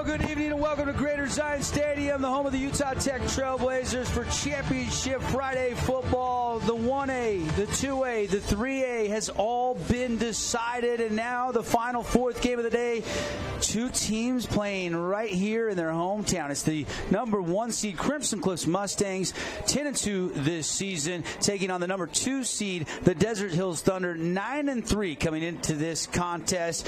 Well, good evening and welcome to Greater Zion Stadium, the home of the Utah Tech Trailblazers for Championship Friday football. The 1A, the 2A, the 3A has all been decided, and now the final fourth game of the day. Two teams playing right here in their hometown. It's the number 1 seed Crimson Cliffs Mustangs, 10-2 this season, taking on the number 2 seed, the Desert Hills Thunder, 9-3 coming into this contest.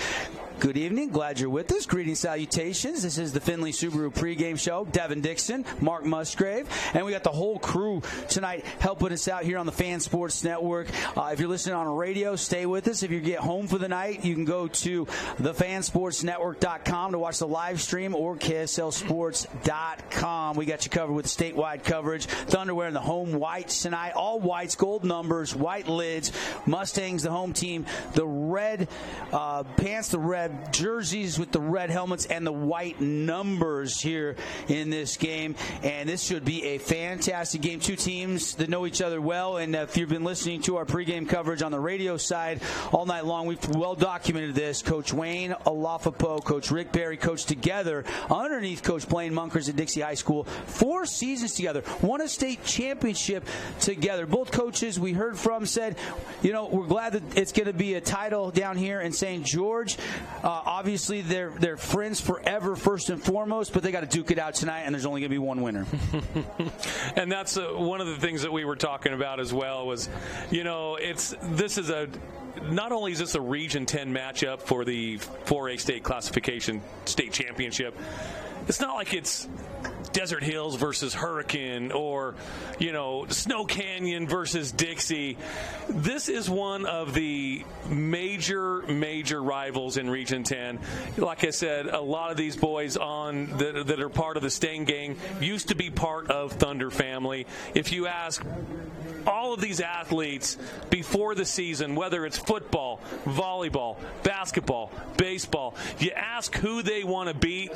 Good evening. Glad you're with us. Greetings, salutations. This is the Findlay Subaru pregame show. Devin Dixon, Mark Musgrave, and we got the whole crew tonight helping us out here on the Fan Sports Network. If you're listening on radio, stay with us. If you get home for the night, you can go to thefansportsnetwork.com to watch the live stream or KSLsports.com. We got you covered with statewide coverage. Thunder wearing the home whites tonight. All whites, gold numbers, white lids. Mustangs, the home team. The red pants, the red jerseys with the red helmets and the white numbers here in this game. And this should be a fantastic game. Two teams that know each other well. And if you've been listening to our pregame coverage on the radio side all night long, we've well documented this. Coach Wayne Alafapo, Coach Rick Berry coached together underneath Coach Blaine Munkers at Dixie High School. 4 seasons together. Won a state championship together. Both coaches we heard from said, we're glad that it's going to be a title down here in St. George. Obviously, they're friends forever, first and foremost, but they got to duke it out tonight, and there's only going to be one winner. And that's one of the things that we were talking about as well was, not only is this a Region 10 matchup for the 4A state classification state championship, it's not like it's Desert Hills versus Hurricane or, Snow Canyon versus Dixie. This is one of the major rivals in Region 10. Like I said, a lot of these boys that are part of the Stain Gang used to be part of Thunder family. If you ask all of these athletes before the season, whether it's football, volleyball, basketball, baseball, you ask who they want to beat,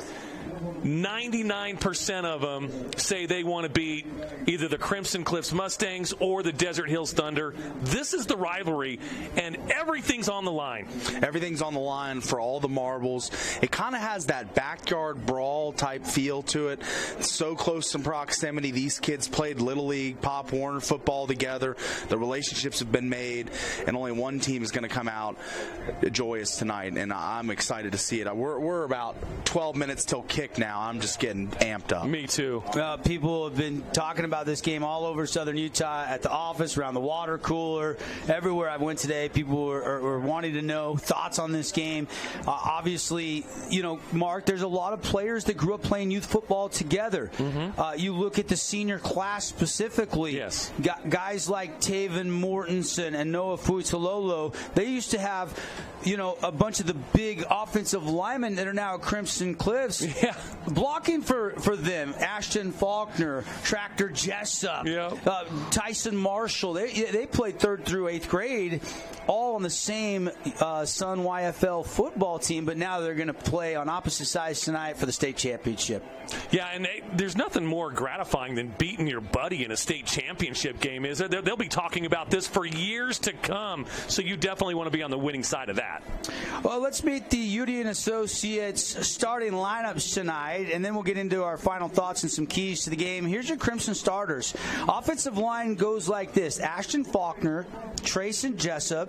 99% of them say they want to beat either the Crimson Cliffs Mustangs or the Desert Hills Thunder. This is the rivalry, and everything's on the line. Everything's on the line for all the marbles. It kind of has that backyard brawl type feel to it. So close in proximity. These kids played Little League, Pop Warner football together. The relationships have been made, and only one team is going to come out joyous tonight, and I'm excited to see it. We're about 12 minutes till kick now. I'm just getting amped up. Me too. People have been talking about this game all over Southern Utah, at the office, around the water cooler, everywhere I went today. People are wanting to know thoughts on this game. Obviously, Mark, there's a lot of players that grew up playing youth football together. Mm-hmm. You look at the senior class specifically. Yes. Guys like Taven Mortensen and Noah Fuitololo, they used to have a bunch of the big offensive linemen that are now at Crimson Cliffs blocking for them. Ashton Faulkner, Tractor Jessup, Tyson Marshall. They played 3rd through 8th grade all on the same Sun YFL football team, but now they're going to play on opposite sides tonight for the state championship. Yeah, and there's nothing more gratifying than beating your buddy in a state championship game, is there? They'll be talking about this for years to come, so you definitely want to be on the winning side of that. Well, let's meet the UD and Associates starting lineups tonight, and then we'll get into our final thoughts and some keys to the game. Here's your Crimson starters. Offensive line goes like this: Ashton Faulkner, Trayson Jessup,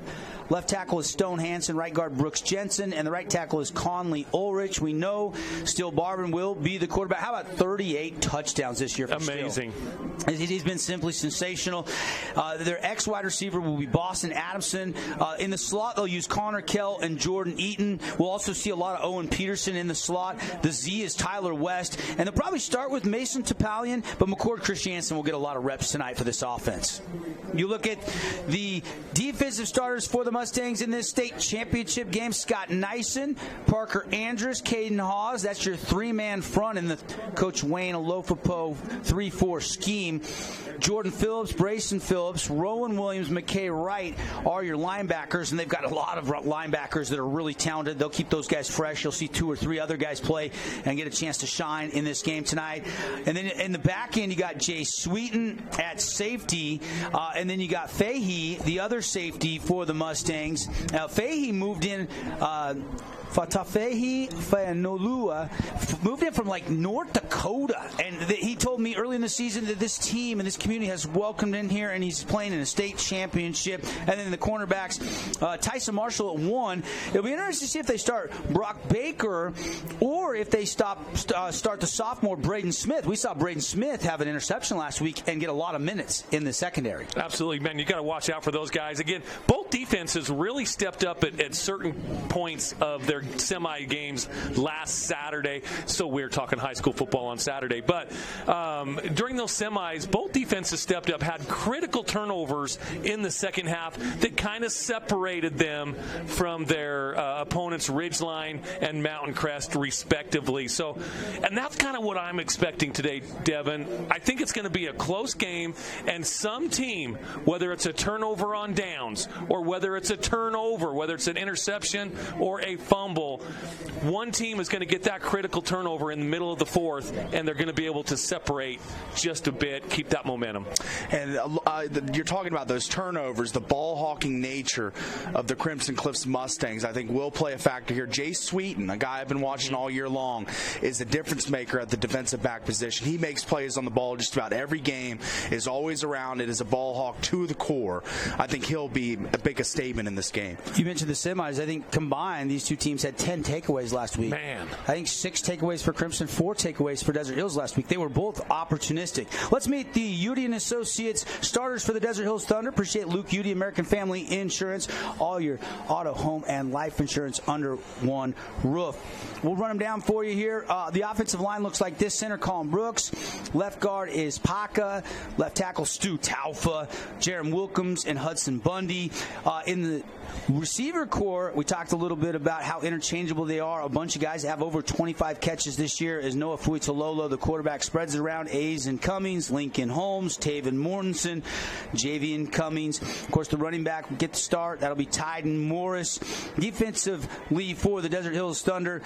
left tackle is Stone Hansen, right guard Brooks Jensen, and the right tackle is Conley Ulrich. We know Steele Barbin will be the quarterback. How about 38 touchdowns this year for Amazing. Steele? He's been simply sensational. Their ex-wide receiver will be Boston Adamson. In the slot, they'll use Connor Kell and Jordan Eaton. We'll also see a lot of Owen Peterson in the slot. The Z is Tyler West. And they'll probably start with Mason Topalian, but McCord Christiansen will get a lot of reps tonight for this offense. You look at the defensive starters for the Mustangs in this state championship game: Scott Nyson, Parker Andrus, Caden Hawes. That's your 3-man front in the Coach Wayne Alofapo 3-4 scheme. Jordan Phillips, Brayson Phillips, Rowan Williams, McKay Wright are your linebackers, and they've got a lot of linebackers that are really talented. They'll keep those guys fresh. You'll see 2 or 3 other guys play and get a chance to shine in this game tonight. And then in the back end, you got Jay Sweeten at safety, and then you got Fahey, the other safety for the Mustangs. Now, Fahey moved in Fatafehi Fainolua moved in from like North Dakota, and he told me early in the season that this team and this community has welcomed in here, and he's playing in a state championship. And then the cornerbacks, Tyson Marshall at 1. It'll be interesting to see if they start Brock Baker or if they start the sophomore Braden Smith. We saw Braden Smith have an interception last week and get a lot of minutes in the secondary. Absolutely, man. You got to watch out for those guys. Again, both defenses really stepped up at certain points of their semi games last Saturday. So we're talking high school football on Saturday. But during those semis, both defenses stepped up, had critical turnovers in the second half that kind of separated them from their opponents' Ridgeline and Mountain Crest, respectively. So, and that's kind of what I'm expecting today, Devin. I think it's going to be a close game, and some team, whether it's a turnover on downs or whether it's a turnover, whether it's an interception or a fumble, one team is going to get that critical turnover in the middle of the fourth, and they're going to be able to separate just a bit, keep that momentum. And you're talking about those turnovers, the ball-hawking nature of the Crimson Cliffs Mustangs, I think will play a factor here. Jay Sweeten, a guy I've been watching all year long, is a difference maker at the defensive back position. He makes plays on the ball just about every game, is always around it, is a ball hawk to the core. I think he'll make a statement in this game. You mentioned the semis. I think combined, these two teams had 10 takeaways last week. Man. I think 6 takeaways for Crimson, 4 takeaways for Desert Hills last week. They were both opportunistic. Let's meet the Udy and Associates starters for the Desert Hills Thunder. Appreciate Luke Udy, American Family Insurance. All your auto, home, and life insurance under one roof. We'll run them down for you here. The offensive line looks like this. Center, Colin Brooks. Left guard is Paca. Left tackle, Stu Taufa. Jerem Wilkins and Hudson Bundy. In the receiver core, we talked a little bit about how interchangeable they are. A bunch of guys have over 25 catches this year. As Noah Fuitololo, the quarterback, spreads it around. A's and Cummings, Lincoln Holmes, Taven Mortensen, Javian Cummings. Of course, the running back will get the start. That'll be Tyden Morris. Defensively for the Desert Hills Thunder,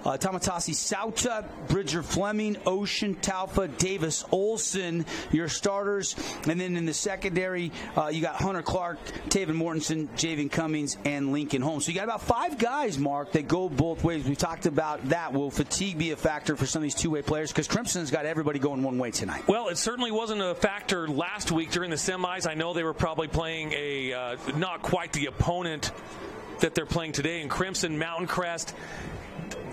Tamatasi Sauta, Bridger Fleming, Ocean Taufa, Davis Olson, your starters. And then in the secondary, you got Hunter Clark, Taven Mortensen, Javian Cummings, and Lincoln Holmes. So you got about 5 guys, Mark, that go both ways. We talked about that. Will fatigue be a factor for some of these two-way players? Because Crimson's got everybody going one way tonight. Well, it certainly wasn't a factor last week during the semis. I know they were probably playing a not quite the opponent that they're playing today in Crimson. Mountain Crest,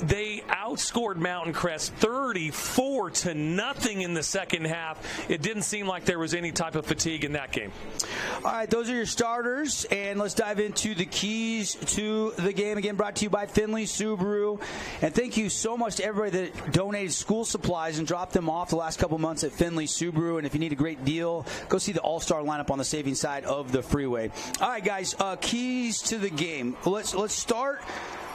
they outscored Mountain Crest 34-0 in the second half. It didn't seem like there was any type of fatigue in that game. All right, those are your starters, and let's dive into the keys to the game. Again, brought to you by Finley Subaru. And thank you so much to everybody that donated school supplies and dropped them off the last couple months at Finley Subaru. And if you need a great deal, go see the all-star lineup on the saving side of the freeway. All right, guys, keys to the game. Let's start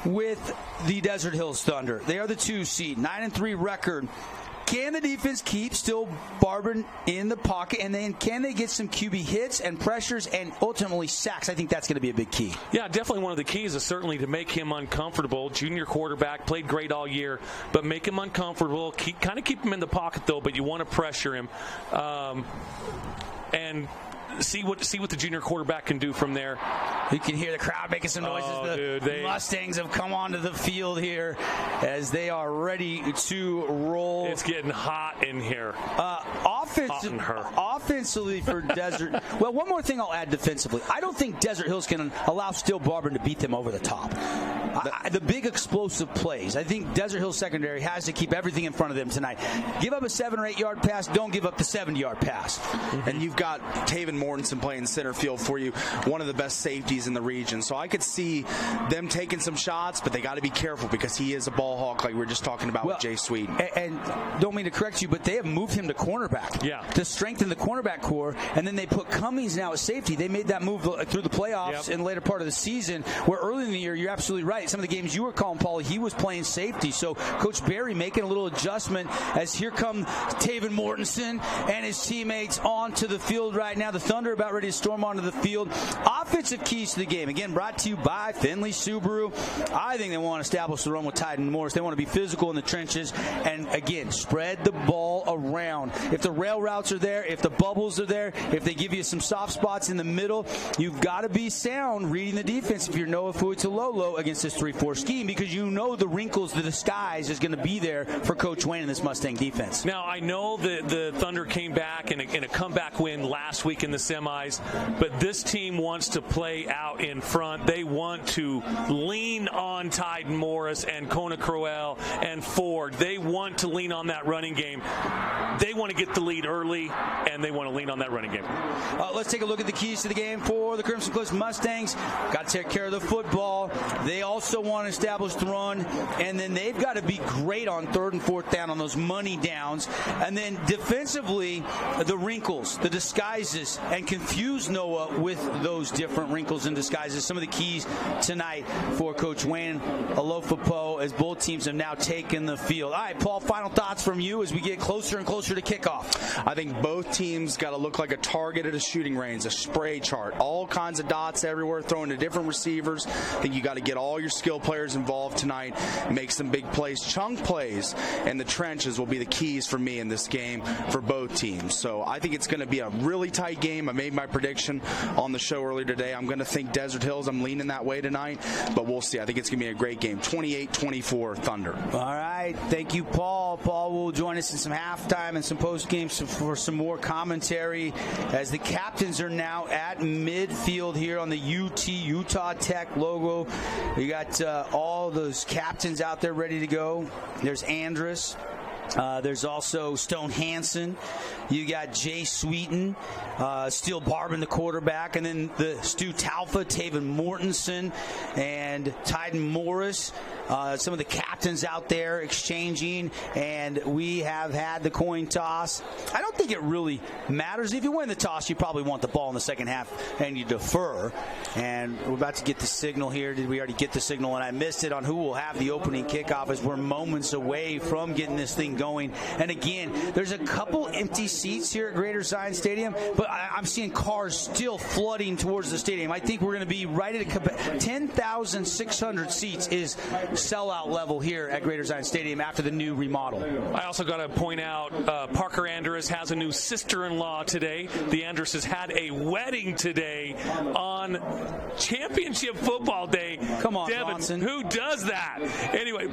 with the Desert Hills Thunder. They are the 2 seed, 9-3 record. Can the defense keep still Barber in the pocket, and then can they get some QB hits and pressures and ultimately sacks? I think that's going to be a big key. Yeah, definitely one of the keys is certainly to make him uncomfortable. Junior quarterback, played great all year, but make him uncomfortable. Keep him in the pocket, though, but you want to pressure him. And see what the junior quarterback can do from there. You can hear the crowd making some noises. The Mustangs have come onto the field here as they are ready to roll. It's getting hot in here. Offensively for Desert. Well, one more thing I'll add defensively. I don't think Desert Hills can allow Still Barber to beat them over the top. The big explosive plays. I think Desert Hills secondary has to keep everything in front of them tonight. Give up a 7 or 8 yard pass. Don't give up the 70-yard pass. Mm-hmm. And you've got Taven Mortensen playing center field for you, one of the best safeties in the region. So I could see them taking some shots, but they got to be careful because he is a ball hawk like we were just talking about with Jay Sweeten. And don't mean to correct you, but they have moved him to cornerback to strengthen the cornerback core, and then they put Cummings now at safety. They made that move through the playoffs in the later part of the season, where early in the year, you're absolutely right. Some of the games you were calling, Paul, he was playing safety. So Coach Barry making a little adjustment as here come Taven Mortensen and his teammates onto the field right now. The Thunder about ready to storm onto the field. Offensive keys to the game, again, brought to you by Finley Subaru. I think they want to establish the run with Tyden Morris. They want to be physical in the trenches and, again, spread the ball around. If the rail routes are there, if the bubbles are there, if they give you some soft spots in the middle, you've got to be sound reading the defense if you're Noah Fuitololo against this this 3-4 scheme because you know the wrinkles, the disguise is going to be there for Coach Wayne and this Mustang defense. Now, I know that the Thunder came back in a comeback win last week in the semis, but this team wants to play out in front. They want to lean on Tyden Morris and Kona Crowell and Ford. They want to lean on that running game. They want to get the lead early, and they want to lean on that running game. Let's take a look at the keys to the game for the Crimson Cliffs Mustangs. Got to take care of the football. They also want to establish the run, and then they've got to be great on 3rd and 4th down on those money downs. And then defensively, the wrinkles, the disguises, and confuse Noah with those different wrinkles and disguises. Some of the keys tonight for Coach Wayne Alofa Poe as both teams have now taken the field. All right, Paul, final thoughts from you as we get closer and closer to kickoff. I think both teams got to look like a target at a shooting range, a spray chart, all kinds of dots everywhere, throwing to different receivers. I think you got to get all your skill players involved tonight, make some big plays, chunk plays, and the trenches will be the keys for me in this game for both teams. So I think it's going to be a really tight game. I made my prediction on the show earlier today. I'm going to think Desert Hills. I'm leaning that way tonight, but we'll see. I think it's going to be a great game. 28-24 Thunder. All right. Thank you, Paul. Paul will join us in some halftime and some post games for some more commentary as the captains are now at midfield here on the Utah Tech logo. We got all those captains out there ready to go. There's Andrus. There's also Stone Hansen. You got Jay Sweeten, Steele Barbin, the quarterback, and then the Stu Talfa, Taven Mortensen, and Tyden Morris. Some of the captains out there exchanging, and we have had the coin toss. I don't think it really matters. If you win the toss, you probably want the ball in the second half, and you defer. And we're about to get the signal here. Did we already get the signal? And I missed it on who will have the opening kickoff as we're moments away from getting this thing going. And again, there's a couple empty seats here at Greater Zion Stadium, but I'm seeing cars still flooding towards the stadium. I think we're going to be right at 10,600 seats is sellout level here at Greater Zion Stadium after the new remodel. I also got to point out Parker Andrus has a new sister-in-law today. The Andruses had a wedding today on championship football day. Come on, Devin, Bronson. who does that? Anyway,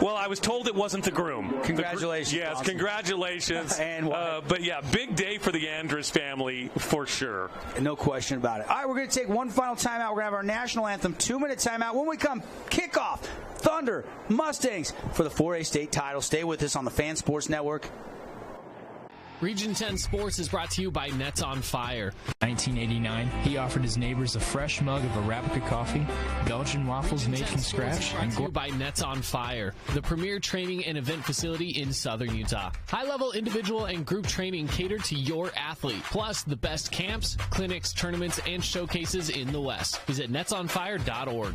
well, I was told it wasn't the groom. Congratulations. Yes, Bronson. Congratulations. And but yeah, big day for the Andrus family for sure. No question about it. All right, we're going to take one final timeout. We're going to have our national anthem 2-minute timeout. When we come, kickoff, Thunder, Mustangs for the 4A state title. Stay with us on the Fan Sports Network. Region 10 Sports is brought to you by Nets on Fire. 1989, he offered his neighbors a fresh mug of Arabica coffee, Belgian waffles made from scratch, and by Nets on Fire, the premier training and event facility in Southern Utah. High-level individual and group training catered to your athlete, plus the best camps, clinics, tournaments, and showcases in the West. Visit netsonfire.org.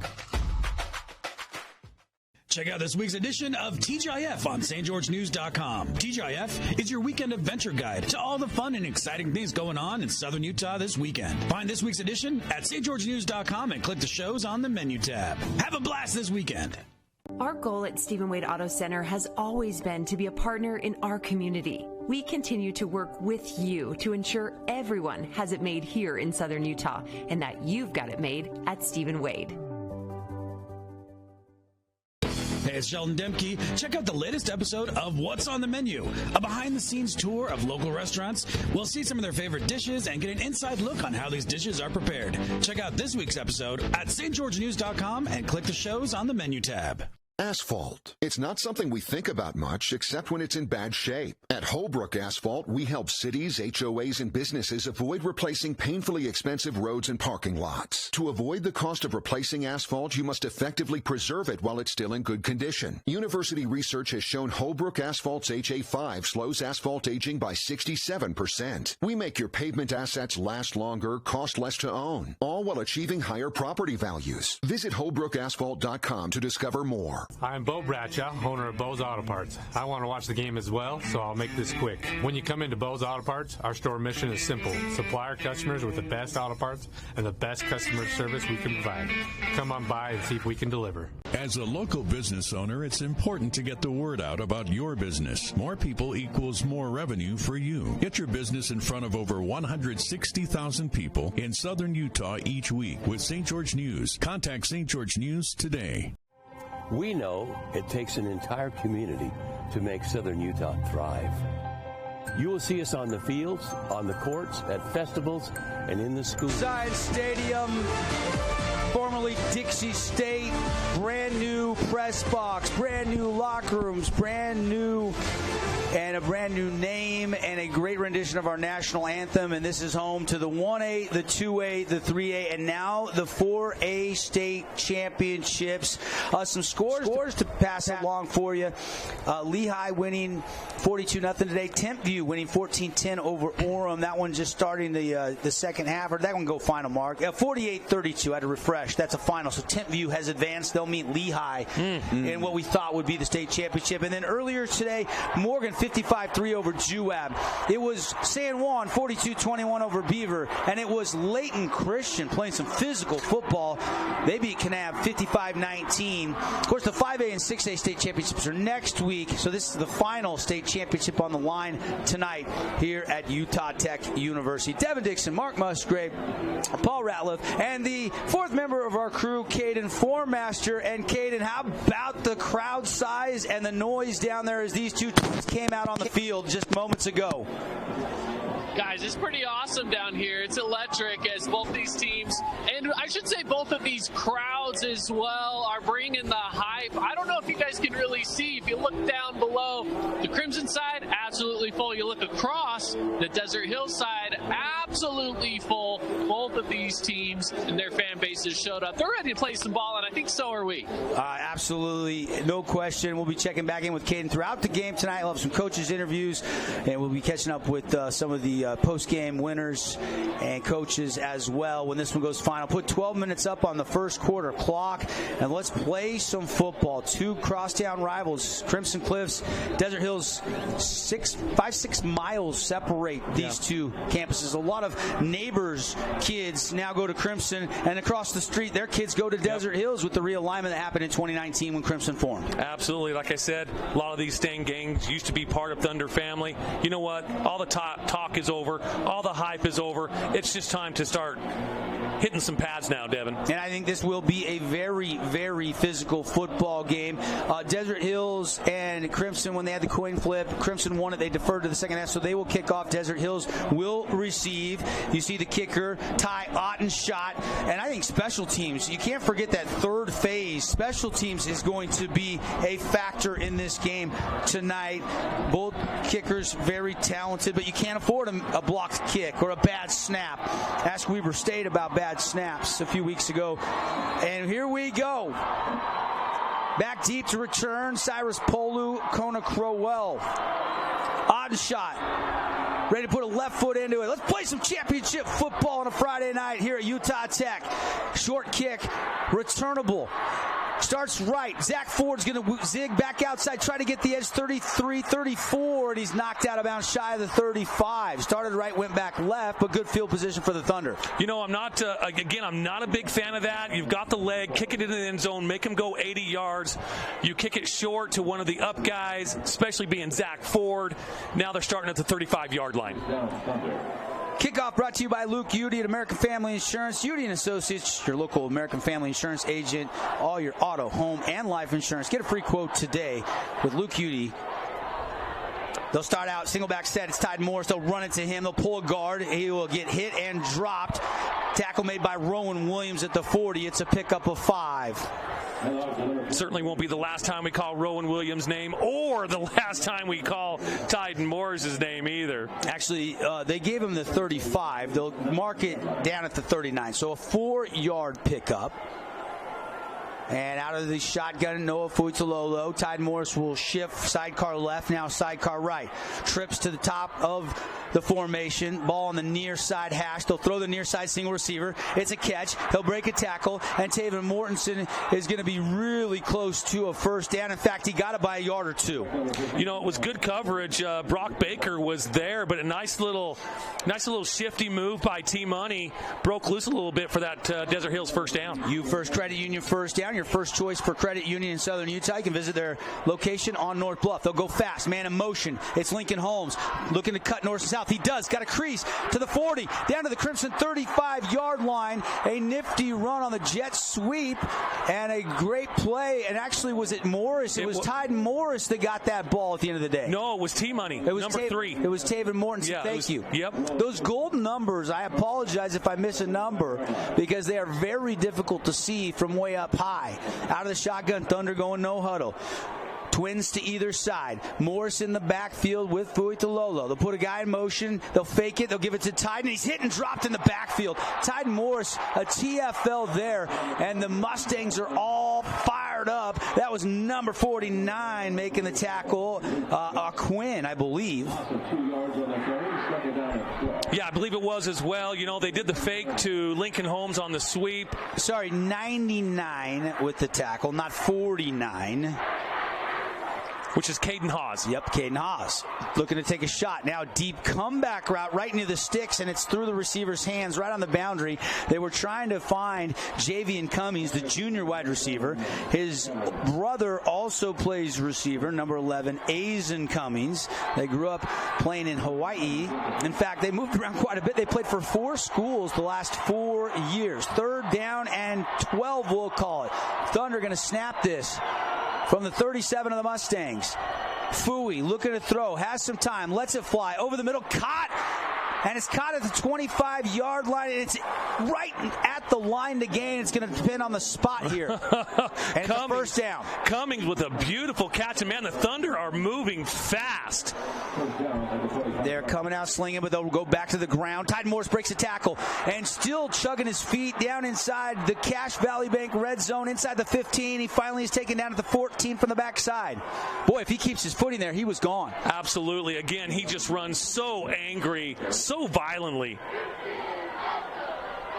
Check out this week's edition of TGIF on stgeorgenews.com. TGIF is your weekend adventure guide to all the fun and exciting things going on in Southern Utah this weekend. Find this week's edition at stgeorgenews.com and click the shows on the menu tab. Have a blast this weekend. Our goal at Stephen Wade Auto Center has always been to be a partner in our community. We continue to work with you to ensure everyone has it made here in Southern Utah and that you've got it made at Stephen Wade. Hey, it's Sheldon Demke. Check out the latest episode of What's on the Menu, a behind-the-scenes tour of local restaurants. We'll see some of their favorite dishes and get an inside look on how these dishes are prepared. Check out this week's episode at stgeorgenews.com and click the shows on the menu tab. Asphalt. It's not something we think about much except when it's in bad shape. At Holbrook Asphalt, we help cities, HOAs, and businesses avoid replacing painfully expensive roads and parking lots. To avoid the cost of replacing asphalt, you must effectively preserve it while it's still in good condition. University research has shown Holbrook Asphalt's HA5 slows asphalt aging by 67%. We make your pavement assets last longer, cost less to own, all while achieving higher property values. Visit holbrookasphalt.com to discover more. I'm Bo Bradshaw, owner of Bo's Auto Parts. I want to watch the game as well, so I'll make this quick. When you come into Bo's Auto Parts, our store mission is simple. Supply our customers with the best auto parts and the best customer service we can provide. Come on by and see if we can deliver. As a local business owner, it's important to get the word out about your business. More people equals more revenue for you. Get your business in front of over 160,000 people in Southern Utah each week with St. George News. Contact St. George News today. We know it takes an entire community to make Southern Utah thrive. You will see us on the fields, on the courts, at festivals, and in the schools. Science Stadium, formerly Dixie State, brand new press box, brand new locker rooms, brand new name, and a great rendition of our national anthem. And this is home to the 1A, the 2A, the 3A, and now the 4A state championships. Some scores to pass along for you. Lehigh winning 42-0 today. Tempview winning 14-10 over Orem. That one just starting the second half. Or that one go final, Mark. 48-32. I had to refresh. That's a final. So Tempview has advanced. They'll meet Lehigh in what we thought would be the state championship. And then earlier today, Morgan 55-3 over Juab. It was San Juan 42-21 over Beaver. And it was Layton Christian playing some physical football. They beat Kanab 55-19. Of course, the 5A and 6A state championships are next week. So this is the final state championship on the line tonight here at Utah Tech University. Devin Dixon, Mark Musgrave, Paul Ratliff, and the fourth member of our crew, Caden Formaster. And Caden, how about the crowd size and the noise down there as these two teams came out on the field just moments ago? Guys, it's pretty awesome down here. It's electric as both these teams, and I should say both of these crowds as well, are bringing the hype. I don't know if you guys can really see. If you look down below, the Crimson side, absolutely full. You look across, the Desert Hill side, absolutely full. Both of these teams and their fan bases showed up. They're ready to play some ball, and I think so are we. Absolutely, no question. We'll be checking back in with Caden throughout the game tonight. We'll have some coaches' interviews, and we'll be catching up with some of the post-game winners and coaches as well when this one goes final. Put 12 minutes up on the first quarter clock, and let's play some football. Two crosstown rivals, Crimson Cliffs, Desert Hills, 5-6 miles separate these two campuses. A lot of neighbors' kids now go to Crimson, and across the street, their kids go to Desert Hills with the realignment that happened in 2019 when Crimson formed. Absolutely. Like I said, a lot of these Stain gangs used to be part of Thunder family. You know what? All the talk is over. All the hype is over. It's just time to start hitting some pads now, Devin. And I think this will be a very, very physical football game. Desert Hills and Crimson, when they had the coin flip, Crimson won it. They deferred to the second half, so they will kick off. Desert Hills will receive. You see the kicker, Ty Ottenshot. And I think special teams, you can't forget that third phase. Special teams is going to be a factor in this game tonight. Both kickers very talented, but you can't afford a blocked kick or a bad snap. Ask Weber State about bad snaps a few weeks ago. And here we go. Back deep to return, Cyrus Polu, Kona Crowell. Odd shot. Ready to put a left foot into it. Let's play some championship football on a Friday night here at Utah Tech. Short kick, returnable. Starts right. Zach Ford's going to zig back outside, try to get the edge 33-34, and he's knocked out of bounds shy of the 35. Started right, went back left, but good field position for the Thunder. You know, I'm not a big fan of that. You've got the leg, kick it into the end zone, make him go 80 yards. You kick it short to one of the up guys, especially being Zach Ford. Now they're starting at the 35-yard line. Kickoff brought to you by Luke Udy at American Family Insurance. Udy & Associates, your local American Family Insurance agent. All your auto, home, and life insurance. Get a free quote today with Luke Udy. They'll start out single back set. It's Tide Morris. They'll run it to him. They'll pull a guard. He will get hit and dropped. Tackle made by Rowan Williams at the 40. It's a pickup of 5. Certainly won't be the last time we call Rowan Williams' name or the last time we call Tyden Morris's name either. Actually, they gave him the 35. They'll mark it down at the 39. So a 4-yard pickup. And out of the shotgun, Noah Fuitololo. Tyden Morris will shift sidecar left, now sidecar right. Trips to the top of the formation. Ball on the near side hash. They'll throw the near side single receiver. It's a catch. He'll break a tackle. And Taven Mortensen is going to be really close to a first down. In fact, he got it by a yard or two. You know, it was good coverage. Brock Baker was there, but a nice little shifty move by T-Money. Broke loose a little bit for that Desert Hills first down. You First Credit Union first down. touchdown, your first choice for Credit Union in Southern Utah. You can visit their location on North Bluff. They'll go fast, man in motion. It's Lincoln Holmes looking to cut north and south. He does. Got a crease to the 40, down to the Crimson 35-yard line. A nifty run on the jet sweep and a great play. And actually, was it Morris? It was Tide Morris that got that ball at the end of the day. No, it was T-Money, number 3. It was Taven Morton. Yeah, Thank you. Yep. Those gold numbers, I apologize if I miss a number, because they are very difficult to see from way up high. Out of the shotgun, Thunder going no huddle. Twins to either side. Morris in the backfield with Fuitalolo. They'll put a guy in motion. They'll fake it. They'll give it to Tide, and he's hit and dropped in the backfield. Tide Morris, a TFL there, and the Mustangs are all fired up. That was number 49 making the tackle, Quinn, I believe. Yeah, I believe it was as well. You know, they did the fake to Lincoln Holmes on the sweep. Sorry, 99 with the tackle, not 49. Which is Caden Haas. Yep, Caden Haas looking to take a shot. Now deep comeback route right near the sticks, and it's through the receiver's hands right on the boundary. They were trying to find Javian Cummings, the junior wide receiver. His brother also plays receiver, number 11, Azen Cummings. They grew up playing in Hawaii. In fact, they moved around quite a bit. They played for 4 schools the last 4 years. 3rd down and 12, we'll call it. Thunder going to snap this from the 37 of the Mustangs. Fui looking to throw, has some time, lets it fly over the middle, caught, and it's caught at the 25-yard line, and it's right at the line to gain. It's going to depend on the spot here. And the first down. Cummings with a beautiful catch, and man, the Thunder are moving fast. They're coming out slinging, but they'll go back to the ground. Tide Morris breaks a tackle and still chugging his feet down inside the Cache Valley Bank red zone, inside the 15. He finally is taken down at the 14 from the backside. Boy, if he keeps his footing there, he was gone. Absolutely. Again, he just runs so angry, so violently.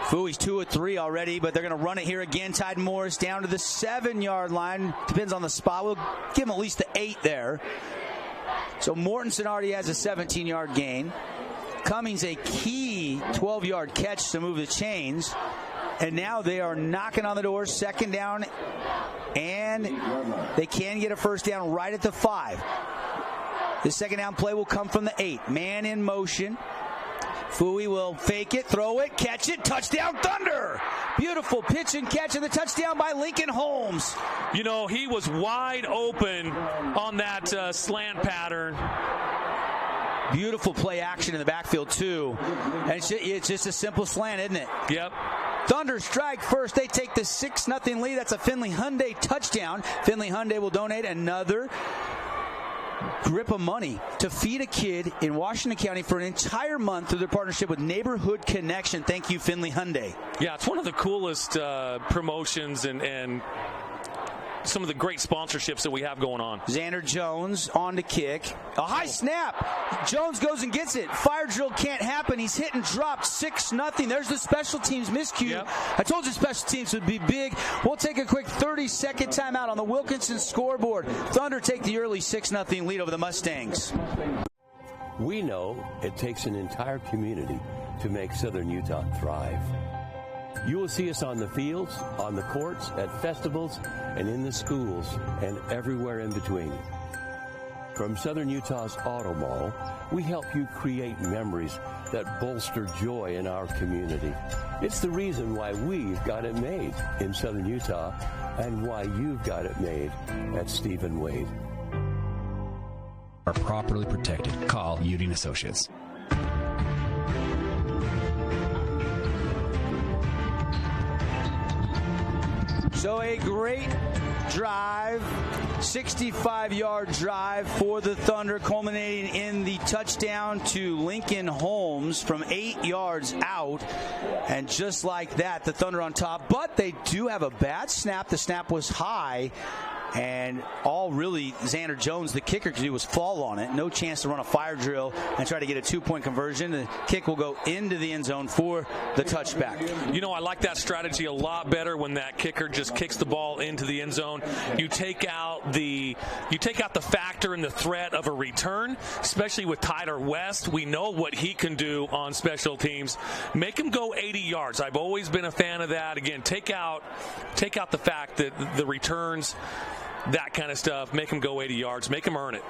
Fui's 2 of 3 already, but they're going to run it here again. Tide Morris down to the 7-yard line. Depends on the spot. We'll give him at least the 8 there. So Mortensen already has a 17-yard gain. Cummings a key 12-yard catch to move the chains. And now they are knocking on the door. 2nd down, and they can get a first down right at the 5. The 2nd down play will come from the 8. Man in motion. Fui will fake it, throw it, catch it, touchdown Thunder! Beautiful pitch and catch, and the touchdown by Lincoln Holmes. You know, he was wide open on that slant pattern. Beautiful play action in the backfield, too. And it's just a simple slant, isn't it? Yep. Thunder strike first. They take the 6-0 lead. That's a Finley Hyundai touchdown. Finley Hyundai will donate another grip of money to feed a kid in Washington County for an entire month through their partnership with Neighborhood Connection. Thank you, Finley Hyundai. Yeah, it's one of the coolest promotions and some of the great sponsorships that we have going on. Xander Jones on to kick. A high snap. Jones goes and gets it. Fire drill can't happen. He's hit and dropped 6-0. There's the special teams miscue. Yep. I told you special teams would be big. We'll take a quick 30-second timeout on the Wilkinson scoreboard. Thunder take the early 6-0 lead over the Mustangs. We know it takes an entire community to make Southern Utah thrive. You will see us on the fields, on the courts, at festivals, and in the schools, and everywhere in between. From Southern Utah's Auto Mall, we help you create memories that bolster joy in our community. It's the reason why we've got it made in Southern Utah, and why you've got it made at Stephen Wade. Are properly protected. Call Udine Associates. So a great drive, 65-yard drive for the Thunder, culminating in the touchdown to Lincoln Holmes from 8 yards out. And just like that, the Thunder on top. But they do have a bad snap. The snap was high. And all really Xander Jones, the kicker, could do was fall on it. No chance to run a fire drill and try to get a 2-point conversion. The kick will go into the end zone for the touchback. You know, I like that strategy a lot better when that kicker just kicks the ball into the end zone. You take out the factor and the threat of a return, especially with Tyler West. We know what he can do on special teams. Make him go 80 yards. I've always been a fan of that. Again, take out the fact that the returns, that kind of stuff, make him go 80 yards, make him earn it.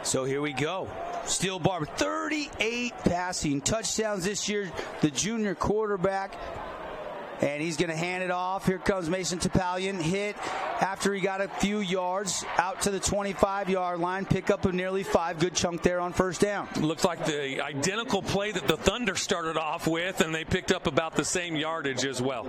So here we go. Steele Barber, 38 passing touchdowns this year, the junior quarterback. And he's going to hand it off. Here comes Mason Topalian. Hit after he got a few yards out to the 25-yard line. Pickup of nearly 5. Good chunk there on first down. Looks like the identical play that the Thunder started off with, and they picked up about the same yardage as well.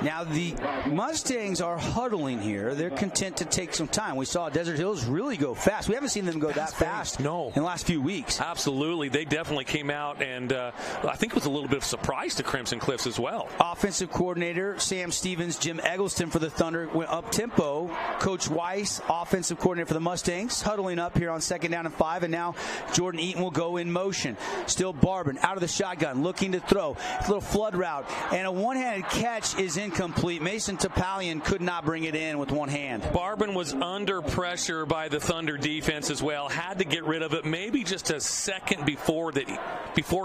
Now, the Mustangs are huddling here. They're content to take some time. We saw Desert Hills really go fast. We haven't seen them go that fast in the last few weeks. Absolutely. They definitely came out, and I think it was a little bit of surprise to Crimson Cliffs as well. Offensive coordinator Sam Stevens, Jim Eggleston for the Thunder went up-tempo. Coach Weiss, offensive coordinator for the Mustangs, huddling up here on 2nd down and 5, and now Jordan Eaton will go in motion. Still Barbin out of the shotgun, looking to throw. A little flood route, and a one-handed catch is incomplete. Mason Topalian could not bring it in with one hand. Barbin was under pressure by the Thunder defense as well. Had to get rid of it maybe just a second before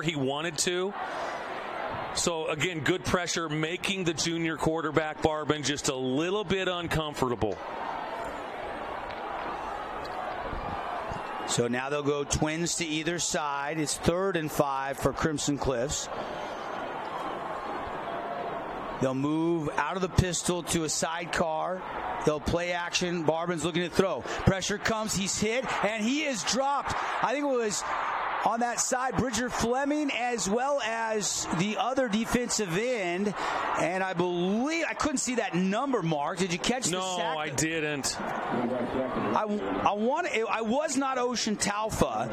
he wanted to. So, again, good pressure, making the junior quarterback, Barbin, just a little bit uncomfortable. So now they'll go twins to either side. It's 3rd and 5 for Crimson Cliffs. They'll move out of the pistol to a sidecar. They'll play action. Barbin's looking to throw. Pressure comes. He's hit, and he is dropped. I think it was on that side, Bridger Fleming, as well as the other defensive end. And I believe, I couldn't see that number, Mark. Did you catch the sack? No, I didn't. I was not Ocean Taufa.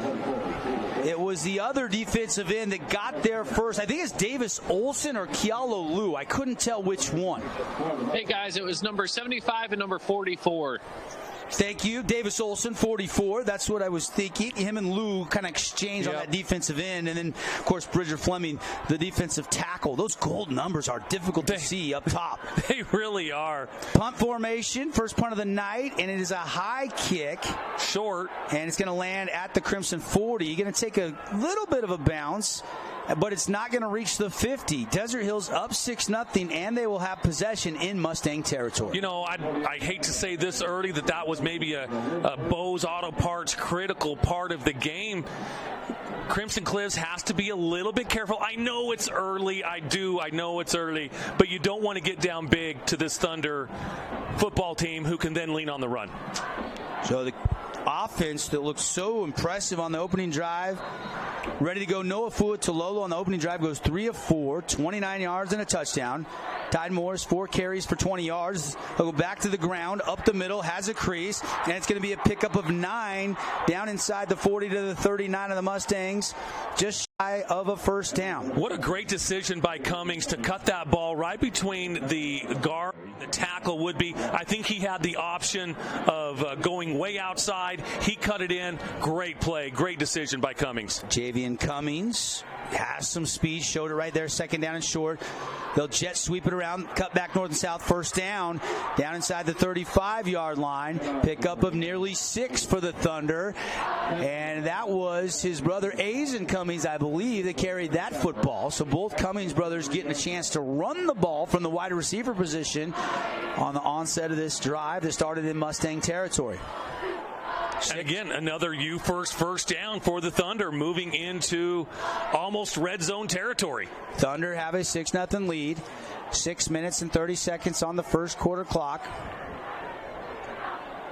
It was the other defensive end that got there first. I think it's Davis Olson or Kialo Liu. I couldn't tell which one. Hey, guys, it was number 75 and number 44. Thank you. Davis Olson, 44. That's what I was thinking. Him and Lou kind of exchange on that defensive end. And then, of course, Bridger Fleming, the defensive tackle. Those gold numbers are difficult to see up top. They really are. Punt formation, first punt of the night, and it is a high kick. Short. And it's going to land at the Crimson 40. Going to take a little bit of a bounce, but it's not going to reach the 50. Desert Hills up 6-0, and they will have possession in Mustang territory. You know, I hate to say this early that was maybe a Bose Auto Parts critical part of the game. Crimson Cliffs has to be a little bit careful. I know it's early. I know it's early. But you don't want to get down big to this Thunder football team who can then lean on the run. So the offense that looked so impressive on the opening drive, ready to go. Noah Fuatololo on the opening drive goes 3 of 4, 29 yards and a touchdown. Tide Morris, 4 carries for 20 yards. He'll go back to the ground, up the middle, has a crease, and it's going to be a pickup of 9 down inside the 40 to the 39 of the Mustangs, just shy of a first down. What a great decision by Cummings to cut that ball right between the guard and the tackle would be. I think he had the option of going way outside. He cut it in. Great play. Great decision by Cummings. Javian Cummings has some speed, showed it right there, 2nd down and short. They'll jet sweep it around, cut back north and south, first down inside the 35-yard line. Pickup of nearly 6 for the Thunder. And that was his brother Aizen Cummings, I believe, that carried that football. So both Cummings brothers getting a chance to run the ball from the wide receiver position on the onset of this drive that started in Mustang territory. And again, another first down for the Thunder, moving into almost red zone territory. Thunder have a 6-0 lead. 6 minutes and 30 seconds on the first quarter clock.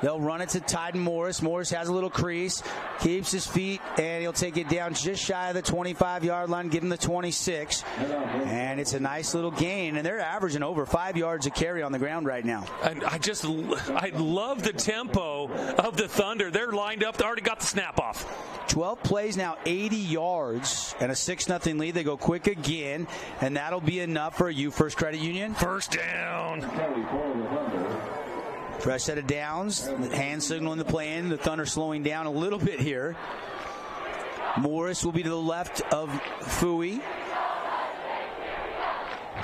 They'll run it to Tyden Morris. Morris has a little crease, keeps his feet, and he'll take it down just shy of the 25-yard line, give him the 26. And it's a nice little gain, and they're averaging over 5 yards a carry on the ground right now. And I love the tempo of the Thunder. They're lined up. They already got the snap off. 12 plays now, 80 yards, and a 6-0 lead. They go quick again, and that'll be enough for you, First Credit Union. First down. Fresh set of downs, hand signal in the play in. The Thunder slowing down a little bit here. Morris will be to the left of Fui.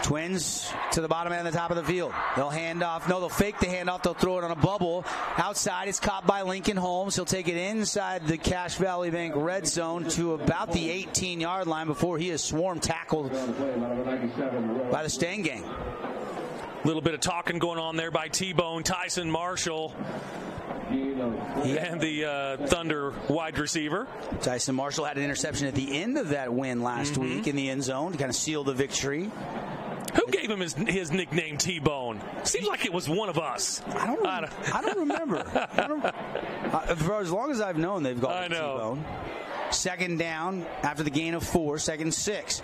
Twins to the bottom end of the top of the field. They'll hand off. No, they'll fake the handoff. They'll throw it on a bubble. Outside, it's caught by Lincoln Holmes. He'll take it inside the Cache Valley Bank red zone to about the 18-yard line before he is swarm tackled by the Stang gang. A little bit of talking going on there by T-Bone, Tyson Marshall, and the Thunder wide receiver. Tyson Marshall had an interception at the end of that win last week in the end zone to kind of seal the victory. Who gave him his nickname T-Bone? Seems like it was one of us. I don't remember. For as long as I've known, they've got T-Bone. Second down after the gain of 4, second 6.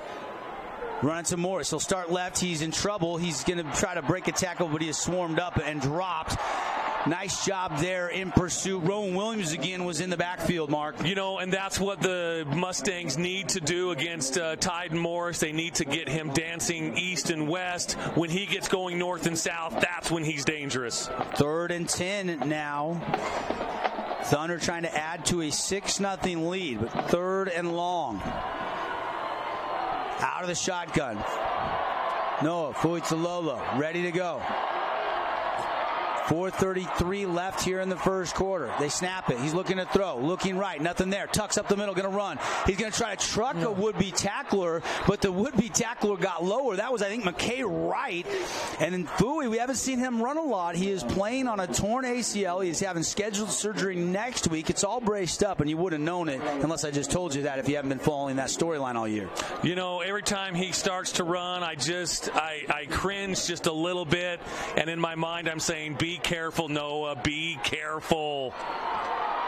Running to Morris. He'll start left. He's in trouble. He's going to try to break a tackle, but he is swarmed up and dropped. Nice job there in pursuit. Rowan Williams again was in the backfield, Mark. You know, and that's what the Mustangs need to do against Tyden Morris. They need to get him dancing east and west. When he gets going north and south, that's when he's dangerous. 3rd and 10 now. Thunder trying to add to a 6-0 lead, but 3rd and long. Out of the shotgun. Noah Fuitsalolo ready to go. 4:33 left here in the first quarter. They snap it. He's looking to throw. Looking right. Nothing there. Tucks up the middle. Going to run. He's going to try to truck a would-be tackler, but the would-be tackler got lower. That was, I think, McKay Wright. And then Fui, we haven't seen him run a lot. He is playing on a torn ACL. He's having scheduled surgery next week. It's all braced up, and you would have known it unless I just told you that if you haven't been following that storyline all year. You know, every time he starts to run, I cringe just a little bit, and in my mind I'm saying, be careful, Noah. Be careful.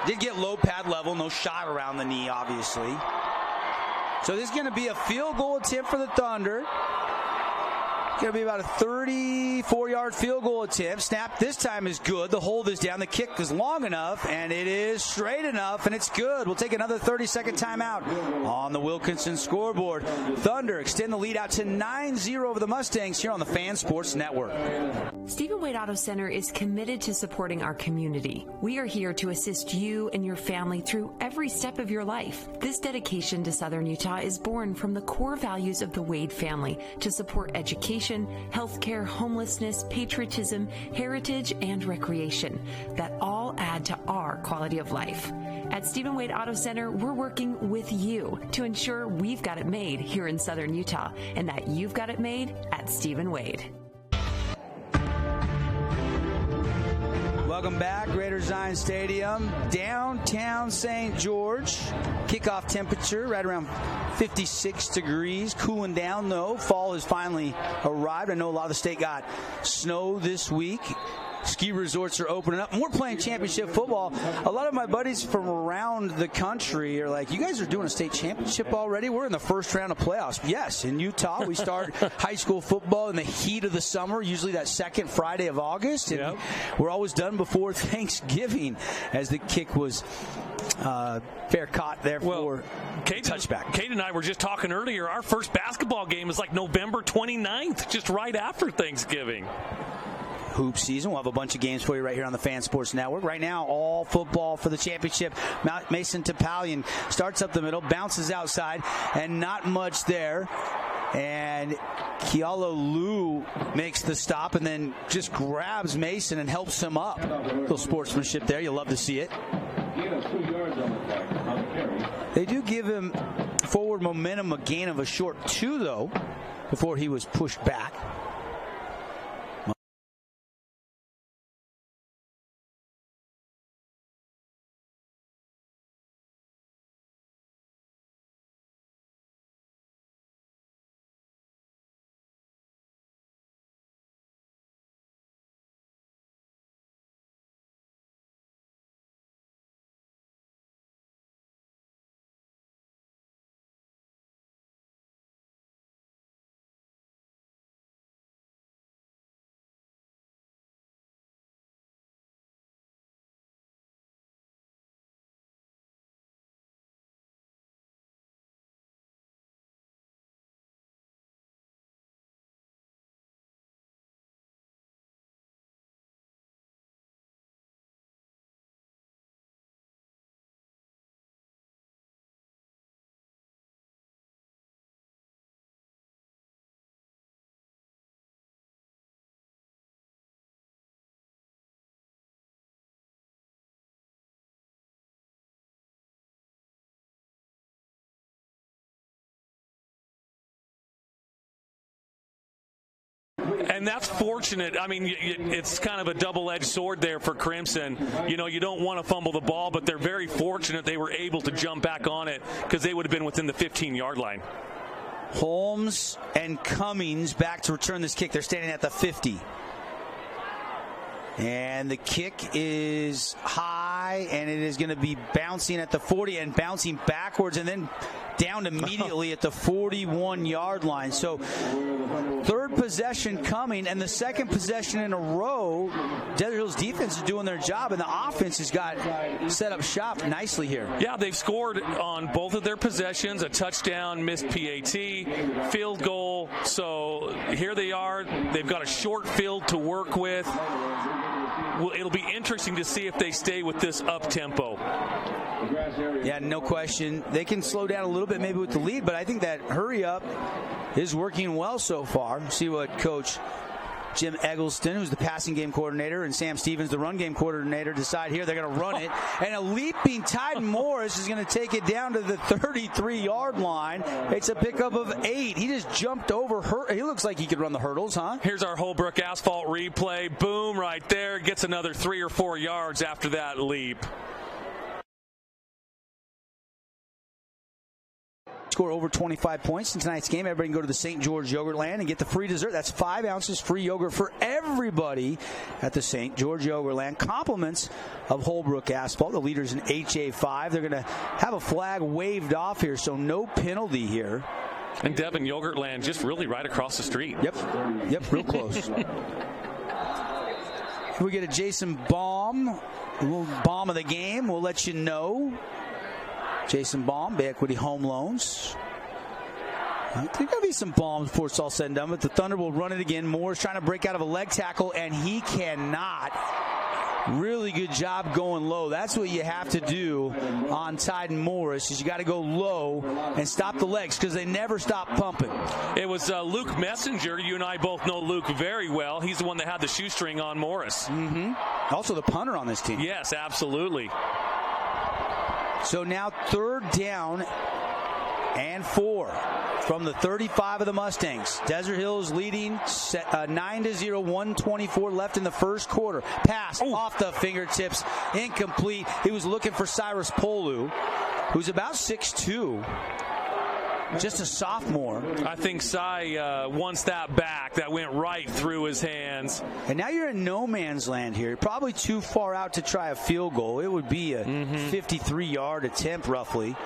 Did get low pad level, no shot around the knee, obviously. So this is going to be a field goal attempt for the Thunder. Going to be about a 34-yard field goal attempt. Snap this time is good. The hold is down. The kick is long enough, and it is straight enough, and it's good. We'll take another 30-second timeout on the Wilkinson scoreboard. Thunder extend the lead out to 9-0 over the Mustangs here on the Fan Sports Network. Stephen Wade Auto Center is committed to supporting our community. We are here to assist you and your family through every step of your life. This dedication to Southern Utah is born from the core values of the Wade family to support education, healthcare, homelessness, patriotism, heritage, and recreation that all add to our quality of life. At Stephen Wade Auto Center, we're working with you to ensure we've got it made here in Southern Utah and that you've got it made at Stephen Wade. Welcome back, Greater Zion Stadium, downtown St. George. Kickoff temperature right around 56 degrees. Cooling down, though. Fall has finally arrived. I know a lot of the state got snow this week. Ski resorts are opening up, and we're playing championship football. A lot of my buddies from around the country are like, you guys are doing a state championship already? We're in the first round of playoffs. Yes, in Utah, we start high school football in the heat of the summer, usually that second Friday of August. And we're always done before Thanksgiving, as the kick was fair caught there for touchback. Kate and I were just talking earlier. Our first basketball game is like November 29th, just right after Thanksgiving. Hoop season. We'll have a bunch of games for you right here on the Fan Sports Network. Right now, all football for the championship. Mason Topalian starts up the middle, bounces outside, and not much there. And Kealo Liu makes the stop and then just grabs Mason and helps him up. A little sportsmanship there. You'll love to see it. They do give him forward momentum, a gain of a short 2, though, before he was pushed back. And that's fortunate. I mean, it's kind of a double-edged sword there for Crimson. You know, you don't want to fumble the ball, but they're very fortunate they were able to jump back on it because they would have been within the 15-yard line. Holmes and Cummings back to return this kick. They're standing at the 50. And the kick is high, and it is going to be bouncing at the 40 and bouncing backwards and then down immediately at the 41-yard line. So third possession coming, and the second possession in a row. Desert Hills defense is doing their job, and the offense has got set up shop nicely here. Yeah, they've scored on both of their possessions, a touchdown, missed PAT, field goal. So here they are. They've got a short field to work with. Well, it'll be interesting to see if they stay with this up-tempo. Yeah, no question. They can slow down a little bit maybe with the lead, but I think that hurry-up is working well so far. See what Coach Jim Eggleston, who's the passing game coordinator, and Sam Stevens, the run game coordinator, decide here they're going to run it. And a leaping Tyden Morris is going to take it down to the 33-yard line. It's a pickup of 8. He just jumped over her. He looks like he could run the hurdles, huh? Here's our Holbrook asphalt replay. Boom, right there. Gets another 3 or 4 yards after that leap. Score over 25 points in tonight's game. Everybody can go to the St. George Yogurtland and get the free dessert. That's 5 ounces free yogurt for everybody at the St. George Yogurtland. Compliments of Holbrook Asphalt, the leaders in HA5. They're going to have a flag waved off here, so no penalty here. And Devon Yogurtland just really right across the street. Yep, real close. We get a Jason Baum, a little bomb of the game. We'll let you know. Jason Baum, Bay Equity Home Loans. I think there'll be some bombs before it's all said and done, but the Thunder will run it again. Moore's trying to break out of a leg tackle, and he cannot. Really good job going low. That's what you have to do on Tyden Morris, is you got to go low and stop the legs because they never stop pumping. It was Luke Messenger. You and I both know Luke very well. He's the one that had the shoestring on Morris. Mm-hmm. Also the punter on this team. Yes, absolutely. So now third down and 4 from the 35 of the Mustangs. Desert Hills leading 9-0, 124 left in the first quarter. Pass off the fingertips, incomplete. He was looking for Cyrus Polu, who's about 6'2". Just a sophomore. I think Cy wants that back. That went right through his hands. And now you're in no man's land here. You're probably too far out to try a field goal. It would be a 53-yard attempt roughly.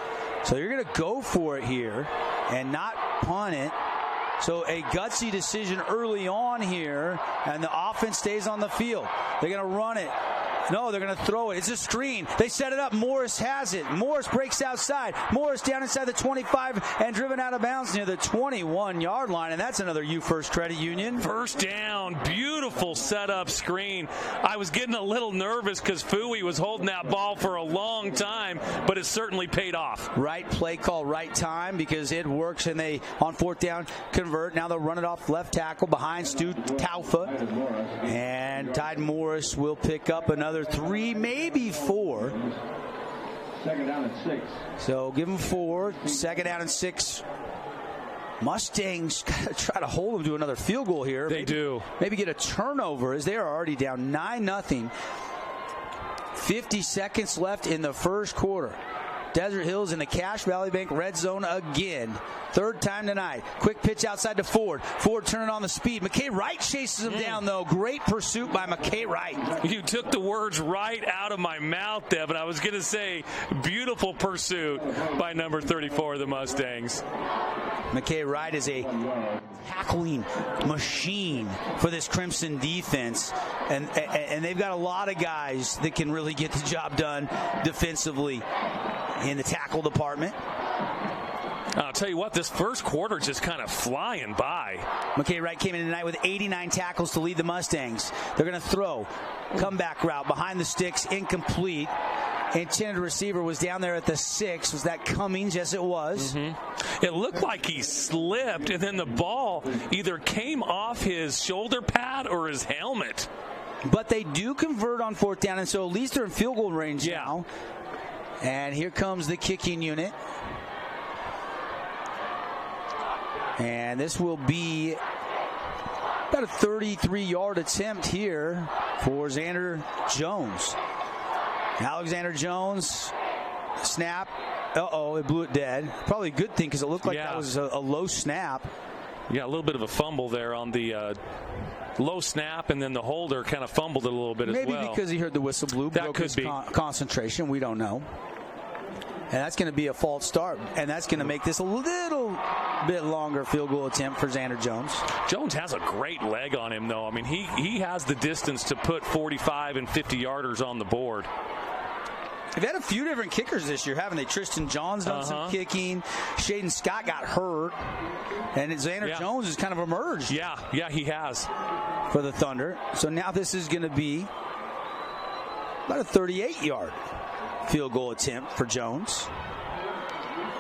So you're going to go for it here and not punt it. So a gutsy decision early on here, and the offense stays on the field. They're going to run it. No, they're going to throw it. It's a screen. They set it up. Morris has it. Morris breaks outside. Morris down inside the 25 and driven out of bounds near the 21-yard line. And that's another U First Credit Union. First down. Beautiful setup screen. I was getting a little nervous because Fooey was holding that ball for a long time, but it certainly paid off. Right play call, right time, because it works, and they, on fourth down, convert. Now they'll run it off left tackle behind Stu Taufa. And Tyden Morris will pick up another 3, maybe 4. Second down and 6. So give them 4. Second down and 6. Mustangs gotta try to hold them to another field goal here. They do. Maybe get a turnover, as they are already down 9-0. 50 seconds left in the first quarter. Desert Hills in the Cache Valley Bank red zone again. Third time tonight. Quick pitch outside to Ford. Ford turning on the speed. McKay Wright chases him down, though. Great pursuit by McKay Wright. You took the words right out of my mouth, Devin. I was going to say beautiful pursuit by number 34 of the Mustangs. McKay Wright is a tackling machine for this Crimson defense. And they've got a lot of guys that can really get the job done defensively in the tackle department. I'll tell you what, this first quarter just kind of flying by. McKay Wright came in tonight with 89 tackles to lead the Mustangs. They're going to throw. Comeback route behind the sticks, incomplete. Intended receiver was down there at the 6. Was that Cummings? Yes, it was. It looked like he slipped, and then the ball either came off his shoulder pad or his helmet. But they do convert on fourth down, and so at least they're in field goal range now. And here comes the kicking unit. And this will be Got a 33-yard attempt here for Xander Jones. Alexander Jones, snap. It blew it dead. Probably a good thing because it looked like that was a low snap. Yeah, a little bit of a fumble there on the low snap, and then the holder kind of fumbled it a little bit as well. Maybe because he heard the whistle blew, that broke could his be. Concentration. We don't know. And that's going to be a false start, and that's going to make this a little bit longer field goal attempt for Xander Jones. Jones has a great leg on him, though. I mean, he has the distance to put 45 and 50-yarders on the board. They've had a few different kickers this year, haven't they? Tristan John's done some kicking. Shaden Scott got hurt. And Xander Jones has kind of emerged. Yeah, he has. For the Thunder. So now this is going to be about a 38-yard field goal attempt for Jones.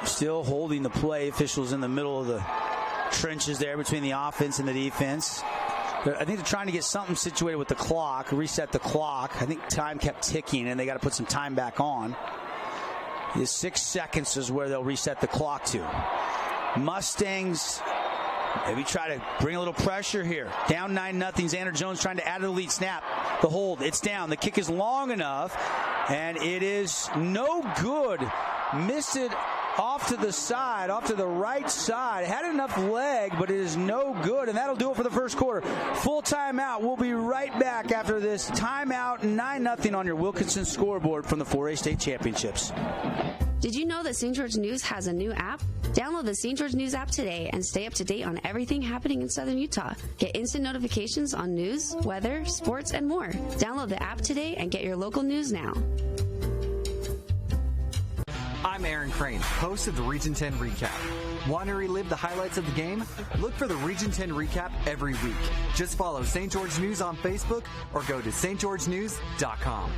Still holding the play. Officials in the middle of the trenches there between the offense and the defense. I think they're trying to get something situated with the clock, reset the clock. I think time kept ticking, and they got to put some time back on. 6 seconds is where they'll reset the clock to. Mustangs maybe try to bring a little pressure here. Down 9-0. Xander Jones trying to add to the lead. Snap. The hold. It's down. The kick is long enough, and it is no good. Missed it off to the side, off to the right side. Had enough leg, but it is no good, and that'll do it for the first quarter. Full timeout. We'll be right back after this timeout. 9-0 on your Wilkinson scoreboard from the 4A State Championships. Did you know that St. George News has a new app? Download the St. George News app today and stay up to date on everything happening in Southern Utah. Get instant notifications on news, weather, sports, and more. Download the app today and get your local news now. I'm Aaron Crane, host of the Region 10 Recap. Want to relive the highlights of the game? Look for the Region 10 Recap every week. Just follow St. George News on Facebook or go to stgeorgenews.com.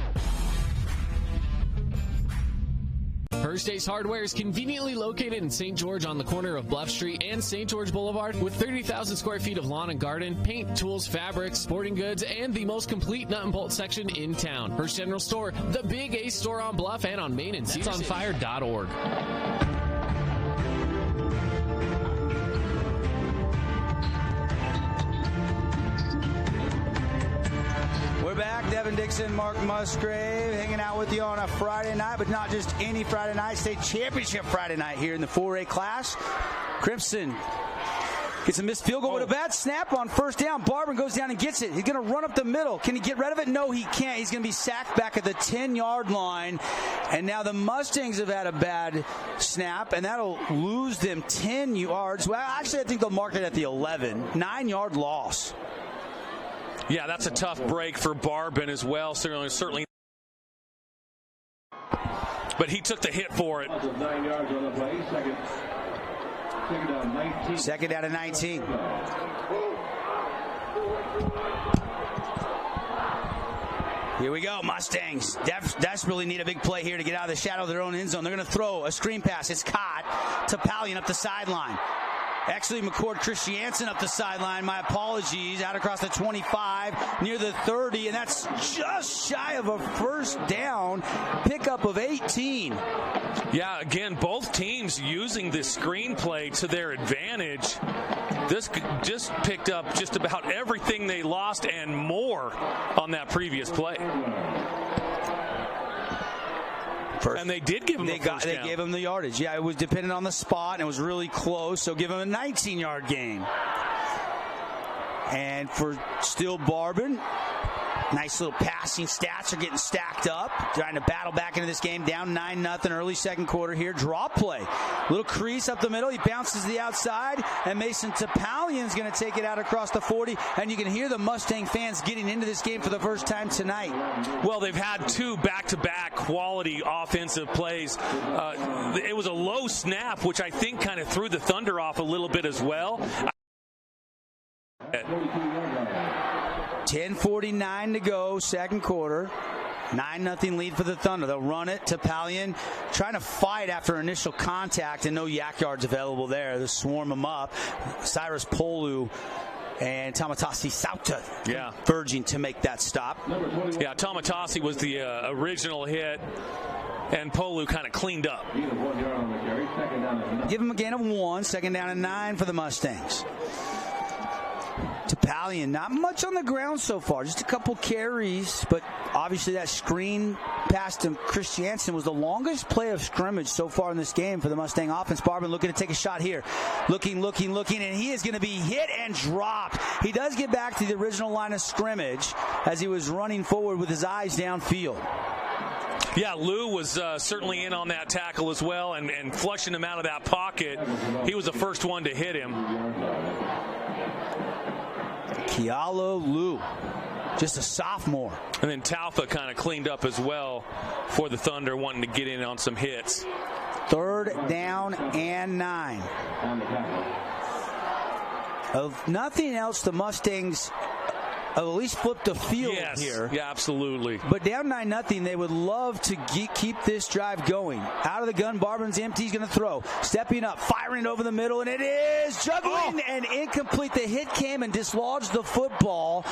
First Ace Hardware is conveniently located in St. George on the corner of Bluff Street and St. George Boulevard with 30,000 square feet of lawn and garden, paint, tools, fabrics, sporting goods, and the most complete nut and bolt section in town. First General Store, the Big Ace store on Bluff and on Main and SeatsOnFire.org. We're back. Devin Dixon, Mark Musgrave, hanging out with you on a Friday night, but not just any Friday night, State Championship Friday night here in the 4A class. Crimson gets a missed field goal with a bad snap on first down. Barber goes down and gets it. He's going to run up the middle. Can he get rid of it? No, he can't. He's going to be sacked back at the 10-yard line. And now the Mustangs have had a bad snap, and that'll lose them 10 yards. Well, actually, I think they'll mark it at the 11. 9-yard loss. Yeah, that's a tough break for Barbin as well. Certainly. But he took the hit for it. 9 yards on the play. Second down and 19. Here we go, Mustangs. Desperately need a big play here to get out of the shadow of their own end zone. They're going to throw a screen pass. It's caught to Pallion up the sideline. Actually, McCord Christiansen up the sideline. My apologies. Out across the 25, near the 30, and that's just shy of a first down. Pickup of 18. Yeah, again, both teams using this screenplay to their advantage. This just picked up just about everything they lost and more on that previous play. And they did give him first down. They gave him the yardage. Yeah, it was dependent on the spot, and it was really close, so give him a 19-yard gain. And for still Barbin, nice little passing stats are getting stacked up. Trying to battle back into this game, down 9-0 early second quarter here. Drop play. Little crease up the middle. He bounces to the outside, and Mason Topalian is going to take it out across the 40. And you can hear the Mustang fans getting into this game for the first time tonight. Well, they've had two back-to-back quality offensive plays. It was a low snap, which I think kind of threw the Thunder off a little bit as well. 10:49 to go, second quarter. 9-0 lead for the Thunder. They'll run it to Pallion, trying to fight after initial contact, and no yak yards available there. They'll swarm him up. Cyrus Polu and Tamatasi Sauta verging to make that stop. Yeah, Tamatasi was the original hit, and Polu kind of cleaned up. Give him a gain of 1, second down and 9 for the Mustangs. To Papalian, not much on the ground so far, just a couple carries, but obviously that screen pass to Chris Jansen was the longest play of scrimmage so far in this game for the Mustang offense. Barban looking to take a shot here. Looking, and he is going to be hit and dropped. He does get back to the original line of scrimmage as he was running forward with his eyes downfield. Yeah, Lou was certainly in on that tackle as well and flushing him out of that pocket. He was the first one to hit him. Kealo Lou, just a sophomore. And then Taufa kind of cleaned up as well for the Thunder, wanting to get in on some hits. 3rd down and 9. Of nothing else, the Mustangs at least flip the field here. Yeah, absolutely. But down 9-0, they would love to keep this drive going. Out of the gun, Barban's empty. He's going to throw. Stepping up, firing over the middle, and it is juggling and incomplete. The hit came and dislodged the football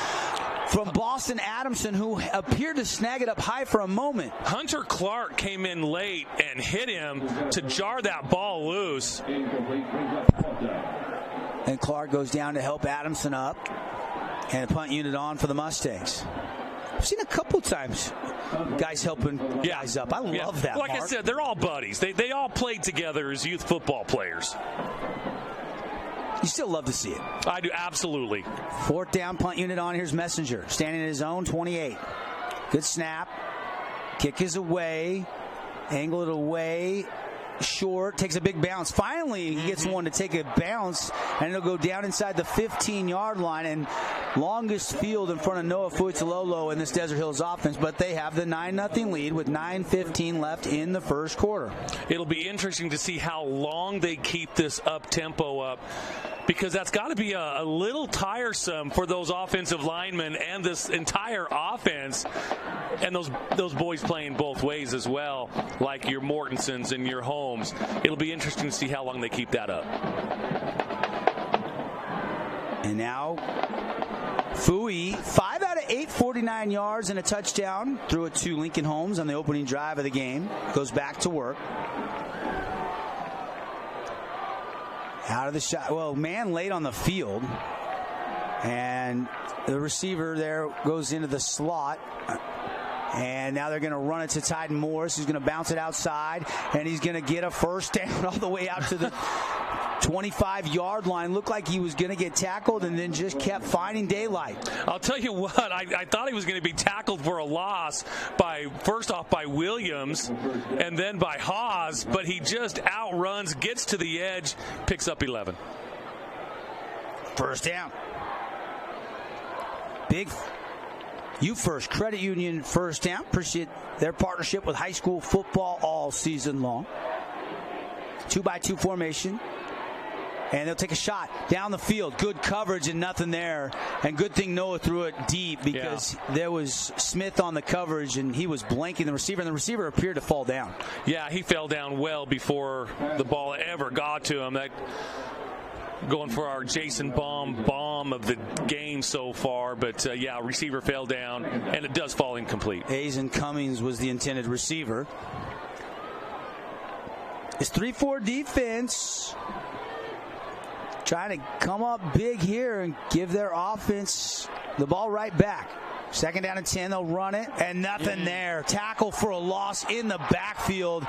from Boston Adamson, who appeared to snag it up high for a moment. Hunter Clark came in late and hit him to jar that ball loose. And Clark goes down to help Adamson up. And a punt unit on for the Mustangs. I've seen a couple times guys helping guys up. I love that, Like Mark. I said, they're all buddies. They all played together as youth football players. You still love to see it. I do, absolutely. 4th down, punt unit on. Here's Messenger, standing at his own 28. Good snap. Kick is away. Angle it away. Short, takes a big bounce. Finally, he gets one to take a bounce, and it'll go down inside the 15-yard line, and longest field in front of Noah Fuitalolo in this Desert Hills offense, but they have the 9-0 lead with 9:15 left in the first quarter. It'll be interesting to see how long they keep this up-tempo up, because that's got to be a little tiresome for those offensive linemen and this entire offense, and those boys playing both ways as well, like your Mortensons and your Holmes. It'll be interesting to see how long they keep that up. And now, Fui, 5 out of 8, 49 yards and a touchdown. Threw it to Lincoln Holmes on the opening drive of the game. Goes back to work. Out of the shot. Well, man laid on the field. And the receiver there goes into the slot. And now they're going to run it to Tyden Morris. He's going to bounce it outside, and he's going to get a first down all the way out to the 25-yard line. Looked like he was going to get tackled and then just kept finding daylight. I'll tell you what, I thought he was going to be tackled for a loss first off by Williams and then by Haas, but he just outruns, gets to the edge, picks up 11. First down. Big You First Credit Union first down. Appreciate their partnership with high school football all season long. 2-by-2 formation. And they'll take a shot down the field. Good coverage and nothing there. And good thing Noah threw it deep because there was Smith on the coverage and he was blanking the receiver. And the receiver appeared to fall down. Yeah, he fell down well before the ball ever got to him. Going for our Jason bomb of the game so far. But, receiver fell down, and it does fall incomplete. Hazen Cummings was the intended receiver. It's 3-4 defense. Trying to come up big here and give their offense the ball right back. 2nd down and 10, they'll run it, and nothing there. Tackle for a loss in the backfield.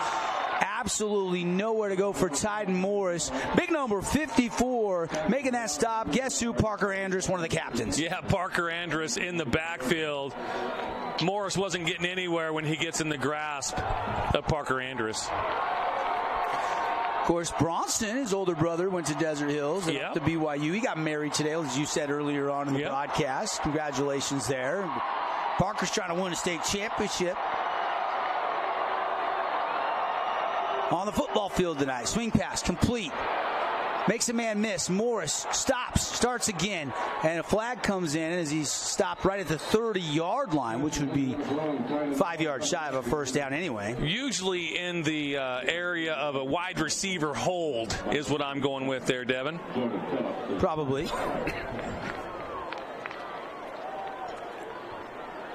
Absolutely nowhere to go for Tyden Morris. Big number 54 making that stop. Guess who? Parker Andrus, one of the captains. Yeah, Parker Andrus in the backfield. Morris wasn't getting anywhere when he gets in the grasp of Parker Andrus. Of course, Bronson, his older brother, went to Desert Hills and up to BYU. He got married today, as you said earlier on in the broadcast. Congratulations there. Parker's trying to win a state championship. On the football field tonight. Swing pass, complete. Makes a man miss. Morris stops, starts again. And a flag comes in as he's stopped right at the 30-yard line, which would be 5 yards shy of a first down anyway. Usually in the area of a wide receiver hold is what I'm going with there, Devin. Probably.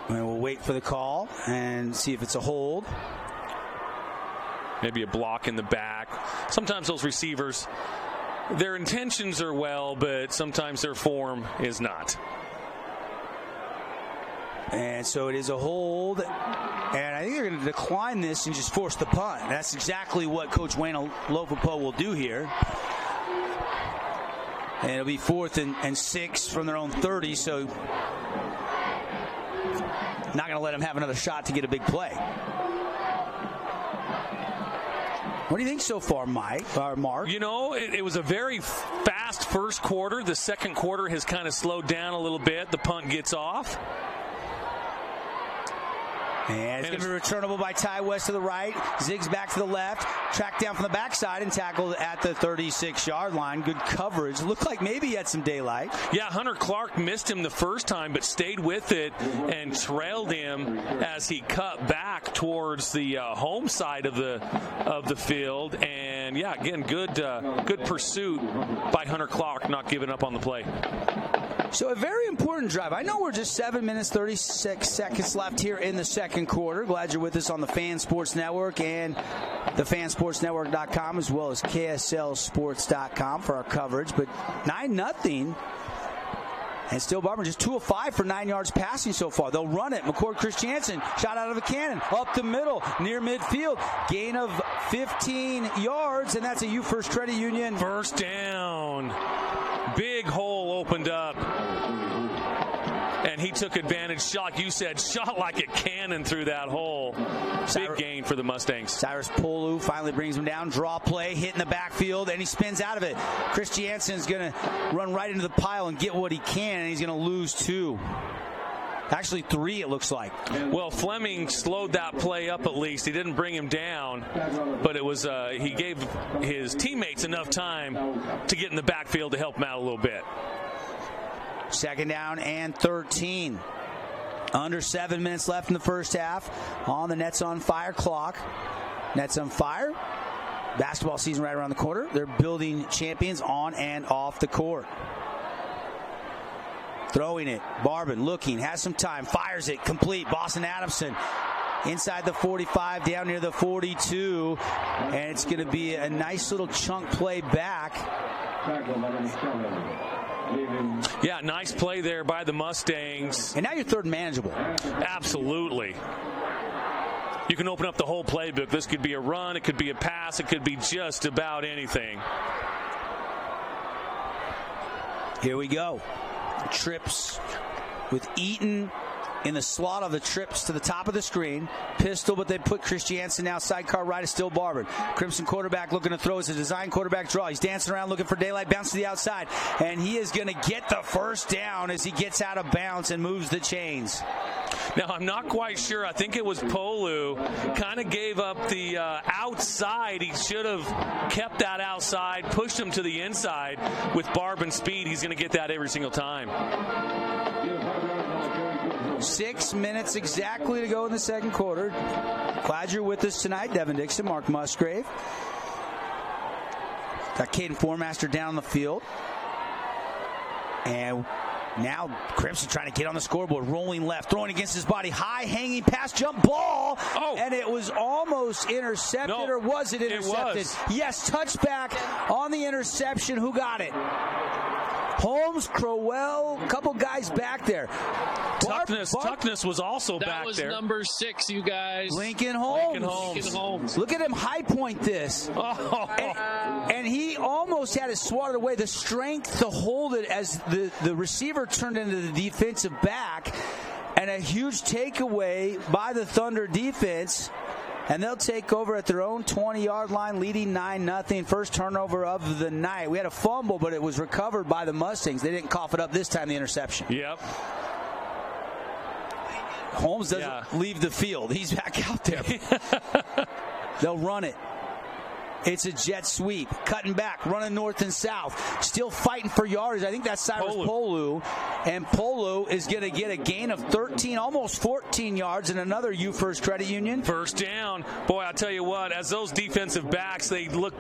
And we'll wait for the call and see if it's a hold. Maybe a block in the back. Sometimes those receivers, their intentions are well, but sometimes their form is not. And so it is a hold, and I think they're going to decline this and just force the punt. That's exactly what Coach Wayne Lofopo will do here. And it'll be 4th and 6 from their own 30, so not going to let them have another shot to get a big play. What do you think so far, Mark? You know, it was a very fast first quarter. The second quarter has kind of slowed down a little bit. The punt gets off. And it's going to be returnable by Ty West to the right. Zigs back to the left. Tracked down from the backside and tackled at the 36-yard line. Good coverage. Looked like maybe he had some daylight. Yeah, Hunter Clark missed him the first time, but stayed with it and trailed him as he cut back towards the home side of the field. And yeah, again, good pursuit by Hunter Clark, not giving up on the play. So a very important drive. I know we're just 7 minutes, 36 seconds left here in the second quarter. Glad you're with us on the Fan Sports Network and thefansportsnetwork.com as well as KSLSports.com for our coverage. But 9-0. And still Barber just 2 of 5 for 9 yards passing so far. They'll run it. McCord Christiansen shot out of a cannon. Up the middle, near midfield. Gain of 15 yards, and that's a U-First Credit Union. First down. Big hole opened up. And he took advantage, like you said, shot like a cannon through that hole. Big gain for the Mustangs. Cyrus Polu finally brings him down. Draw play, hit in the backfield, and he spins out of it. Christiansen's going to run right into the pile and get what he can, and he's going to lose 2. Actually 3, it looks like. Well, Fleming slowed that play up at least. He didn't bring him down, but it was he gave his teammates enough time to get in the backfield to help him out a little bit. 2nd down and 13. Under 7 minutes left in the first half on the Nets on Fire clock. Nets on Fire. Basketball season right around the corner. They're building champions on and off the court. Throwing it. Barbin looking. Has some time. Fires it. Complete. Boston Adamson inside the 45, down near the 42. And it's going to be a nice little chunk play back. Yeah, nice play there by the Mustangs. And now you're 3rd and manageable. Absolutely. You can open up the whole playbook. This could be a run. It could be a pass. It could be just about anything. Here we go. Trips with Eaton in the slot of the trips to the top of the screen. Pistol, but they put Christiansen now. Sidecar right is still Barbin. Crimson quarterback looking to throw. It's a design quarterback draw. He's dancing around looking for daylight. Bounce to the outside. And he is going to get the first down as he gets out of bounds and moves the chains. Now, I'm not quite sure. I think it was Polu. Kind of gave up the outside. He should have kept that outside, pushed him to the inside. With Barbin speed, he's going to get that every single time. 6 minutes exactly to go in the second quarter. Glad you're with us tonight. Devin Dixon, Mark Musgrave. Got Caden Formaster down on the field. And now Crimson trying to get on the scoreboard, rolling left, throwing against his body, high hanging pass, jump ball, and it was almost intercepted, or was it intercepted? It was. Yes, touchback on the interception. Who got it? Holmes, Crowell, a couple guys back there. Tuckness was also back there. That was number 6, you guys. Lincoln Holmes. Look at him high point this. Oh. And he almost had it swatted away. The strength to hold it as the receiver turned into the defensive back. And a huge takeaway by the Thunder defense. And they'll take over at their own 20-yard line, leading 9-0. First turnover of the night. We had a fumble, but it was recovered by the Mustangs. They didn't cough it up this time, the interception. Yep. Holmes doesn't leave the field. He's back out there. They'll run it. It's a jet sweep. Cutting back, running north and south. Still fighting for yards. I think that's Cyrus Polu. And Polu is going to get a gain of 13, almost 14 yards, and another U-First Credit Union. First down. Boy, I'll tell you what, as those defensive backs, they look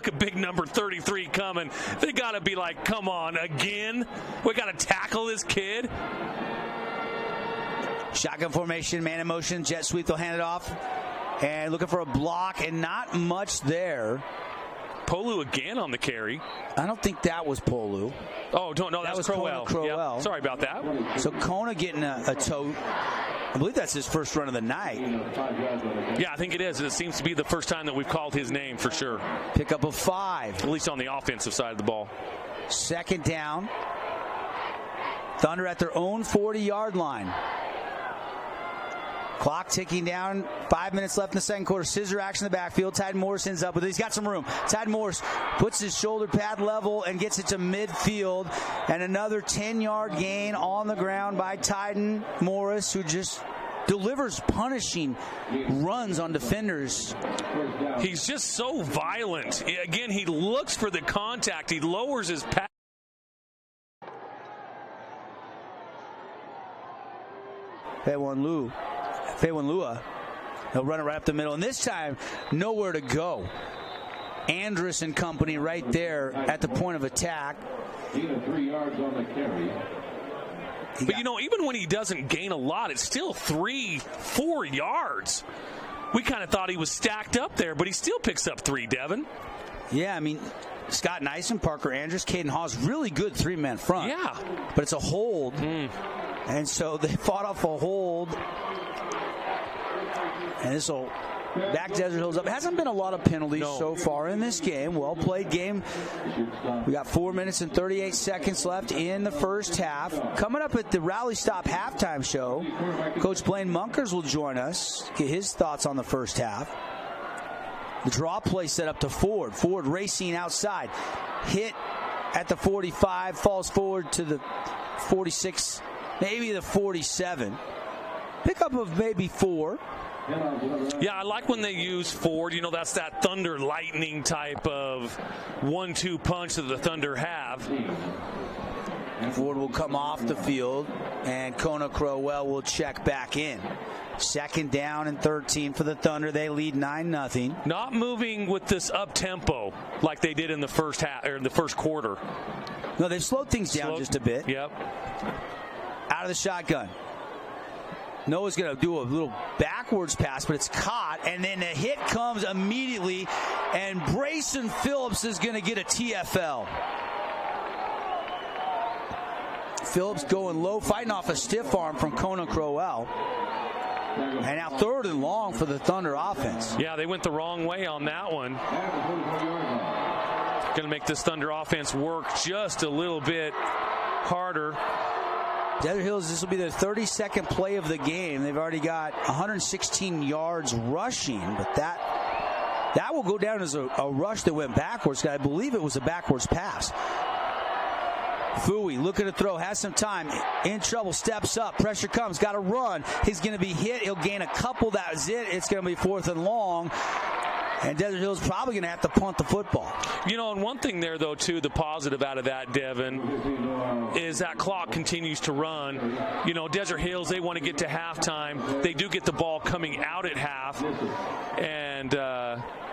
a big number 33 coming. They got to be like, come on, again? We got to tackle this kid? Shotgun formation, man in motion, jet sweep. They'll hand it off. And looking for a block, and not much there. Polu again on the carry. I don't think that was Polu. Oh, no, that was Crowell. Crowell. Yep. Sorry about that. So Kona getting a toe. I believe that's his first run of the night. Yeah, I think it is. It seems to be the first time that we've called his name for sure. Pickup of 5. At least on the offensive side of the ball. Second down. Thunder at their own 40-yard line. Clock ticking down. 5 minutes left in the second quarter. Scissor action in the backfield. Tyden Morris ends up with it. He's got some room. Tyden Morris puts his shoulder pad level and gets it to midfield. And another 10-yard gain on the ground by Tyden Morris, who just delivers punishing runs on defenders. He's just so violent. Again, he looks for the contact. He lowers his pad. Feiwan Lua. He'll run it right up the middle. And this time, nowhere to go. Andrus and company right there at the point of attack. 3 yards on the carry. But, even when he doesn't gain a lot, it's still 3-4 yards. We kind of thought he was stacked up there, but he still picks up 3, Devin. Yeah, I mean, Scott Nyson, Parker Andrus, Caden Hawes, really good 3-man front. Yeah. But it's a hold. And so they fought off a hold. And this will back Desert Hills up. It hasn't been a lot of penalties so far in this game. Well played game. We got 4 minutes and 38 seconds left in the first half. Coming up at the Rally Stop halftime show, Coach Blaine Munkers will join us, get his thoughts on the first half. The draw play set up to Ford. Ford racing outside. Hit at the 45, falls forward to the 46, maybe the 47. Pickup of maybe 4. Yeah, I like when they use Ford. That's that Thunder Lightning type of 1-2 punch that the Thunder have. Ford will come off the field, and Kona Crowell will check back in. Second down and 13 for the Thunder. They lead 9-0. Not moving with this up tempo like they did in the first half or in the first quarter. No, they've slowed things down just a bit. Yep. Out of the shotgun. Noah's going to do a little backwards pass, but it's caught, and then the hit comes immediately, and Brayson Phillips is going to get a TFL. Phillips going low, fighting off a stiff arm from Kona Crowell. And now 3rd and long for the Thunder offense. Yeah, they went the wrong way on that one. Going to make this Thunder offense work just a little bit harder. Desert Hills, this will be their 32nd play of the game. They've already got 116 yards rushing, but that will go down as a rush that went backwards. I believe it was a backwards pass. Fui looking to throw, has some time, in trouble, steps up, pressure comes, got to run. He's going to be hit. He'll gain a couple. That was it. It's going to be 4th and long. And Desert Hills probably going to have to punt the football. And one thing there, though, too, the positive out of that, Devin, is that clock continues to run. Desert Hills, they want to get to halftime. They do get the ball coming out at half. And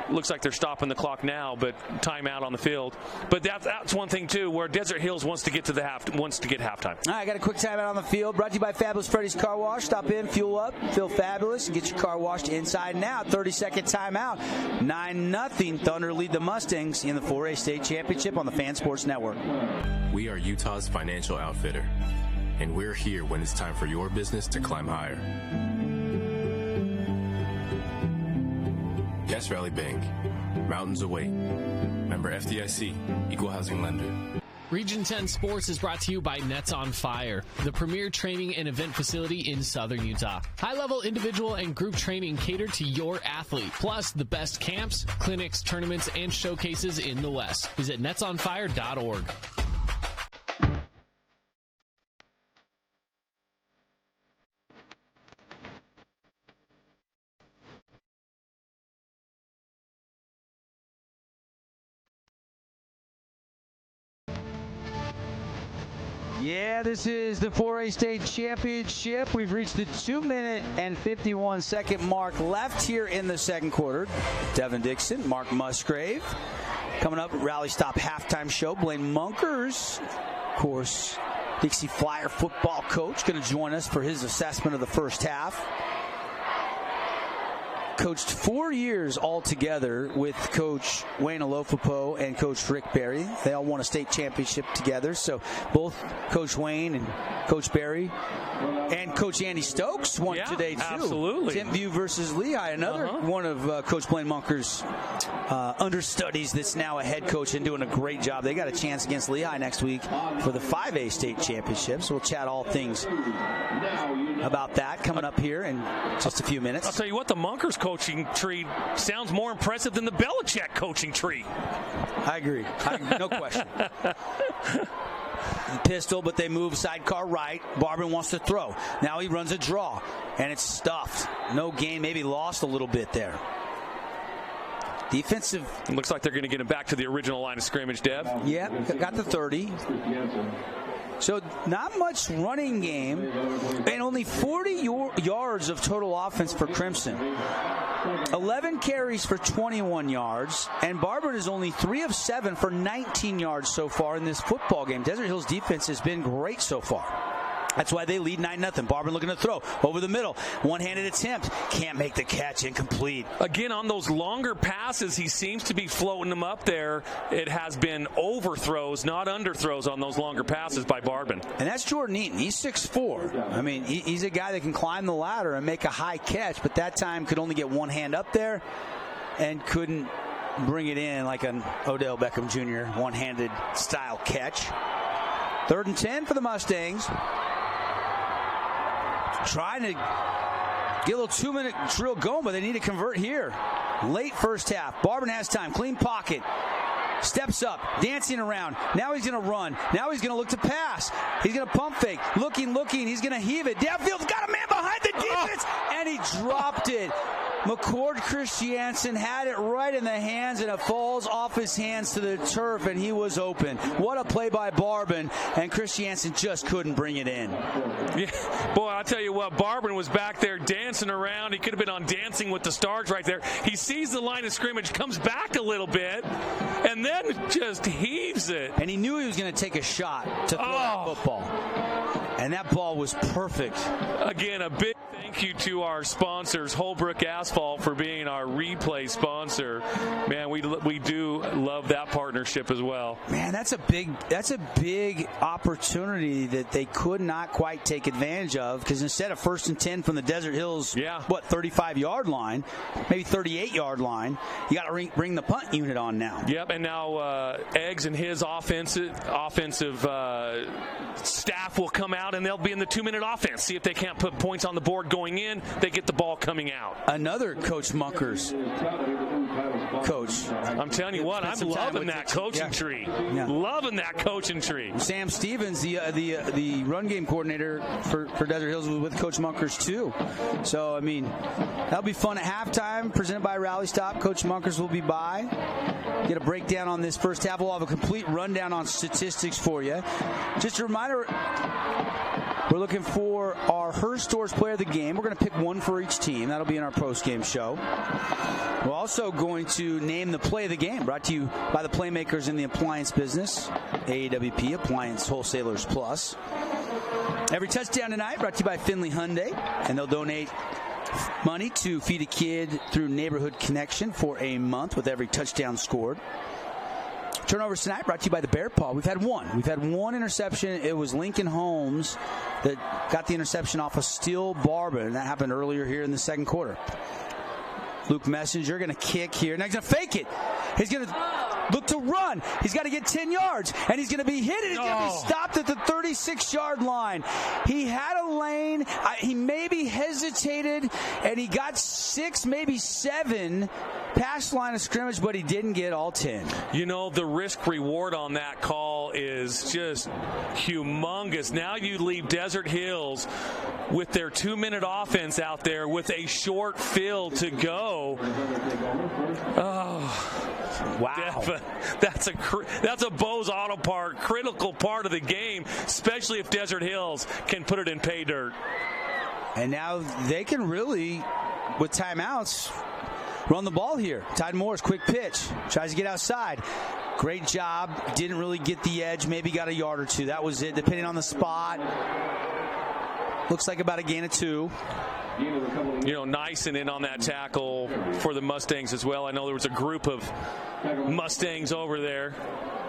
looks like they're stopping the clock now, but timeout on the field. But that's one thing, too, where Desert Hills wants to get halftime. All right, got a quick timeout on the field. Brought to you by Fabulous Freddy's Car Wash. Stop in, fuel up, feel fabulous, and get your car washed inside and out. 30-second timeout. 9-0. Thunder lead the Mustangs in the 4A State Championship on the Fan Sports Network. We are Utah's financial outfitter, and we're here when it's time for your business to climb higher. Yes, Rally Bank. Mountains await. Member FDIC. Equal housing lender. Region 10 Sports is brought to you by Nets on Fire, the premier training and event facility in Southern Utah. High-level individual and group training catered to your athlete, plus the best camps, clinics, tournaments, and showcases in the West. Visit netsonfire.org. Yeah, this is the 4A State Championship. We've reached the 2-minute and 51-second mark left here in the second quarter. Devin Dixon, Mark Musgrave. Coming up, Rally Stop halftime show. Blaine Munkers, of course, Dixie Flyer football coach, going to join us for his assessment of the first half. coached 4 years altogether with Coach Wayne Alofopo and Coach Rick Berry. They all won a state championship together. So both Coach Wayne and Coach Berry and Coach Andy Stokes won today, too. Absolutely. Timpview versus Lehigh, another one of Coach Blaine Munker's understudies that's now a head coach and doing a great job. They got a chance against Lehigh next week for the 5A state championship. So we'll chat all things about that coming up here in just a few minutes. I'll tell you what, the Munkers coaching tree sounds more impressive than the Belichick coaching tree. I agree. No question. Pistol, but they move sidecar right. Barbin wants to throw. Now he runs a draw, and it's stuffed. No gain, maybe lost a little bit there. Defensive. It looks like they're going to get him back to the original line of scrimmage, Dev. Yeah, got the 30. So not much running game, and only 40 yards of total offense for Crimson. 11 carries for 21 yards, and Barber is only 3 of 7 for 19 yards so far in this football game. Desert Hills defense has been great so far. That's why they lead 9-0. Barber looking to throw over the middle. One-handed attempt. Can't make the catch. Incomplete. Again, on those longer passes, he seems to be floating them up there. It has been overthrows, not underthrows on those longer passes by Barbin. And that's Jordan Eaton. He's 6'4". I mean, he's a guy that can climb the ladder and make a high catch, but that time could only get one hand up there and couldn't bring it in like an Odell Beckham Jr. one-handed style catch. 3rd and 10 for the Mustangs. Trying to get a little 2-minute drill going, but they need to convert here. Late first half. Barbin has time. Clean pocket. Steps up. Dancing around. Now he's going to run. Now he's going to look to pass. He's going to pump fake. Looking. He's going to heave it. Downfield's got a man behind the defense, and he dropped it. McCord Christiansen had it right in the hands, and it falls off his hands to the turf, and he was open. What a play by Barbin, and Christiansen just couldn't bring it in. Yeah, boy, I'll tell you what, Barbin was back there dancing around. He could have been on Dancing with the Stars right there. He sees the line of scrimmage, comes back a little bit, and then just heaves it. And he knew he was going to take a shot to throw that football. And that ball was perfect. Again, a big thank you to our sponsors, Holbrook Asphalt, for being our replay sponsor. Man, we do love that partnership as well. Man, that's a big opportunity that they could not quite take advantage of, because instead of 1st and 10 from the Desert Hills, 35-yard line, maybe 38-yard line, you got to bring the punt unit on now. Yep, and now Eggs and his offensive staff will come out, and they'll be in the 2-minute offense. See if they can't put points on the board going in. They get the ball coming out. Another Coach Munker's coach. I'm telling you what, I'm loving that coaching tree. Yeah. Loving that coaching tree. Sam Stevens, the run game coordinator for Desert Hills, was with Coach Munkers too. So, I mean, that'll be fun at halftime. Presented by Rally Stop. Coach Munkers will be by. Get a breakdown on this first half. We'll have a complete rundown on statistics for you. Just a reminder, we're looking for our Her Stores Player of the Game. We're going to pick one for each team. That'll be in our post-game show. We're also going to name the play of the game, brought to you by the playmakers in the appliance business, AAWP, Appliance Wholesalers Plus. Every touchdown tonight brought to you by Finley Hyundai, and they'll donate money to feed a kid through Neighborhood Connection for a month with every touchdown scored. Turnovers tonight brought to you by the Bear Paw. We've had one interception. It was Lincoln Holmes that got the interception off of Steele Barbin, and that happened earlier here in the second quarter. Luke Messenger going to kick here. Now he's going to fake it. He's going to look to run. He's got to get 10 yards, and he's going to be hit, and he's going to be stopped at the 36-yard line. He had a lane. He maybe hesitated, and he got 6, maybe 7 past line of scrimmage, but he didn't get all 10. You know, the risk reward on that call is just humongous. Now you leave Desert Hills with their 2-minute offense out there with a short field to go. Oh, wow. That's a Bose Auto Part critical part of the game, especially if Desert Hills can put it in pay dirt. And now they can really, with timeouts, run the ball here. Tide Morris, quick pitch. Tries to get outside. Great job. Didn't really get the edge. Maybe got a yard or 2. That was it, depending on the spot. Looks like about a gain of 2. Nyson in on that tackle for the Mustangs as well. I know there was a group of Mustangs over there.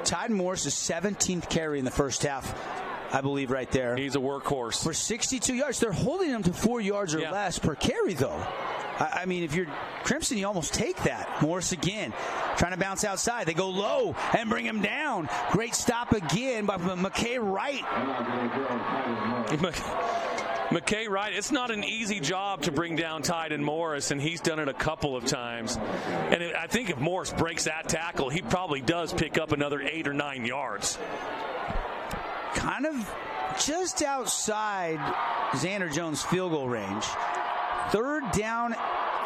Tyden Morris' 17th carry in the first half, I believe, right there. He's a workhorse. For 62 yards. They're holding him to 4 yards or less per carry, though. I mean, if you're Crimson, you almost take that. Morris again, trying to bounce outside. They go low and bring him down. Great stop again by McKay Wright. McKay Wright, it's not an easy job to bring down Tyden Morris, and he's done it a couple of times. And I think if Morris breaks that tackle, he probably does pick up another 8 or 9 yards. Kind of just outside Xander Jones' field goal range. 3rd down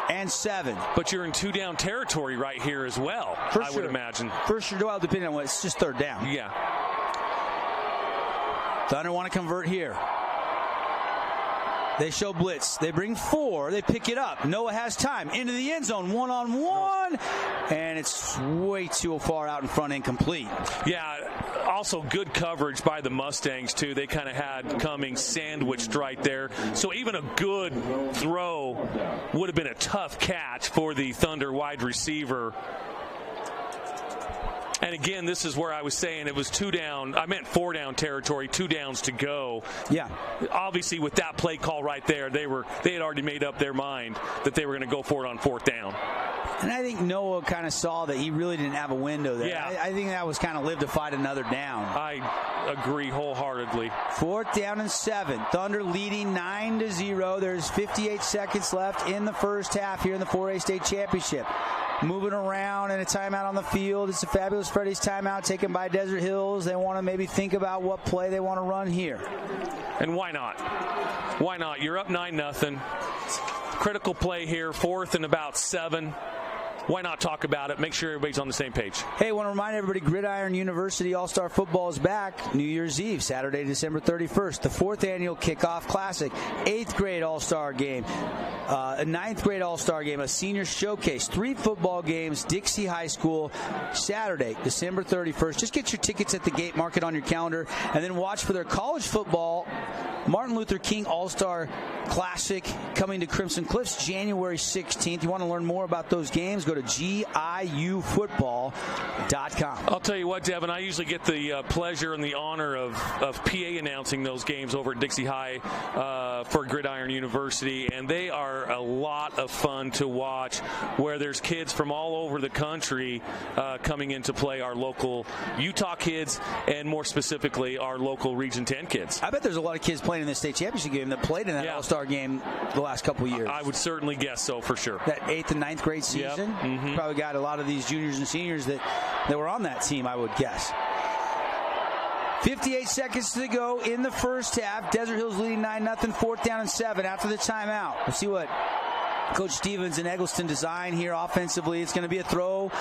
and 7. But you're in 2-down territory right here as well, I would imagine. For sure, well, depending on what, it's just 3rd down. Yeah. Thunder want to convert here. They show blitz. They bring 4. They pick it up. Noah has time. Into the end zone. 1-on-1. And it's way too far out in front, incomplete. Yeah, also good coverage by the Mustangs, too. They kind of had Cummings sandwiched right there. So even a good throw would have been a tough catch for the Thunder wide receiver. And again, this is where I was saying it was 2 down. I meant 4-down territory, 2 downs to go. Yeah. Obviously, with that play call right there, they had already made up their mind that they were going to go for it on 4th down. And I think Noah kind of saw that he really didn't have a window there. Yeah. I think that was kind of live to fight another down. I agree wholeheartedly. 4th down and 7. Thunder leading 9-0. There's 58 seconds left in the first half here in the 4A State Championship. Moving around and a timeout on the field. It's a Fabulous Freddy's timeout taken by Desert Hills. They want to maybe think about what play they want to run here. And why not? Why not? You're up 9-0. Critical play here, 4th and about 7. Why not talk about it? Make sure everybody's on the same page. Hey, I want to remind everybody, Gridiron University All-Star Football is back New Year's Eve, Saturday, December 31st. The 4th Annual Kickoff Classic, 8th grade All-Star Game, a 9th grade All-Star Game, a senior showcase, 3 football games, Dixie High School, Saturday, December 31st. Just get your tickets at the gate, mark it on your calendar, and then watch for their college football Martin Luther King All-Star Classic coming to Crimson Cliffs January 16th. You want to learn more about those games, go to GIUfootball.com. I'll tell you what, Devin, I usually get the pleasure and the honor of PA announcing those games over at Dixie High for Gridiron University, and they are a lot of fun to watch, where there's kids from all over the country coming into play, our local Utah kids, and more specifically, our local Region 10 kids. I bet there's a lot of kids playing in the state championship game that played in that All-Star game the last couple of years. I would certainly guess so, for sure. That 8th and 9th grade season, probably got a lot of these juniors and seniors that were on that team, I would guess. 58 seconds to go in the first half. Desert Hills leading 9-0, 4th down and 7 after the timeout. We'll see what Coach Stevens and Eggleston design here offensively. It's going to be a throw.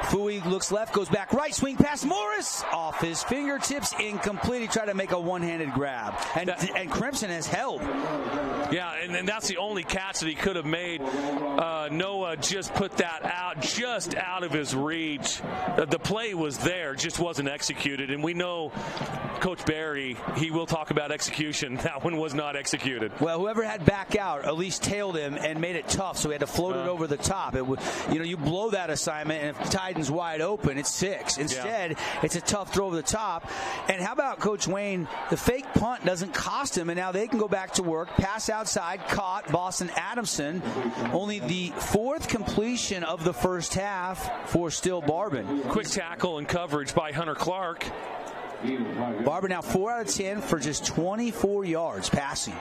Fui looks left, goes back right, swing pass Morris off his fingertips, incomplete. He tried to make a one-handed grab, and Crimson has held. Yeah, and that's the only catch that he could have made. Noah just put that out, just out of his reach. The play was there, just wasn't executed, and we know Coach Barry, he will talk about execution. That one was not executed. Well, whoever had back out at least tailed him and made it tough, so he had to float it over the top. You blow that assignment, and if Tyden's wide open, it's 6. Instead, it's a tough throw over the top. And how about Coach Wayne? The fake punt doesn't cost him, and now they can go back to work. Pass outside, caught Boston Adamson. Only the 4th completion of the first half for Still Barban. Quick tackle and coverage by Hunter Clark. Barban now 4 out of 10 for just 24 yards passing.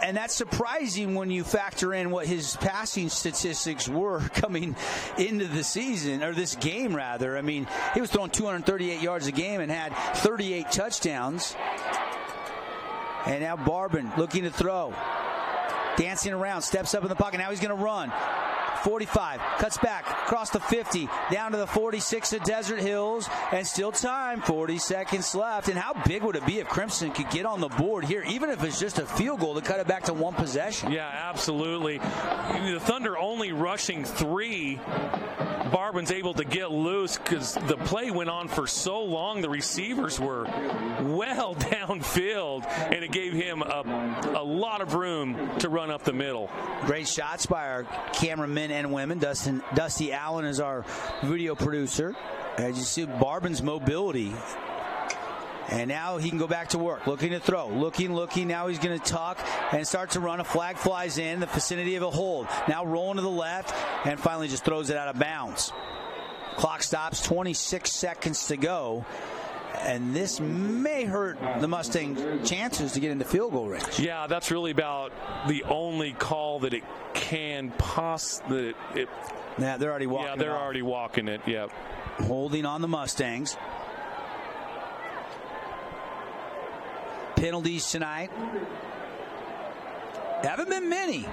And that's surprising when you factor in what his passing statistics were coming into the season, or this game rather. I mean, he was throwing 238 yards a game and had 38 touchdowns. And now Barban looking to throw. Dancing around, steps up in the pocket. Now he's going to run. 45, cuts back, across the 50, down to the 46 at Desert Hills, and still time, 40 seconds left. And how big would it be if Crimson could get on the board here, even if it's just a field goal to cut it back to 1 possession? Yeah, absolutely. The Thunder only rushing 3. Barban's able to get loose because the play went on for so long. The receivers were well well downfield, and it gave him a lot of room to run up the middle. Great shots by our cameramen and women. Dusty Allen is our video producer. As you see, Barbin's mobility. And now he can go back to work, looking to throw, looking. Now he's going to tuck and start to run. A flag flies in the vicinity of a hold. Now rolling to the left and finally just throws it out of bounds. Clock stops, 26 seconds to go. And this may hurt the Mustang chances to get into field goal range. Yeah, that's really about the only call that it can possibly. Yeah, they're already walking. Yeah, they're already walking it. Yep. Holding on the Mustangs. Penalties tonight. Haven't been many.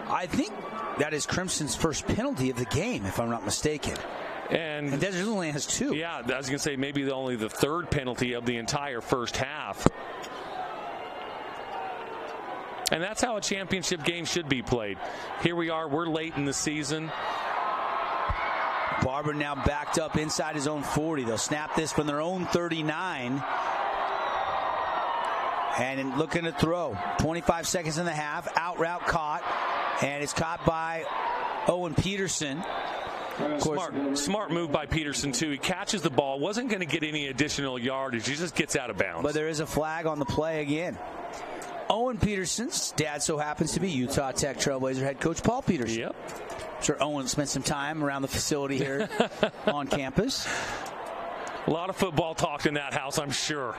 I think that is Crimson's first penalty of the game, if I'm not mistaken. And Desert only has 2. Yeah, I was going to say maybe only the 3rd penalty of the entire first half. And that's how a championship game should be played. Here we are. We're late in the season. Barber now backed up inside his own 40. They'll snap this from their own 39. And looking to throw. 25 seconds in the half. Out route caught. And it's caught by Owen Peterson. Smart move by Peterson, too. He catches the ball. Wasn't going to get any additional yardage. He just gets out of bounds. But there is a flag on the play again. Owen Peterson's dad so happens to be Utah Tech Trailblazer head coach Paul Peterson. Yep. I'm sure Owen spent some time around the facility here on campus. A lot of football talk in that house, I'm sure.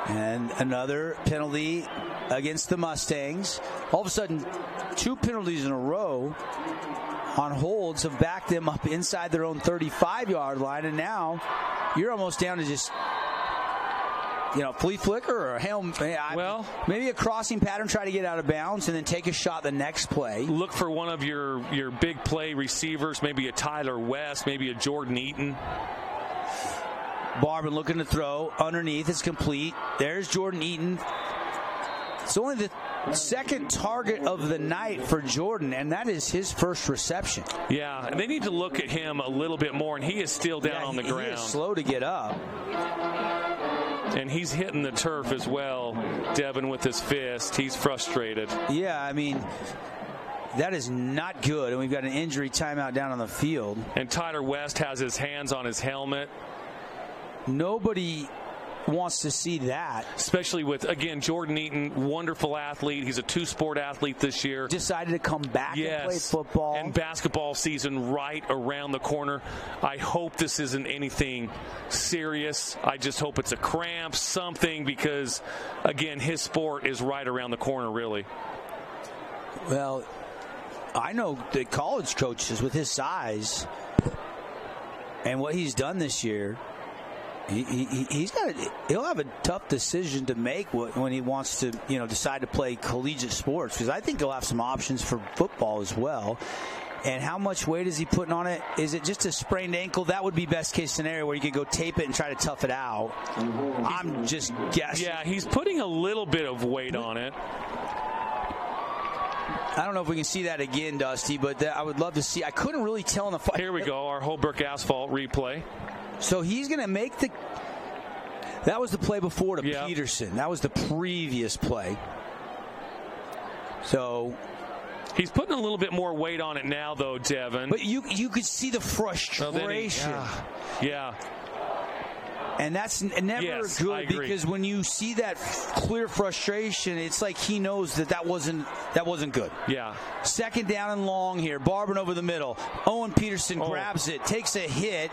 And another penalty against the Mustangs. All of a sudden, 2 penalties in a row on holds have backed them up inside their own 35-yard line. And now you're almost down to just, flea flicker or a hail. Well, maybe a crossing pattern, try to get out of bounds, and then take a shot the next play. Look for one of your big play receivers, maybe a Tyler West, maybe a Jordan Eaton. Barbin looking to throw. Underneath, it's complete. There's Jordan Eaton. It's only the 2nd target of the night for Jordan, and that is his first reception. Yeah, and they need to look at him a little bit more, and he is still down on the ground. He is slow to get up. And he's hitting the turf as well, Devin, with his fist. He's frustrated. Yeah, I mean, that is not good, and we've got an injury timeout down on the field. And Tyler West has his hands on his helmet. Nobody wants to see that. Especially with, again, Jordan Eaton, wonderful athlete. He's a 2-sport athlete this year. Decided to come back and play football. And basketball season right around the corner. I hope this isn't anything serious. I just hope it's a cramp, something, because, again, his sport is right around the corner, really. Well, I know the college coaches with his size and what he's done this year, he'll have a tough decision to make when he wants to decide to play collegiate sports, because I think he'll have some options for football as well. And how much weight is he putting on it? Is it just a sprained ankle? That would be best case scenario, where you could go tape it and try to tough it out. I'm just guessing. Yeah, he's putting a little bit of weight on it. I don't know if we can see that again, Dusty, but I would love to see. I couldn't really tell in the fight. Here we go, our Holbrook Asphalt replay. So he's going to make that was the play before to Peterson. That was the previous play. So he's putting a little bit more weight on it now, though, Devin. But you could see the frustration. Yeah. And that's never good, because when you see that clear frustration, it's like he knows that wasn't good. Yeah. 2nd down and long here. Barbin over the middle. Owen Peterson grabs it, takes a hit,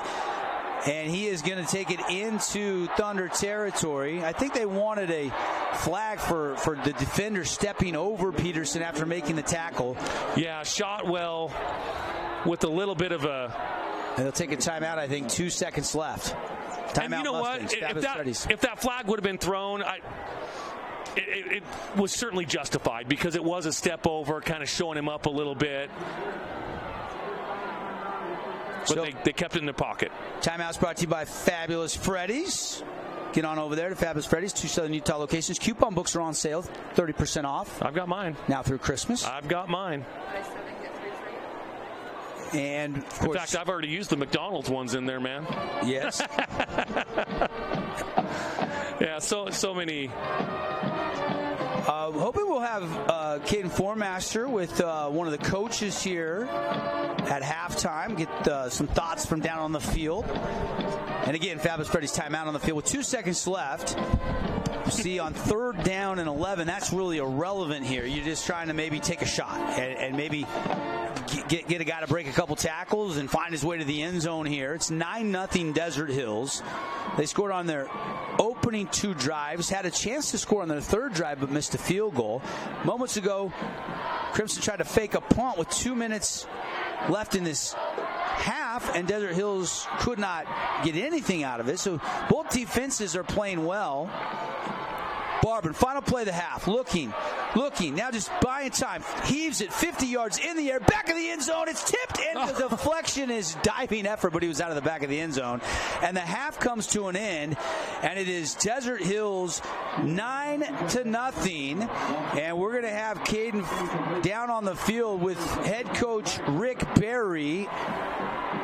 and he is going to take it into Thunder territory. I think they wanted a flag for the defender stepping over Peterson after making the tackle. Yeah, shot well with a little bit of a... And they'll take a timeout, I think, 2 seconds left. Timeout. And you know Mustangs. what? If that flag would have been thrown, it was certainly justified, because it was a step over, kind of showing him up a little bit. But they kept it in their pocket. Timeout's brought to you by Fabulous Freddy's. Get on over there to Fabulous Freddy's, 2 Southern Utah locations. Coupon books are on sale, 30% off. I've got mine. Now through Christmas. I've got mine. And of course, in fact, I've already used the McDonald's ones in there, man. Yes. Yeah, so many. Hoping we'll have Caden Formaster with one of the coaches here at halftime, get some thoughts from down on the field. And again, Fabulous Freddy's timeout on the field with 2 seconds left. See, on 3rd down and 11, that's really irrelevant here. You're just trying to maybe take a shot and maybe get a guy to break a couple tackles and find his way to the end zone here. It's 9-0 Desert Hills. They scored on their opening 2 drives, had a chance to score on their 3rd drive but missed a field goal. Moments ago, Crimson tried to fake a punt with 2 minutes left in this half, and Desert Hills could not get anything out of it. So both defenses are playing well. Barber, final play of the half, looking, now just buying time, heaves it 50 yards in the air, back of the end zone, it's tipped, and the deflection is diving effort, but he was out of the back of the end zone. And the half comes to an end, and it is Desert Hills 9-0, and we're going to have Caden down on the field with head coach Rick Berry.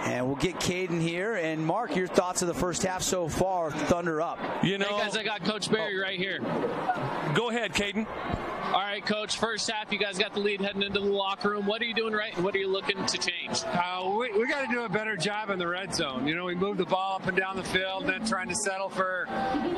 And we'll get Caden here. And Mark, your thoughts of the first half so far, Thunder up. Hey guys, I got Coach Berry right here. Go ahead, Caden. All right, Coach, first half, you guys got the lead heading into the locker room. What are you doing right, and what are you looking to change? We got to do a better job in the red zone. We moved the ball up and down the field, then trying to settle for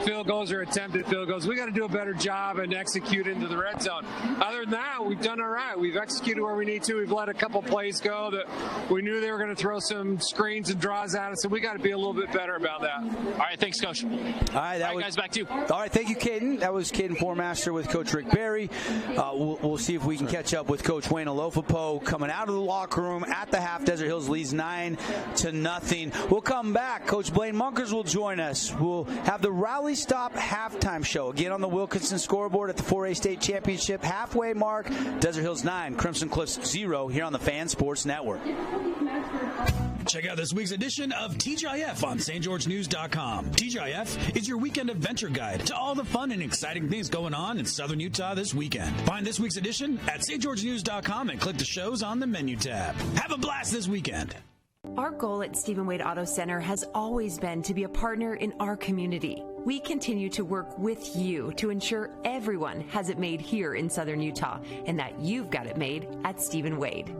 field goals or attempted field goals. We got to do a better job and execute into the red zone. Other than that, we've done all right. We've executed where we need to. We've let a couple plays go that we knew they were going to throw some screens and draws at us, so we got to be a little bit better about that. All right, thanks, Coach. All right, guys, back to you. All right, thank you, Caden. That was Caden Formaster with Coach Rick Berry. We'll see if we can catch up with Coach Wayne Alofapo coming out of the locker room at the half. Desert Hills leads 9-0. We'll come back. Coach Blaine Munkers will join us. We'll have the Rally Stop halftime show again on the Wilkinson scoreboard at the 4A State Championship halfway mark. Desert Hills 9, Crimson Cliffs 0 here on the Fan Sports Network. Check out this week's edition of TGIF on stgeorgenews.com. TGIF is your weekend adventure guide to all the fun and exciting things going on in Southern Utah this weekend. Find this week's edition at stgeorgenews.com and click the shows on the menu tab. Have a blast this weekend. Our goal at Stephen Wade Auto Center has always been to be a partner in our community. We continue to work with you to ensure everyone has it made here in Southern Utah and that you've got it made at Stephen Wade.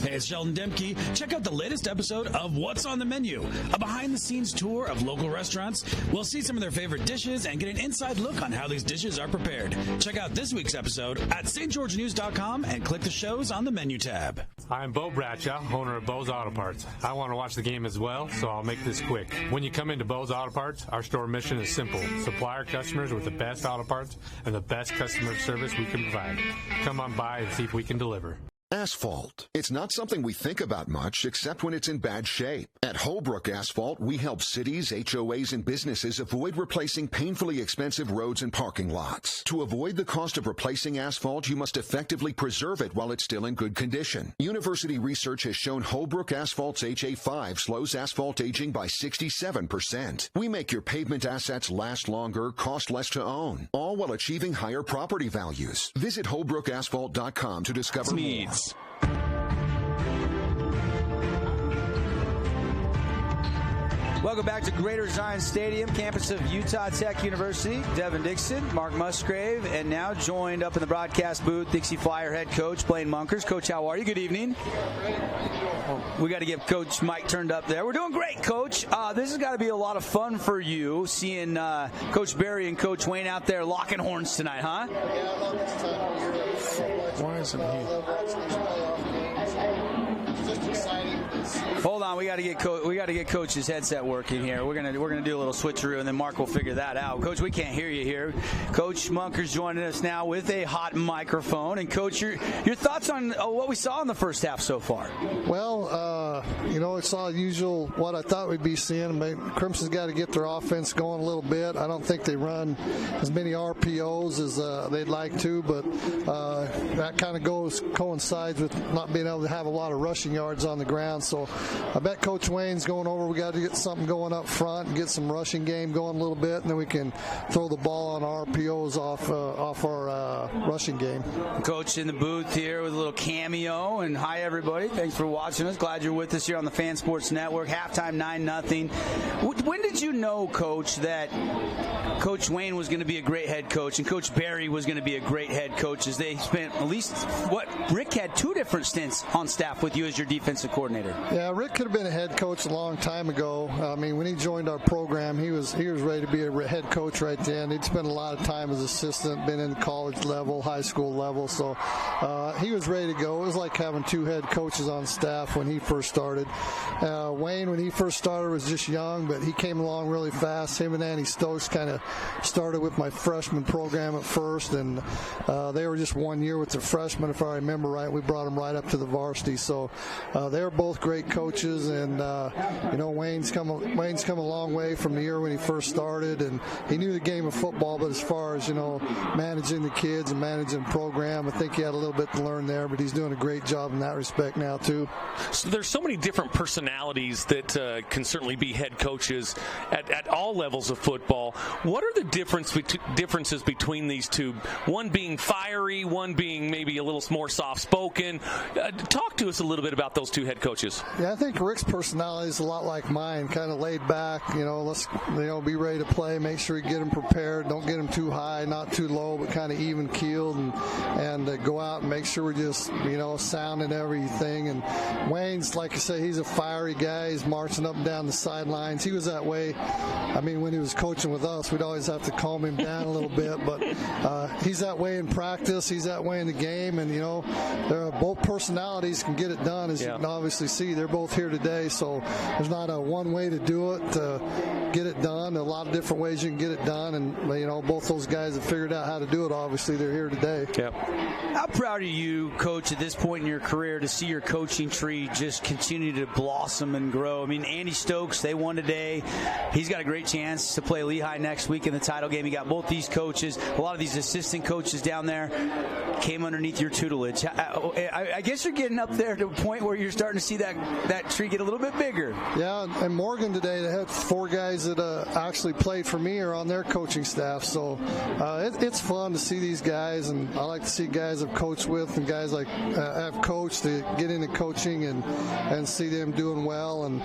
Hey, it's Sheldon Demke. Check out the latest episode of What's on the Menu, a behind-the-scenes tour of local restaurants. We'll see some of their favorite dishes and get an inside look on how these dishes are prepared. Check out this week's episode at stgeorgenews.com and click the shows on the menu tab. I'm Bo Bradshaw, owner of Bo's Auto Parts. I want to watch the game as well, so I'll make this quick. When you come into Bo's Auto Parts, our store mission is simple. Supply our customers with the best auto parts and the best customer service we can provide. Come on by and see if we can deliver. Asphalt. It's not something we think about much except when it's in bad shape. At Holbrook Asphalt, we help cities, HOAs, and businesses avoid replacing painfully expensive roads and parking lots. To avoid the cost of replacing asphalt, you must effectively preserve it while it's still in good condition. University research has shown Holbrook Asphalt's HA5 slows asphalt aging by 67%. We make your pavement assets last longer, cost less to own, all while achieving higher property values. Visit holbrookasphalt.com to discover more. Welcome back to Greater Zion Stadium, campus of Utah Tech University. Devin Dixon, Mark Musgrave, and now joined up in the broadcast booth, Dixie Flyer head coach Blaine Munkers. Coach, how are you? Good evening. We got to get Coach Mike turned up there. We're doing great, Coach. This has got to be a lot of fun for you, seeing Coach Berry and Coach Wayne out there locking horns tonight, huh? Yeah, I love this time of year. Why isn't he? It's just exciting. Hold on, we got to get Coach's headset working here. We're gonna do a little switcheroo, and then Mark will figure that out. Coach, we can't hear you here. Coach Munkers joining us now with a hot microphone. And Coach, your thoughts on what we saw in the first half so far? Well, it's all usual what I thought we'd be seeing. Crimson's got to get their offense going a little bit. I don't think they run as many RPOs as they'd like to, but that kind of coincides with not being able to have a lot of rushing yards on the ground. So I bet Coach Wayne's going over. We got to get something going up front and get some rushing game going a little bit, and then we can throw the ball on RPOs off our rushing game. Coach in the booth here with a little cameo, and hi everybody. Thanks for watching us. Glad you're with us here on the Fan Sports Network. Halftime 9-0. When did you know, Coach, that Coach Wayne was going to be a great head coach and Coach Barry was going to be a great head coach, as they spent at least Rick had 2 different stints on staff with you as your defensive coordinator? Yeah, Rick could have been a head coach a long time ago. I mean, when he joined our program, he was ready to be a head coach right then. He'd spent a lot of time as assistant, been in college level, high school level, so he was ready to go. It was like having 2 head coaches on staff when he first started. Wayne, when he first started, was just young, but he came along really fast. Him and Andy Stokes kind of started with my freshman program at first, and they were just 1 year with the freshmen, if I remember right. We brought them right up to the varsity, so they were both great coaches, and Wayne's come a long way from the year when he first started, and he knew the game of football, but as far as managing the kids and managing the program, I think he had a little bit to learn there, but he's doing a great job in that respect now too. So there's so many different personalities that can certainly be head coaches at all levels of football. What are the differences between these two? One being fiery, one being maybe a little more soft-spoken. Talk to us a little bit about those 2 head coaches. Yeah, I think Rick's personality is a lot like mine, kind of laid back. Let's be ready to play. Make sure you get them prepared. Don't get them too high, not too low, but kind of even keeled, and go out and make sure we're just sound and everything. And Wayne's, like I say, he's a fiery guy. He's marching up and down the sidelines. He was that way. I mean, when he was coaching with us, we'd always have to calm him down a little bit, but he's that way in practice. He's that way in the game, and both personalities can get it done, as you can obviously see. They're both here today, so there's not a one way to do it to get it done. A lot of different ways you can get it done, and both those guys have figured out how to do it. Obviously, they're here today. Yep. How proud are you, Coach, at this point in your career to see your coaching tree just continue to blossom and grow? I mean, Andy Stokes, they won today. He's got a great chance to play Lehigh next week in the title game. You got both these coaches, a lot of these assistant coaches down there came underneath your tutelage. I guess you're getting up there to a point where you're starting to see that tree get a little bit bigger. Yeah, and Morgan today, they had 4 guys that actually played for me or on their coaching staff, so it's fun to see these guys, and I like to see guys I've coached with and guys like I've coached to get into coaching and see them doing well. And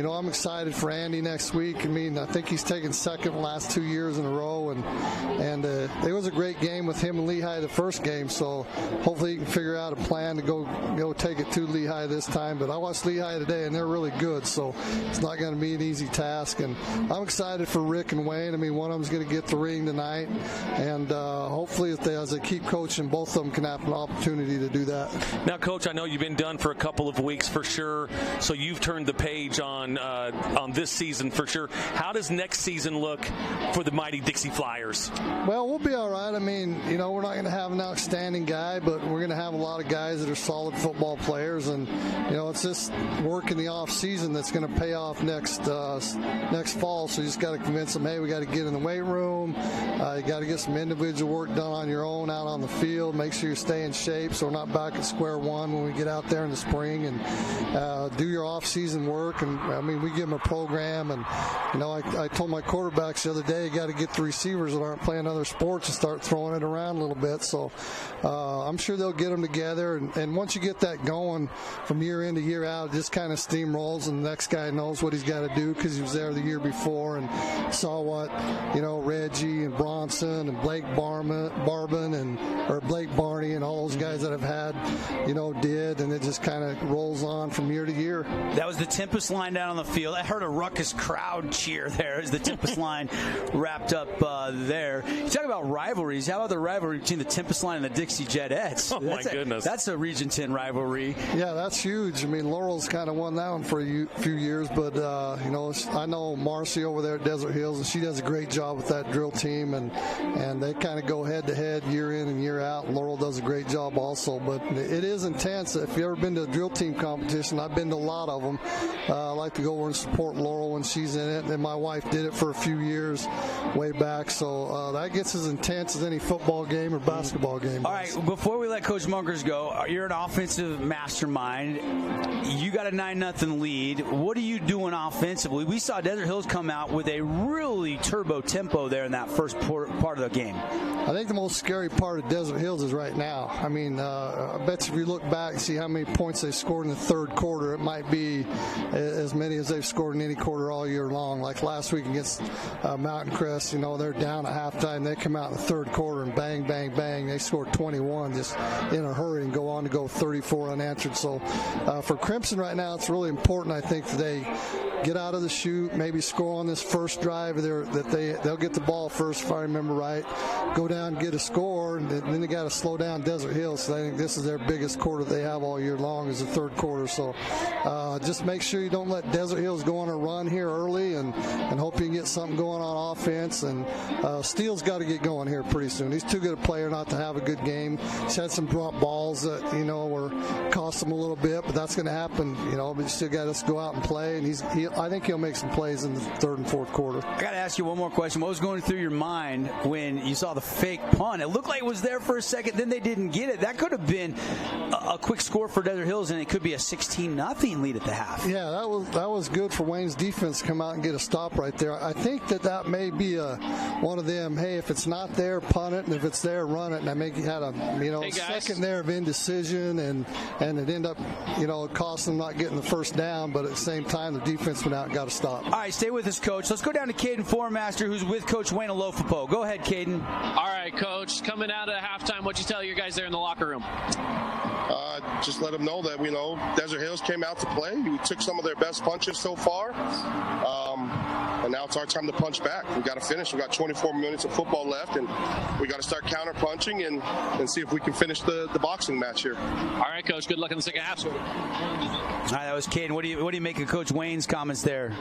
I'm excited for Andy next week. I mean, I think he's taken second the last 2 years in a row, and it was a great game with him and Lehigh the first game, so hopefully he can figure out a plan to go take it to Lehigh this time. But I watched Lehigh today, and they're really good, so it's not going to be an easy task. And I'm excited for Rick and Wayne. I mean, one of them's going to get the ring tonight, and hopefully as they keep coaching, both of them can have an opportunity to do that. Now, Coach, I know you've been done for a couple of weeks for sure, so you've turned the page on this season for sure. How does next season look for the mighty Dixie Flyers? Well, we'll be all right. I mean, we're not going to have an outstanding guy, but we're going to have a lot of guys that are solid football players, and it's just work in the off season that's going to pay off next fall. So you just got to convince them, hey, we got to get in the weight room. You got to get some individual work done on your own out on the field. Make sure you stay in shape so we're not back at square one when we get out there in the spring, and do your off season work. And I mean, we give them a program, and I told my quarterbacks the other day, you got to get the receivers that aren't playing other sports and start throwing it around a little bit. So I'm sure they'll get them together, and once you get that going from year in to year out, it just kind of steamrolls, and the next guy knows what he's got to do because he was there the year before and saw what Reggie and Bronson and Blake Barbin or Blake Barney and all those guys that have had did, and it just kind of rolls on from year to year. That was the Tempest line down on the field. I heard a ruckus crowd cheer there as the Tempest line wrapped up there. You talk about rivalries. How about the rivalry between the Tempest line and the Dixie Jetettes? Oh, my goodness. That's a Region 10 rivalry. Yeah, that's huge. I mean, Laurel's kind of won that one for a few years, but, I know Marcy over there at Desert Hills, and she does a great job with that drill team, and they kind of go head-to-head year in and year out. Laurel does a great job also, but it is intense. If you've ever been to a drill team competition, I've been to a lot of them. like to go over and support Laurel when she's in it. And then my wife did it for a few years way back. So that gets as intense as any football game or basketball game. All right, before we let Coach Munkers go, you're an offensive mastermind. You got a 9-0 lead. What are you doing offensively? We saw Desert Hills come out with a really turbo tempo there in that first part of the game. I think the most scary part of Desert Hills is right now. I mean, I bet if you look back and see how many points they scored in the third quarter, it might be as many as they've scored in any quarter all year long. Like last week against Mountain Crest, they're down at halftime. They come out in the third quarter and bang, bang, bang. They scored 21 just in a hurry and go on to go 34 unanswered. So for Crimson right now, it's really important, I think, that they get out of the chute, maybe score on this first drive that they'll get the ball first, if I remember right, go down, get a score, and then they got to slow down Desert Hills. So I think this is their biggest quarter they have all year long is the third quarter. So just make sure you don't let Desert Hills go on a run here early and hope you can get something going on offense. And Steele's got to get going here pretty soon. He's too good a player not to have a good game. He's had some drop balls that, were cost him a little bit, but that's going to happen, but you still got to go out and play. And I think he'll make some plays in the third and fourth quarter. I got to ask you one more question. What was going through your mind when you saw the fake punt? It looked like it was there for a second, then they didn't get it. That could have been a quick score for Desert Hills, and it could be a 16-0 lead at the half. Yeah, that was good for Wayne's defense to come out and get a stop right there. I think that may be one of them, hey, if it's not there, punt it, and if it's there, run it. And I think he had a second there of indecision, and it ended up, costing them not getting the first down, but at the same time, the defense went out and got a stop. All right, stay with us, Coach. Let's go down to Caden Formaster, who's with Coach Wayne Alofapo. Go ahead, Caden. All right, Coach. Coming out of halftime, what'd you tell your guys there in the locker room? Just let them know that, Desert Hills came out to play. We took some of their best punches so far. And now it's our time to punch back. We got to finish. We got 24 minutes of football left, and we got to start counter punching and see if we can finish the boxing match here. All right, Coach. Good luck in the second half. All right, that was Caden. What do you make of Coach Wayne's comments there?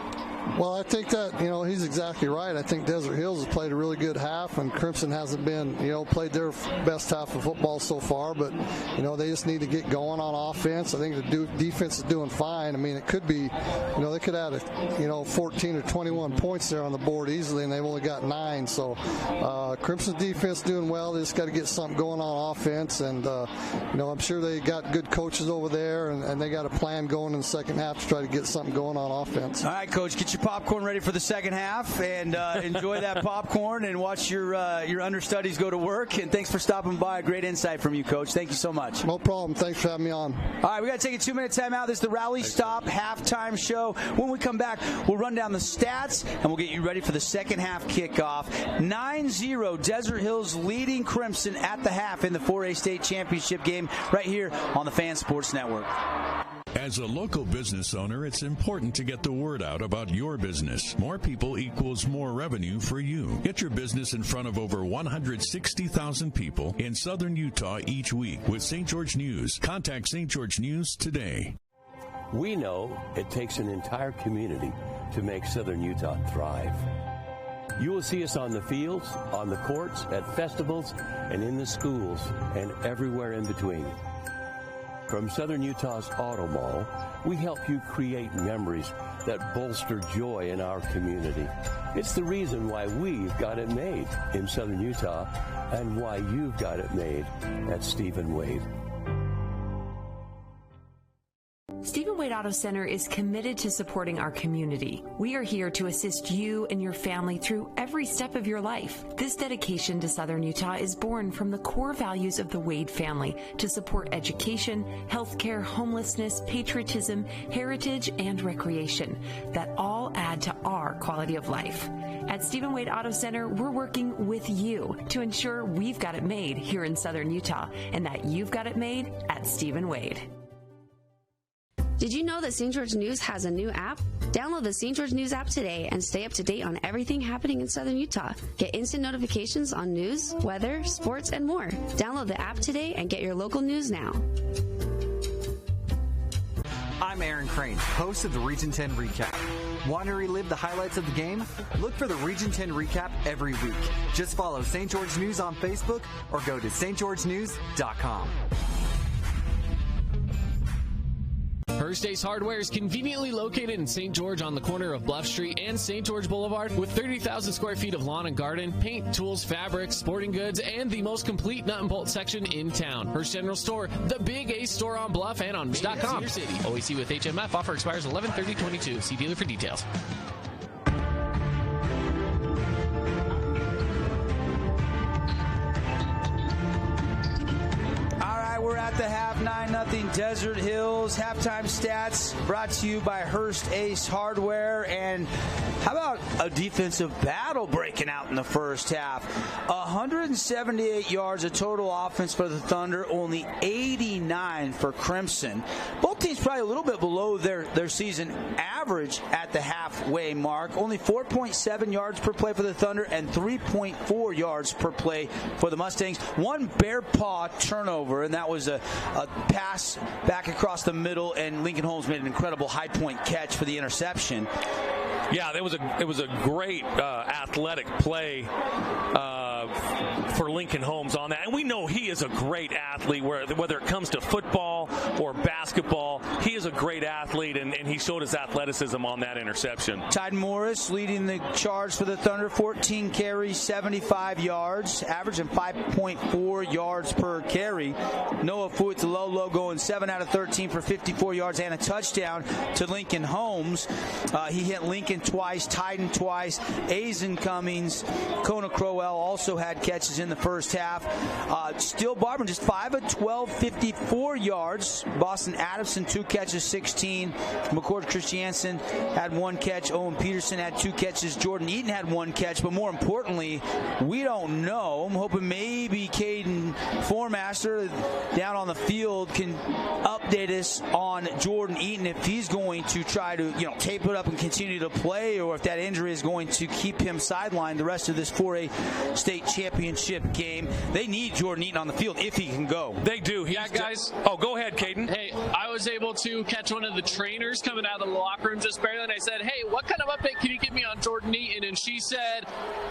Well, I think that, he's exactly right. I think Desert Hills has played a really good half, and Crimson hasn't been, played their best half of football so far, but, they just need to get going on offense. I think the defense is doing fine. I mean, it could be, they could add, 14 or 21 points there on the board easily, and they've only got 9. So Crimson's defense doing well. They just got to get something going on offense, and, I'm sure they got good coaches over there, and they got a plan going in the second half to try to get something going on offense. All right, Coach, get your popcorn ready for the second half, and enjoy that popcorn and watch your understudies go to work. And thanks for stopping by. Great insight from you, Coach. Thank you so much. No problem. Thanks for having me on. All right, we got to take a 2-minute timeout. This is the Rally Stop halftime show. When we come back, we'll run down the stats, and we'll get you ready for the second half kickoff. 9-0, Desert Hills leading Crimson at the half in the 4A state championship game right here on the Fan Sports Network. As a local business owner, it's important to get the word out about your business. More people equals more revenue for you. Get your business in front of over 160,000 people in southern Utah each week with St. George News. Contact St. George News today. We know it takes an entire community to make southern Utah thrive. You will see us on the fields, on the courts, at festivals, and in the schools, and everywhere in between. From Southern Utah's Auto Mall, we help you create memories that bolster joy in our community. It's the reason why we've got it made in Southern Utah and why you've got it made at Stephen Wade. Stephen Wade Auto Center is committed to supporting our community. We are here to assist you and your family through every step of your life. This dedication to Southern Utah is born from the core values of the Wade family to support education, healthcare, homelessness, patriotism, heritage, and recreation that all add to our quality of life. At Stephen Wade Auto Center, we're working with you to ensure we've got it made here in Southern Utah and that you've got it made at Stephen Wade. Did you know that St. George News has a new app? Download the St. George News app today and stay up to date on everything happening in Southern Utah. Get instant notifications on news, weather, sports, and more. Download the app today and get your local news now. I'm Aaron Crane, host of the Region 10 Recap. Want to relive the highlights of the game? Look for the Region 10 Recap every week. Just follow St. George News on Facebook or go to stgeorgenews.com. First Ace Hardware is conveniently located in St. George on the corner of Bluff Street and St. George Boulevard with 30,000 square feet of lawn and garden, paint, tools, fabrics, sporting goods, and the most complete nut and bolt section in town. Hearst General Store, the Big Ace store on Bluff and on Main.com. City. OEC with HMF offer expires 11/30/22. See dealer for details. We're at the half 9-0 Desert Hills halftime stats brought to you by Hearst Ace Hardware. And how about a defensive battle breaking out in the first half? 178 yards of total offense for the Thunder, only 89 for Crimson. Both teams probably a little bit below their season average at the halfway mark. Only 4.7 yards per play for the Thunder and 3.4 yards per play for the Mustangs. One bare paw turnover, and that was a pass back across the middle, and Lincoln Holmes made an incredible high point catch for the interception. Yeah, it was a great athletic play for Lincoln Holmes on that. And we know he is a great athlete, whether it comes to football or basketball. He is a great athlete, and he showed his athleticism on that interception. Tide Morris leading the charge for the Thunder, 14 carries, 75 yards, averaging 5.4 yards per carry. Noah Fuitalolo going 7 out of 13 for 54 yards and a touchdown to Lincoln Holmes. He hit Lincoln twice, Tyden twice, Azen Cummings, Kona Crowell also had catches in the first half. Steele Barberman just 5 of 12, 54 yards. Boston Adamson 2 catches, 16. McCord Christiansen had 1 catch. Owen Peterson had 2 catches. Jordan Eaton had 1 catch. But more importantly, we don't know. I'm hoping maybe Caden Formaster down on the field can update us on Jordan Eaton, if he's going to try to tape it up and continue to play, or if that injury is going to keep him sidelined the rest of this 4A state championship game. They need Jordan Eaton on the field if he can go. They do. Yeah, guys. Oh, go ahead, Caden. Hey, I was able to catch one of the trainers coming out of the locker room just barely, and I said, hey, what kind of update can you give me on Jordan Eaton? And she said,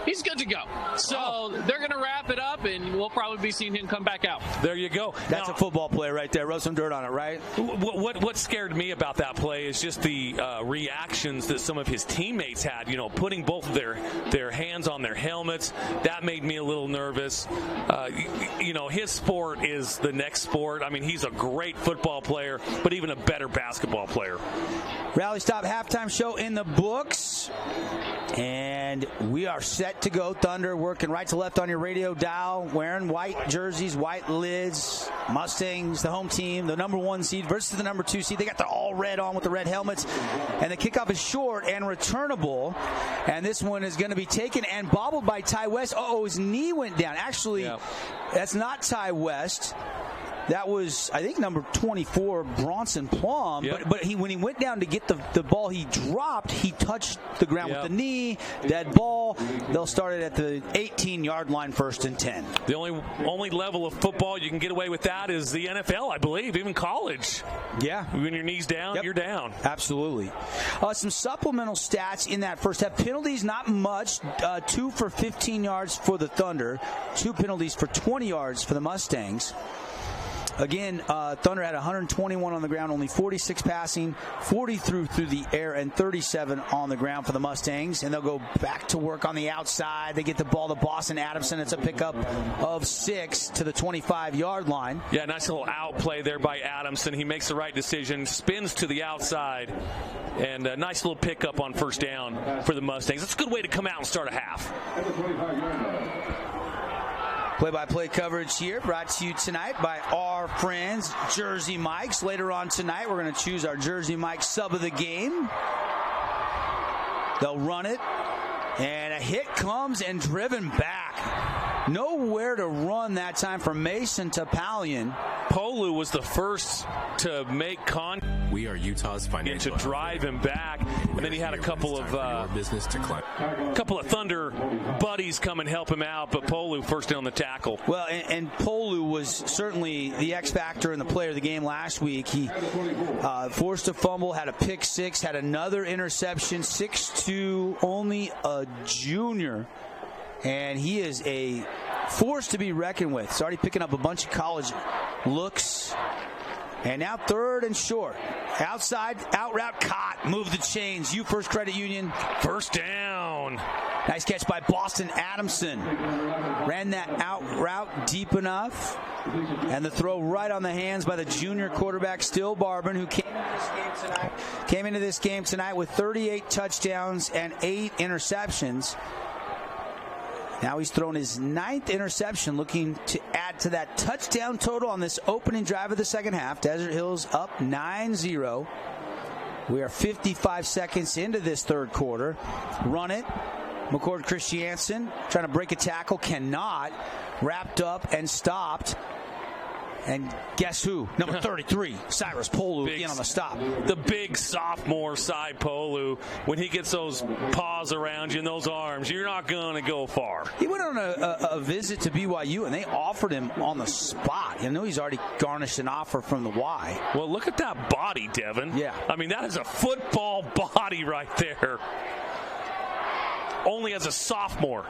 he's good to go. So they're going to wrap it up, and we'll probably be seeing him come back out. There you go. That's a football player right there. Rub some dirt on it, right? What scared me about that play is just the reactions that some of his teammates had, putting both of their hands on their helmets. That made me a little nervous. His sport is the next sport. I mean, he's a great football player, but even a better basketball player. Rally Stop halftime show in the books. And we are set to go. Thunder working right to left on your radio dial, wearing white jerseys, white lids. Mustangs, the home team, the number 1 seed versus the number 2 seed. They got the all red on with the red helmets. And the kickoff is short and returnable. And this one is going to be taken and bobbled by Ty West. His knee went down. Actually, That's not Ty West. That was, I think, number 24, Bronson Plum. Yep. But when he went down to get the ball he dropped, he touched the ground with the knee. Dead ball. They'll start it at the 18-yard line, 1st and 10. The only level of football you can get away with that is the NFL, I believe, even college. Yeah. When your knee's down, you're down. Absolutely. Some supplemental stats in that first half. Penalties, not much. 2 for 15 yards for the Thunder. 2 penalties for 20 yards for the Mustangs. Again, Thunder had 121 on the ground, only 46 passing, 40 through the air, and 37 on the ground for the Mustangs. And they'll go back to work on the outside. They get the ball to Boston Adamson. It's a pickup of 6 to the 25-yard line. Yeah, nice little out play there by Adamson. He makes the right decision, spins to the outside, and a nice little pickup on 1st down for the Mustangs. That's a good way to come out and start a half. Play-by-play coverage here brought to you tonight by our friends Jersey Mike's. Later on tonight, we're going to choose our Jersey Mike's sub of the game. They'll run it, and a hit comes and driven back. Nowhere to run that time for Mason Topalian. Polu was the first to make We are Utah's financial and to drive him back, and then he had a couple of Thunder buddies come and help him out, but Polu first down the tackle. Well, and Polu was certainly the X factor in the player of the game last week. He forced a fumble, had a pick 6, had another interception, 6'2", only a junior. And he is a force to be reckoned with. He's already picking up a bunch of college looks. And now 3rd and short. Outside, out route, caught. Move the chains. You First Credit Union. First down. Nice catch by Boston Adamson. Ran that out route deep enough. And the throw right on the hands by the junior quarterback, Still Barban, who came into this game tonight with 38 touchdowns and 8 interceptions. Now he's thrown his 9th interception, looking to add to that touchdown total on this opening drive of the second half. Desert Hills up 9-0. We are 55 seconds into this third quarter. Run it. McCord Christiansen trying to break a tackle, cannot. Wrapped up and stopped. And guess who? Number 33, Cyrus Polu, again on the stop. The big sophomore Cy Polu, when he gets those paws around you and those arms, you're not going to go far. He went on a visit to BYU, and they offered him on the spot. I know he's already garnished an offer from the Y. Well, look at that body, Devin. Yeah. I mean, that is a football body right there. Only as a sophomore.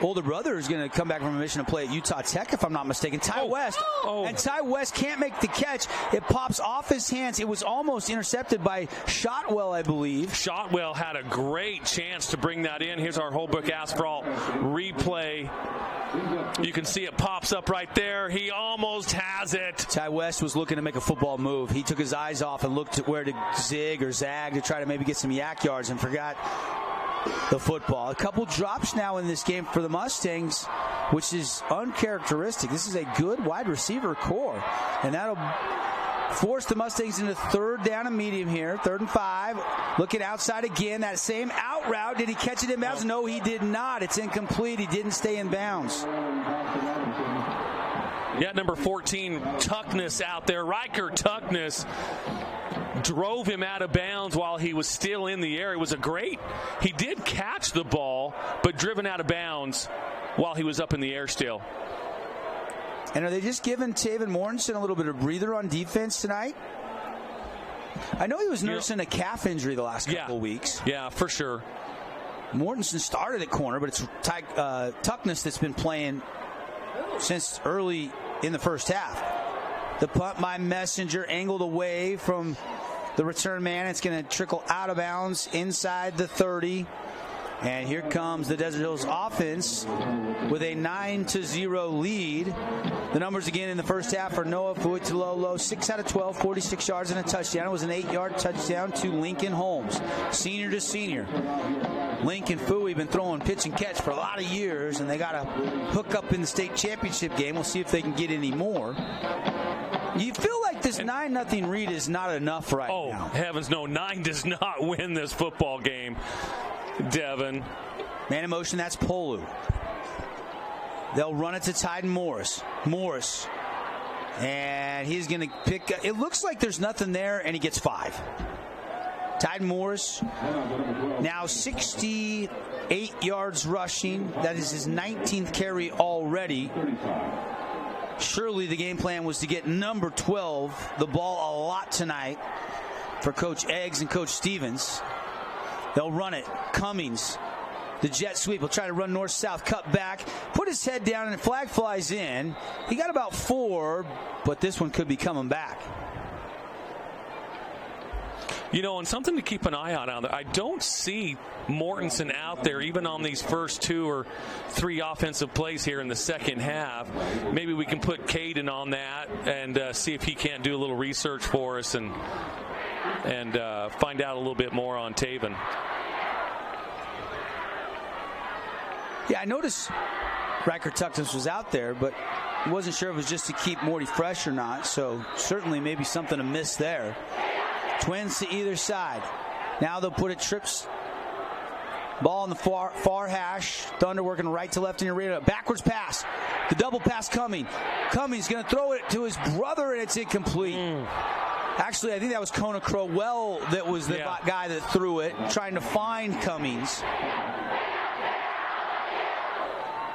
Older brother is going to come back from a mission to play at Utah Tech, if I'm not mistaken. Ty West. And Ty West can't make the catch. It pops off his hands. It was almost intercepted by Shotwell, I believe. Shotwell had a great chance to bring that in. Here's our Holbrook Asphalt replay. You can see it pops up right there. He almost has it. Ty West was looking to make a football move. He took his eyes off and looked at where to zig or zag to try to maybe get some yak yards and forgot the football. A couple drops now in this game for the Mustangs, which is uncharacteristic. This is a good wide receiver core, and that'll force the Mustangs into 3rd down and medium here. 3rd and 5. Looking outside again. That same out route. Did he catch it in bounds? No, he did not. It's incomplete. He didn't stay in bounds. Yeah, number 14, Tuckness out there. Riker Tuckness drove him out of bounds while he was still in the air. It was he did catch the ball, but driven out of bounds while he was up in the air still. And are they just giving Taven Mortensen a little bit of breather on defense tonight? I know he was nursing a calf injury the last couple of weeks. Yeah, for sure. Mortensen started at corner, but it's Tuckness that's been playing since early in the first half. The punt by Messenger angled away from the return man. It's going to trickle out of bounds inside the 30. And here comes the Desert Hills offense with a 9-0 lead. The numbers again in the first half are Noah Fuitalolo, 6 out of 12, 46 yards and a touchdown. It was an 8-yard touchdown to Lincoln Holmes, senior to senior. Lincoln Fui been throwing pitch and catch for a lot of years, and they got to hook up in the state championship game. We'll see if they can get any more. You feel like this 9-0 lead is not enough right now. Oh, heavens no. 9 does not win this football game, Devin. Man in motion, that's Polu. They'll run it to Tyden Morris. And he's going to pick – it looks like there's nothing there, and he gets 5. Tyden Morris, now 68 yards rushing. That is his 19th carry already. Surely the game plan was to get number 12 the ball a lot tonight for Coach Eggs and Coach Stevens. They'll run it. Cummings, the jet sweep, will try to run north-south, cut back, put his head down, and the flag flies in. He got about 4, but this one could be coming back. You know, and something to keep an eye on out there. I don't see Mortensen out there even on these first 2 or 3 offensive plays here in the second half. Maybe we can put Caden on that and see if he can't do a little research for us and find out a little bit more on Taven. Yeah, I noticed Riker Tuckness was out there, but I wasn't sure if it was just to keep Morty fresh or not, so certainly maybe something to miss there. Twins to either side. Now they'll put it trips. Ball on the far hash. Thunder working right to left in your radar. Backwards pass. The double pass coming. Cummings going to throw it to his brother, and it's incomplete. Actually, I think that was Kona Crowell that was the guy that threw it, trying to find Cummings.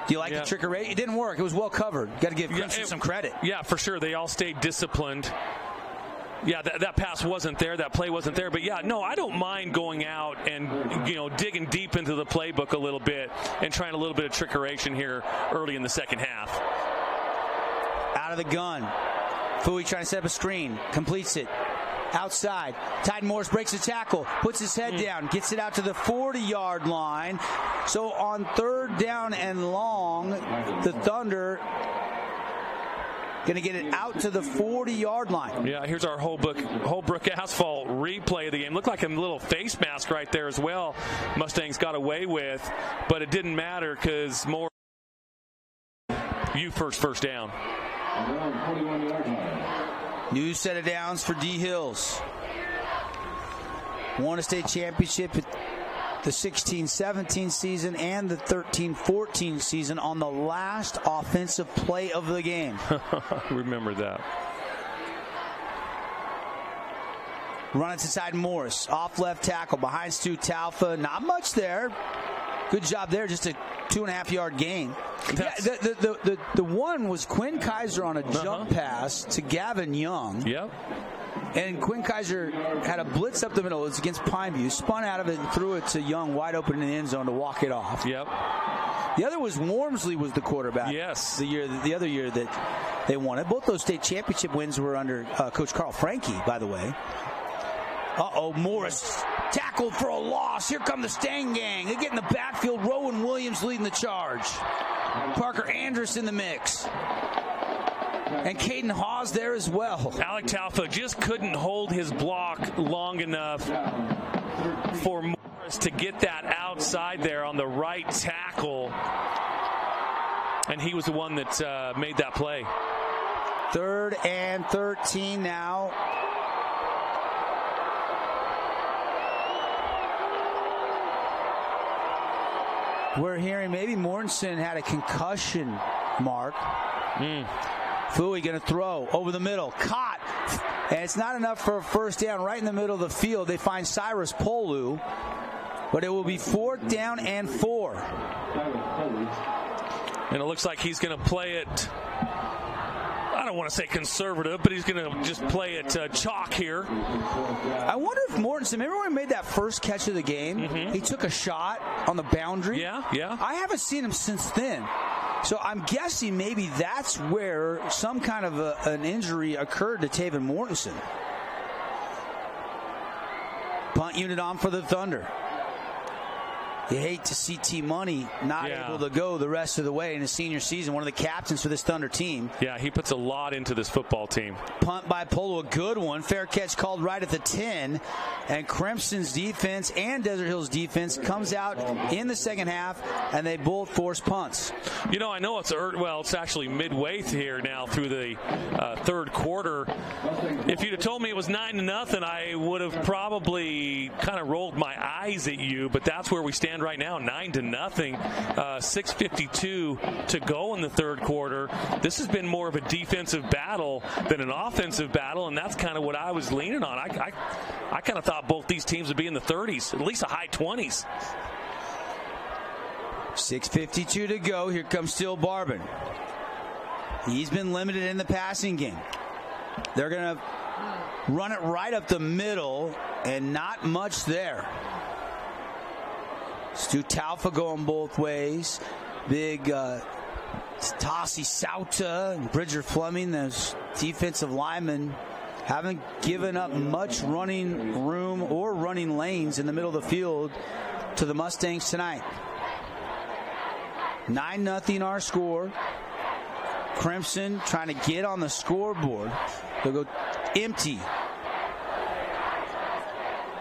Do you like the trickery? It didn't work. It was well covered. Got to give Crimson some credit. Yeah, for sure. They all stayed disciplined. Yeah, that pass wasn't there. That play wasn't there. But, yeah, no, I don't mind going out and, digging deep into the playbook a little bit and trying a little bit of trickeration here early in the second half. Out of the gun. Fui trying to set up a screen, completes it. Outside, Tyden Morris breaks the tackle, puts his head down, gets it out to the 40-yard line. So on 3rd down and long, the Thunder going to get it out to the 40-yard line. Yeah, here's our Holbrook Asphalt replay of the game. Looked like a little face mask right there as well. Mustangs got away with, but it didn't matter because more first down. New set of downs for D Hills. Won a state championship at the 16-17 season and the 13-14 season on the last offensive play of the game. Remember that. Run it to Tyden Morris. Off left tackle behind Stu Talfa. Not much there. Good job there. Just a 2.5-yard gain. Yeah, the one was Quinn Kaiser on a jump pass to Gavin Young. Yep. And Quinn Kaiser had a blitz up the middle. It was against Pineview. Spun out of it and threw it to Young wide open in the end zone to walk it off. Yep. The other was Wormsley was the quarterback. Yes. The other year that they won it. Both those state championship wins were under Coach Carl Frankie, by the way. Morris tackled for a loss. Here come the Stang Gang. They get in the backfield. Rowan Williams leading the charge. Parker Andrus in the mix. And Caden Hawes there as well. Alec Talfa just couldn't hold his block long enough for Morris to get that outside there on the right tackle. And he was the one that made that play. 3rd and 13 now. We're hearing maybe Mortensen had a concussion, Mark. Fui going to throw over the middle. Caught. And it's not enough for a first down right in the middle of the field. They find Cyrus Polu. But it will be 4th down and 4. And it looks like he's going to play it, I don't want to say conservative, but he's going to just play it chalk here. I wonder if Mortensen, remember when he made that first catch of the game? He took a shot on the boundary. Yeah. I haven't seen him since then. So I'm guessing maybe that's where some kind of an injury occurred to Taven Mortensen. Punt unit on for the Thunder. You hate to see T Money not able to go the rest of the way in his senior season, one of the captains for this Thunder team. Yeah, he puts a lot into this football team. Punt by Polo, a good one. Fair catch called right at the 10. And Crimson's defense and Desert Hills defense comes out in the second half, and they both force punts. You know, I know it's actually midway here now through the third quarter. If you'd have told me it was 9-0, I would have probably kind of rolled my eyes at you, but that's where we stand right now, 9-0, 6:52 to go in the third quarter. This has been more of a defensive battle than an offensive battle, and that's kind of what I was leaning on. I kind of thought both these teams would be in the 30s, at least a high 20s. 6:52 to go. Here comes Steele Barbin. He's been limited in the passing game. They're going to run it right up the middle, and not much there. Stu Talfa going both ways. Big Tassi Sauta and Bridger Fleming, those defensive linemen, haven't given up much running room or running lanes in the middle of the field to the Mustangs tonight. 9-0 our score. Crimson trying to get on the scoreboard. They'll go empty.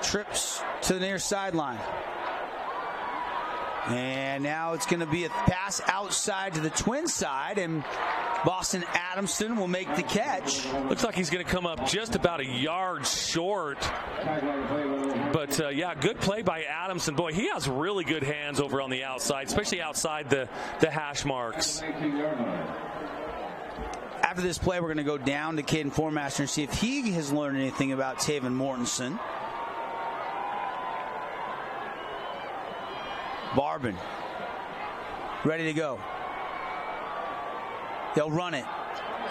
Trips to the near sideline. And now it's going to be a pass outside to the twin side, and Boston Adamson will make the catch. Looks like he's going to come up just about a yard short. But, good play by Adamson. Boy, he has really good hands over on the outside, especially outside the hash marks. After this play, we're going to go down to Caden Formaster and see if he has learned anything about Taven Mortensen. Barbin, ready to go. They'll run it.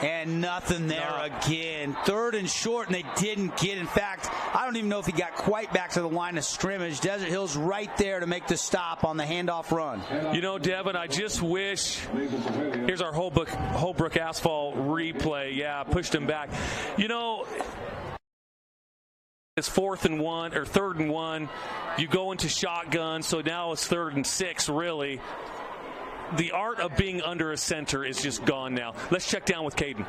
And nothing there again. Third and short, and they didn't get. In fact, I don't even know if he got quite back to the line of scrimmage. Desert Hill's right there to make the stop on the handoff run. You know, Devin, I just wish. Here's our Holbrook asphalt replay. Yeah, pushed him back. You know, it's 4th and 1 or 3rd and 1. You go into shotgun, so now it's 3rd and 6, really. The art of being under a center is just gone now. Let's check down with Caden.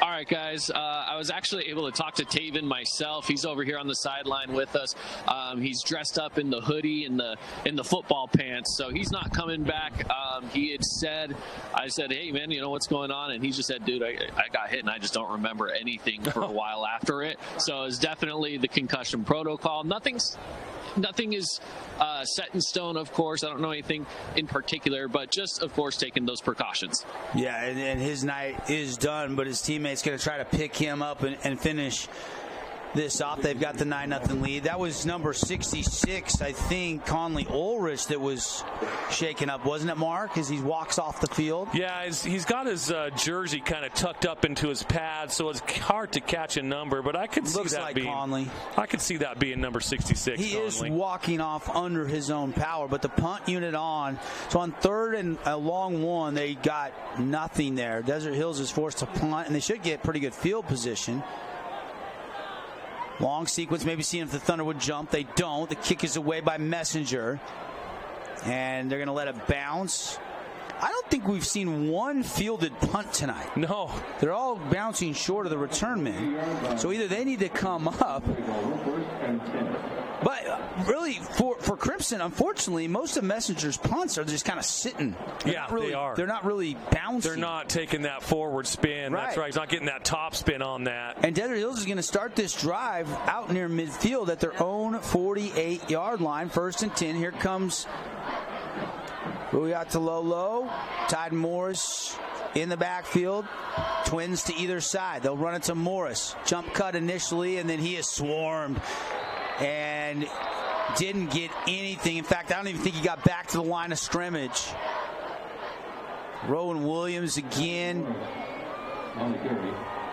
All right, guys. I was actually able to talk to Taven myself. He's over here on the sideline with us. He's dressed up in the hoodie and the football pants, so he's not coming back. He had said, I said, hey, man, you know what's going on? And he just said, dude, I got hit, and I just don't remember anything for a while after it. So it's definitely the concussion protocol. Nothing is set in stone, of course. I don't know anything in particular, but just, of course, taking those precautions. Yeah, and his night is done, but his teammates going to try to pick him up and finish this off. They've got the 9-0 lead. That was number 66, I think, Conley Ulrich, that was shaken up, wasn't it, Mark, as he walks off the field? Yeah, he's got his jersey kind of tucked up into his pad, so it's hard to catch a number, but I could see Looks that like being Conley. I could see that being number 66. He Conley is walking off under his own power, but the punt unit on. So on 3rd and a long 1, they got nothing there. Desert Hills is forced to punt, and they should get pretty good field position. Long sequence, maybe seeing if the Thunder would jump. They don't. The kick is away by Messenger. And they're going to let it bounce. I don't think we've seen one fielded punt tonight. No. They're all bouncing short of the return man. So either they need to come up. But really, for Crimson, unfortunately, most of Messenger's punts are just kind of sitting. They are. They're not really bouncing. They're not taking that forward spin. Right. That's right. He's not getting that top spin on that. And Desert Hills is going to start this drive out near midfield at their own 48-yard line. 1st and 10. Here comes Ruiatalolo. Tide Morris in the backfield. Twins to either side. They'll run it to Morris. Jump cut initially, and then he is swarmed. And didn't get anything. In fact, I don't even think he got back to the line of scrimmage. Rowan Williams again.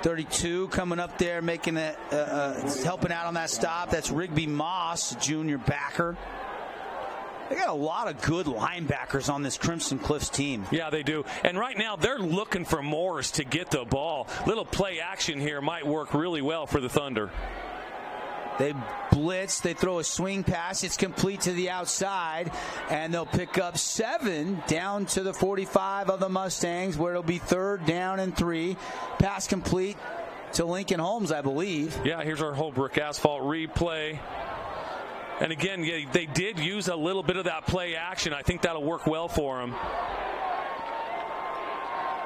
32 coming up there, making helping out on that stop. That's Rigby Moss, junior backer. They got a lot of good linebackers on this Crimson Cliffs team. Yeah, they do. And right now, they're looking for Morris to get the ball. Little play action here might work really well for the Thunder. They blitz. They throw a swing pass. It's complete to the outside, and they'll pick up 7 down to the 45 of the Mustangs, where it'll be 3rd down and 3. Pass complete to Lincoln Holmes, I believe. Yeah, here's our Holbrook asphalt replay. And again, they did use a little bit of that play action. I think that'll work well for them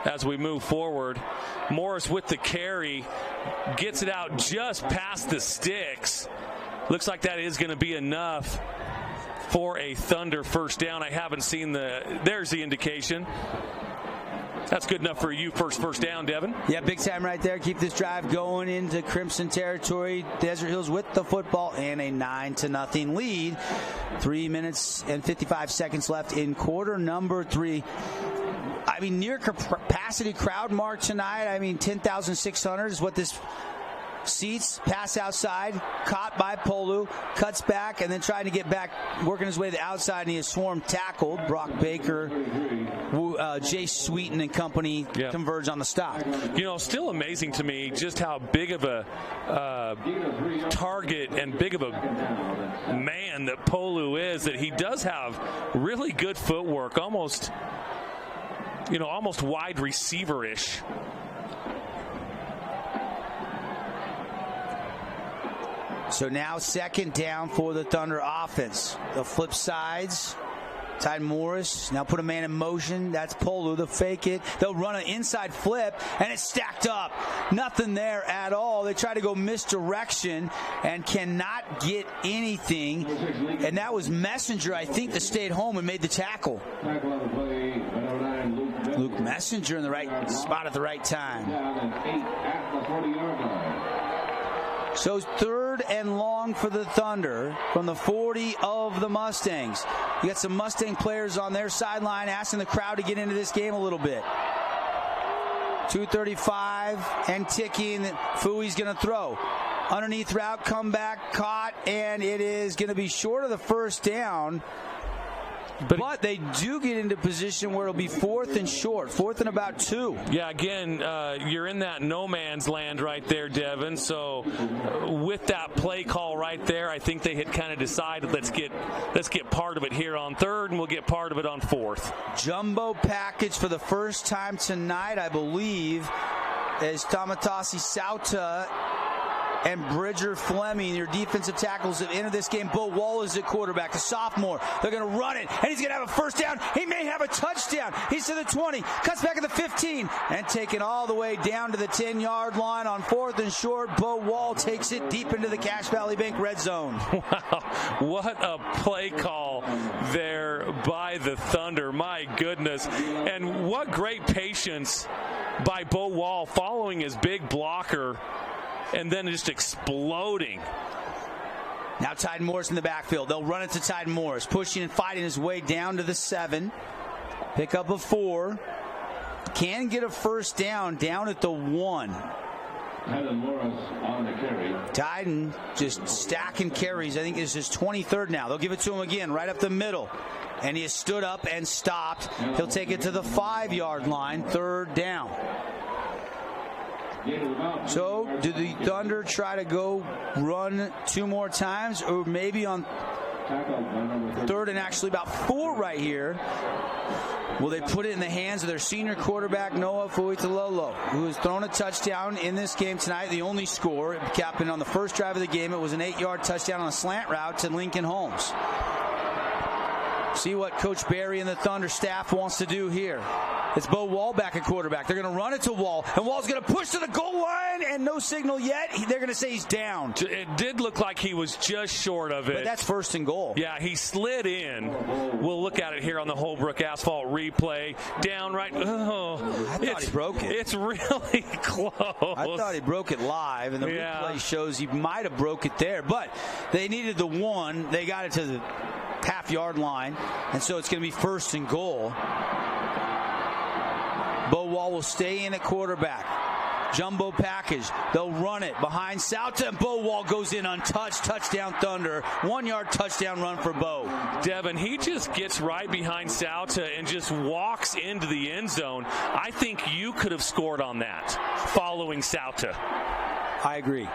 as we move forward. Morris with the carry, gets it out just past the sticks. Looks like that is going to be enough for a Thunder 1st down. I haven't seen there's the indication. That's good enough for you first down, Devin. Yeah, big time right there. Keep this drive going into Crimson territory. Desert Hills with the football and a 9-0 lead. 3 minutes and 55 seconds left in quarter number 3. I mean, near capacity crowd mark tonight. I mean, 10,600 is what this seats. Pass outside, caught by Polu, cuts back, and then trying to get back, working his way to the outside, and he is swarmed, tackled. Brock Baker, Jay Sweeten and company converge on the stop. You know, still amazing to me just how big of a target and big of a man that Polu is, that he does have really good footwork, almost wide receiver-ish. So now 2nd down for the Thunder offense. They'll flip sides. Tide Morris now put a man in motion. That's Polu. They'll fake it. They'll run an inside flip, and it's stacked up. Nothing there at all. They try to go misdirection and cannot get anything. And that was Messenger, I think, that stayed home and made the tackle. Luke Messenger in the right spot at the right time. So 3rd and long for the Thunder from the 40 of the Mustangs. You got some Mustang players on their sideline asking the crowd to get into this game a little bit. 2:35 and ticking. Fui's going to throw. Underneath route, comeback, caught, and it is going to be short of the first down. But they do get into position where it'll be 4th and short, 4th and about 2. Yeah, again, you're in that no man's land right there, Devin. So with that play call right there, I think they had kind of decided let's get part of it here on 3rd, and we'll get part of it on 4th. Jumbo package for the first time tonight, I believe, as Tamatasi Sauta and Bridger Fleming, your defensive tackles, have entered this game. Bo Wall is at quarterback, the sophomore. They're going to run it, and he's going to have a first down. He may have a touchdown. He's to the 20, cuts back at the 15, and taken all the way down to the 10-yard line on 4th and short. Bo Wall takes it deep into the Cache Valley Bank red zone. Wow, what a play call there by the Thunder. My goodness. And what great patience by Bo Wall following his big blocker and then just exploding. Now Tyden Morris in the backfield. They'll run it to Tyden Morris, pushing and fighting his way down to the 7. Pick up a 4. Can get a first down at the 1. Tyden Morris on the carry. Tyden just stacking carries. I think it's his 23rd now. They'll give it to him again, right up the middle. And he has stood up and stopped. He'll take it to the 5-yard line, 3rd down. So, do the Thunder try to go run 2 more times, or maybe on 3rd and actually about 4 right here? Will they put it in the hands of their senior quarterback, Noah Fuitalolo, who has thrown a touchdown in this game tonight, the only score? It happened on the first drive of the game. It was an 8-yard touchdown on a slant route to Lincoln Holmes. See what Coach Barry and the Thunder staff wants to do here. It's Bo Wall back at quarterback. They're going to run it to Wall, and Wall's going to push to the goal line, and no signal yet. They're going to say he's down. It did look like he was just short of it. But that's 1st and goal. Yeah, he slid in. We'll look at it here on the Holbrook Asphalt replay. Down right. Oh, I thought he broke it. It's really close. I thought he broke it live, and the replay shows he might have broke it there. But they needed the 1. They got it to the half-yard line, and so it's going to be 1st and goal. Bo Wall will stay in at quarterback. Jumbo package. They'll run it behind Sauta, and Bo Wall goes in untouched. Touchdown Thunder. 1-yard touchdown run for Bo. Devin, he just gets right behind Sauta and just walks into the end zone. I think you could have scored on that following Sauta. I agree.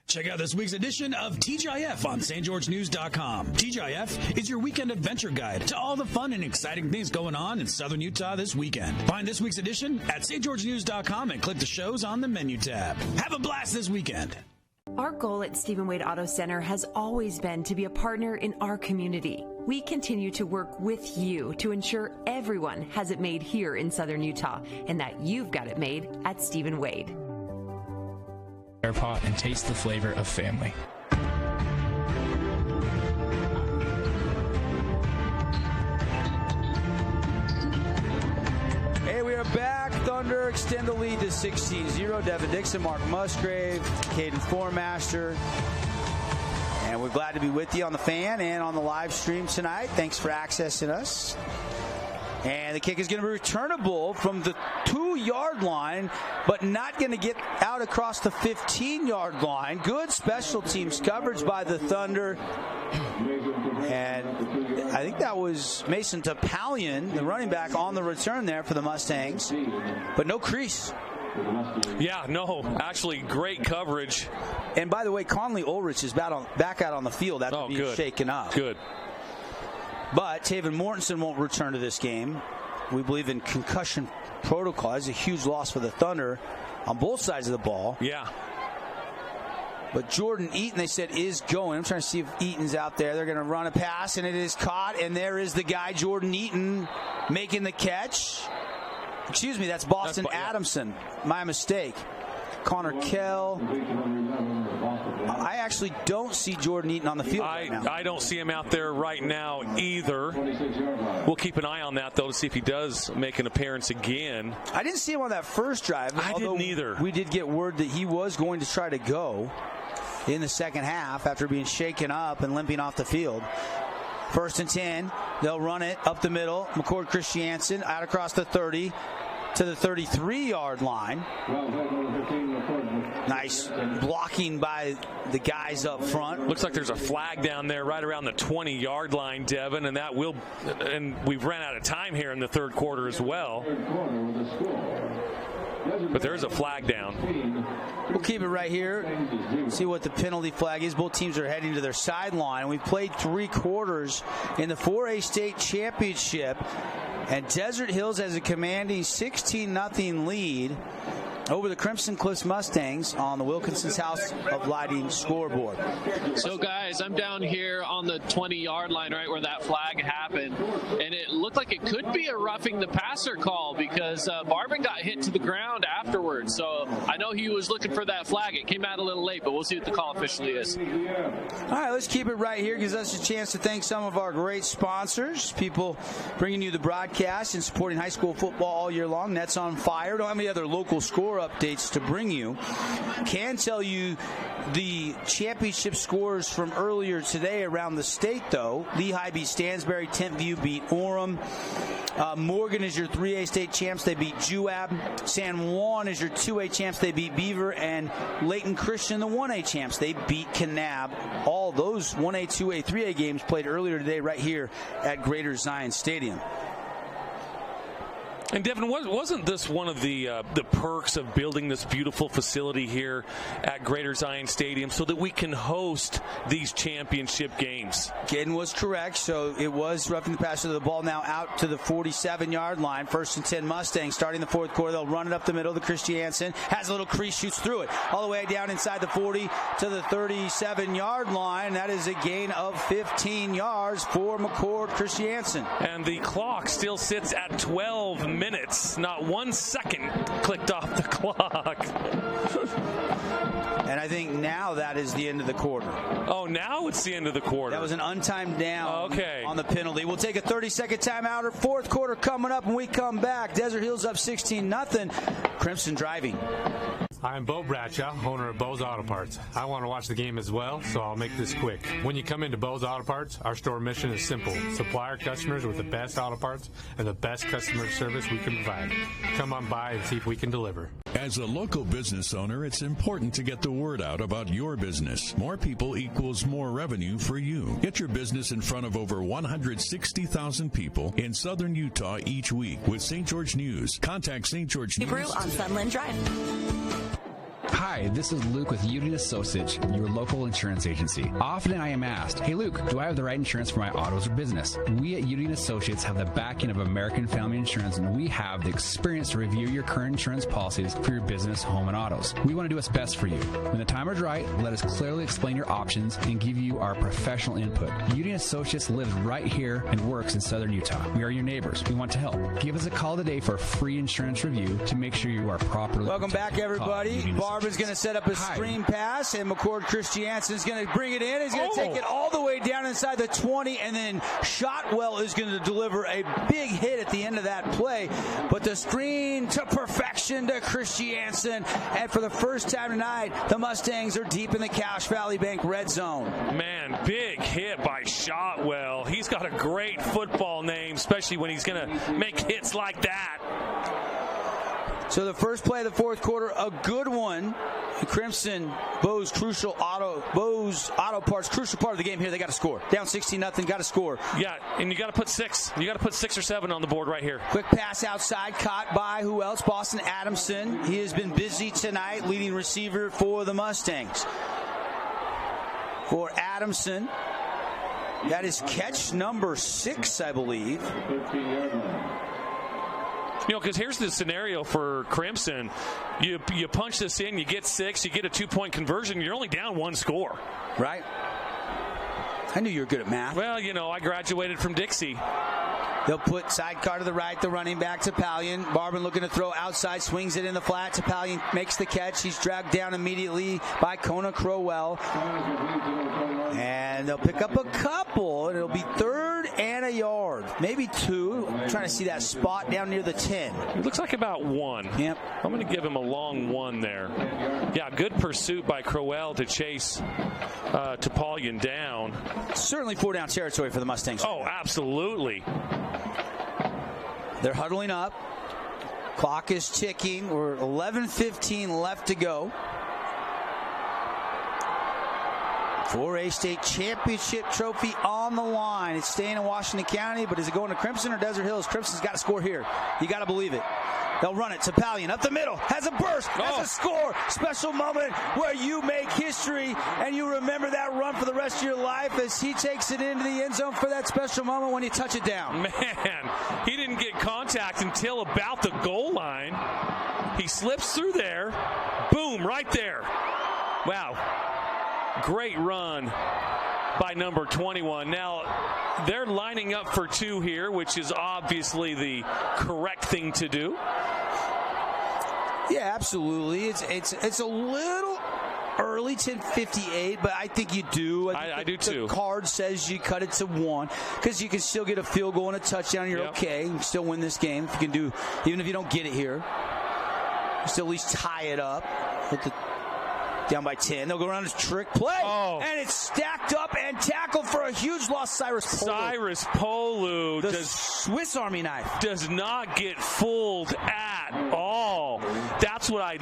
Check out this week's edition of TGIF on stgeorgenews.com. TGIF is your weekend adventure guide to all the fun and exciting things going on in Southern Utah this weekend. Find this week's edition at stgeorgenews.com and click the shows on the menu tab. Have a blast this weekend. Our goal at Stephen Wade Auto Center has always been to be a partner in our community. We continue to work with you to ensure everyone has it made here in Southern Utah, and that you've got it made at Stephen Wade. Pot and taste the flavor of family. Hey, we are back. Thunder extend the lead to 16-0. Devin Dixon, Mark Musgrave, Caden Formaster. And we're glad to be with you on the fan and on the live stream tonight. Thanks for accessing us. And the kick is going to be returnable from the 2-yard line, but not going to get out across the 15-yard line. Good special teams coverage by the Thunder. And I think that was Mason Topalian, the running back, on the return there for the Mustangs. But no crease. Yeah, no, actually great coverage. And by the way, Conley Ulrich is back out on the field after being shaken up. Good. But Taven Mortensen won't return to this game. We believe in concussion protocol. That's a huge loss for the Thunder on both sides of the ball. Yeah. But Jordan Eaton, they said, is going. I'm trying to see if Eaton's out there. They're going to run a pass, and it is caught. And there is the guy, Jordan Eaton, making the catch. Excuse me, that's Boston Adamson. My mistake. Connor Kell. I actually don't see Jordan Eaton on the field right now. I don't see him out there right now either. We'll keep an eye on that, though, to see if he does make an appearance again. I didn't see him on that first drive. I didn't either. We did get word that he was going to try to go in the second half after being shaken up and limping off the field. 1st and 10. They'll run it up the middle. McCord Christiansen out across the 30 to the 33-yard line. Nice blocking by the guys up front. Looks like there's a flag down there right around the 20-yard line, Devin, and we've ran out of time here in the third quarter as well. But there's a flag down. We'll keep it right here. See what the penalty flag is. Both teams are heading to their sideline. We've played 3 quarters in the 4A state championship, and Desert Hills has a commanding 16-0 lead over the Crimson Cliffs Mustangs on the Wilkinson's House of Lighting scoreboard. So, guys, I'm down here on the 20-yard line right where that flag happened, and it looked like it could be a roughing the passer call because Barvin got hit to the ground afterwards. So I know he was looking for that flag. It came out a little late, but we'll see what the call officially is. All right, let's keep it right here. Gives us a chance to thank some of our great sponsors, people bringing you the broadcast and supporting high school football all year long. Nets on Fire. Don't have any other local score updates to bring you. Can tell you the championship scores from earlier today around the state, though. Lehigh beat Stansbury, Tentview beat Orem. Morgan is your 3A state champs. They beat Juab. San Juan is your 2A champs. They beat Beaver. And Layton Christian, the 1A champs. They beat Kanab. All those 1A, 2A, 3A games played earlier today right here at Greater Zion Stadium. And Devin, wasn't this one of the perks of building this beautiful facility here at Greater Zion Stadium so that we can host these championship games? Gaden was correct. So it was roughing the passer. The ball now out to the 47-yard line. 1st and 10 Mustangs starting the fourth quarter. They'll run it up the middle. The Christiansen has a little crease, shoots through it all the way down inside the 40 to the 37-yard line. That is a gain of 15 yards for McCord Christiansen. And the clock still sits at 12 minutes. Not 1 second clicked off the clock. And I think now that is the end of the quarter. Oh, now it's the end of the quarter. That was an untimed down okay. on the penalty. We'll take a 30-second timeout. Our fourth quarter coming up when we come back. Desert Hills up 16-0. Crimson driving. I'm Bo Bradshaw, owner of Bo's Auto Parts. I want to watch the game as well, so I'll make this quick. When you come into Bo's Auto Parts, our store mission is simple. Supply our customers with the best auto parts and the best customer service we can provide. Come on by and see if we can deliver. As a local business owner, it's important to get the word out about your business. More people equals more revenue for you. Get your business in front of over 160,000 people in southern Utah each week with St. George News. Contact St. George News. Subaru on Sunland Drive. Hi, this is Luke with Union Associates, your local insurance agency. Often I am asked, hey Luke, do I have the right insurance for my autos or business? We at Union Associates have the backing of American Family Insurance, and we have the experience to review your current insurance policies for your business, home, and autos. We want to do what's best for you. When the time is right, let us clearly explain your options and give you our professional input. Union Associates lives right here and works in southern Utah. We are your neighbors. We want to help. Give us a call today for a free insurance review to make sure you are properly Welcome back, everybody. Barber's going to set up a screen pass, and McCord Christiansen's going to bring it in. He's going to take it all the way down inside the 20, and then Shotwell is going to deliver a big hit at the end of that play. But the screen to perfection to Christiansen, and for the first time tonight, the Mustangs are deep in the Cache Valley Bank red zone. Man, big hit by Shotwell. He's got a great football name, especially when he's going to make hits like that. So the first play of the fourth quarter, a good one. Crimson, Bo's Auto Parts, crucial part of the game here. They got to score. Down 16-0, got to score. Yeah, and you got to put 6. You got to put 6 or 7 on the board right here. Quick pass outside, caught by who else? Boston Adamson. He has been busy tonight, leading receiver for the Mustangs. For Adamson, that is catch number 6, I believe. Because here's the scenario for Crimson. You punch this in, you get 6, you get a 2-point conversion, you're only down 1 score. Right. I knew you were good at math. Well, I graduated from Dixie. They'll put sidecar to the right, the running back to Pallion. Barban looking to throw outside, swings it in the flat. Pallion makes the catch. He's dragged down immediately by Kona Crowell. And they'll pick up a couple, and it'll be 3rd and a yard. Maybe 2. I'm trying to see that spot down near the 10. It looks like about 1. Yep. I'm going to give him a long 1 there. Yeah, good pursuit by Crowell to chase Topalian down. Certainly 4-down territory for the Mustangs. Oh, absolutely. They're huddling up. Clock is ticking. We're 11:15 left to go. 4A state championship trophy on the line. It's staying in Washington County, but is it going to Crimson or Desert Hills? Crimson's got to score here. You got to believe it. They'll run it to Pallion up the middle. Has a burst. Has a score. Special moment where you make history and you remember that run for the rest of your life as he takes it into the end zone for that special moment when you touch it down. Man, he didn't get contact until about the goal line. He slips through there. Boom, right there. Wow. Great run by number 21. Now, they're lining up for 2 here, which is obviously the correct thing to do. Yeah, absolutely. It's a little early, 10:58, but I think you do. I do too. The card says you cut it to 1 because you can still get a field goal and a touchdown. You're okay. You can still win this game if you can do, even if you don't get it here. You still at least tie it up. Down by 10. They'll go around this trick play. Oh. And it's stacked up and tackled for a huge loss. Cyrus Polu. The Swiss Army knife. Does not get fooled at all. That's what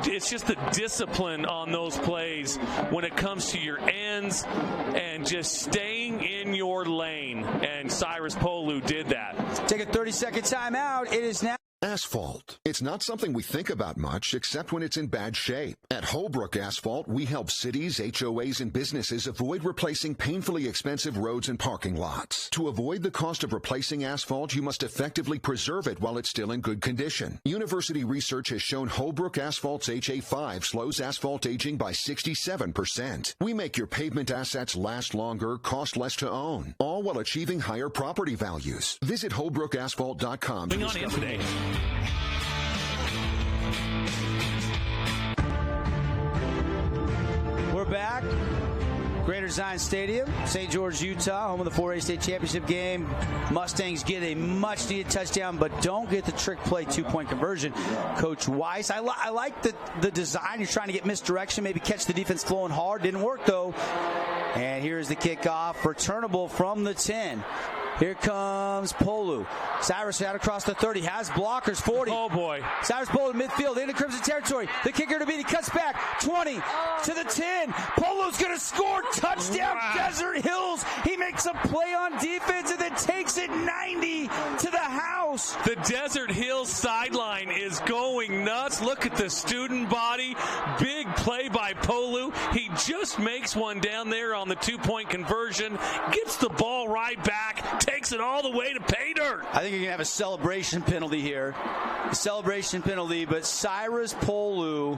it's just the discipline on those plays when it comes to your ends and just staying in your lane. And Cyrus Polu did that. Take a 30-second timeout. It is now. Asphalt. It's not something we think about much, except when it's in bad shape. At Holbrook Asphalt, we help cities, HOAs, and businesses avoid replacing painfully expensive roads and parking lots. To avoid the cost of replacing asphalt, you must effectively preserve it while it's still in good condition. University research has shown Holbrook Asphalt's HA5 slows asphalt aging by 67%. We make your pavement assets last longer, cost less to own, all while achieving higher property values. Visit holbrookasphalt.com. Bring on in today. We're back. Greater Zion Stadium, St. George, Utah, home of the 4A state championship game. Mustangs get a much-needed touchdown, but don't get the trick play 2-point conversion. Coach Weiss, I like the design. You're trying to get misdirection, maybe catch the defense flowing hard. Didn't work, though. And here's the kickoff, returnable from the 10. Here comes Polu. Cyrus out across the 30. Has blockers. 40. Oh, boy. Cyrus Polu midfield into Crimson territory. The kicker to beat. He cuts back. 20 to the 10. Polu's going to score. Touchdown, Desert Hills. He makes a play on defense and then takes it 90 to the house. The Desert Hills sideline is going nuts. Look at the student body. Big play by Polu. He just makes one down there on the 2-point conversion. Gets the ball right back. Takes it all the way to pay dirt. I think you're going to have a celebration penalty here. A celebration penalty, but Cyrus Polu,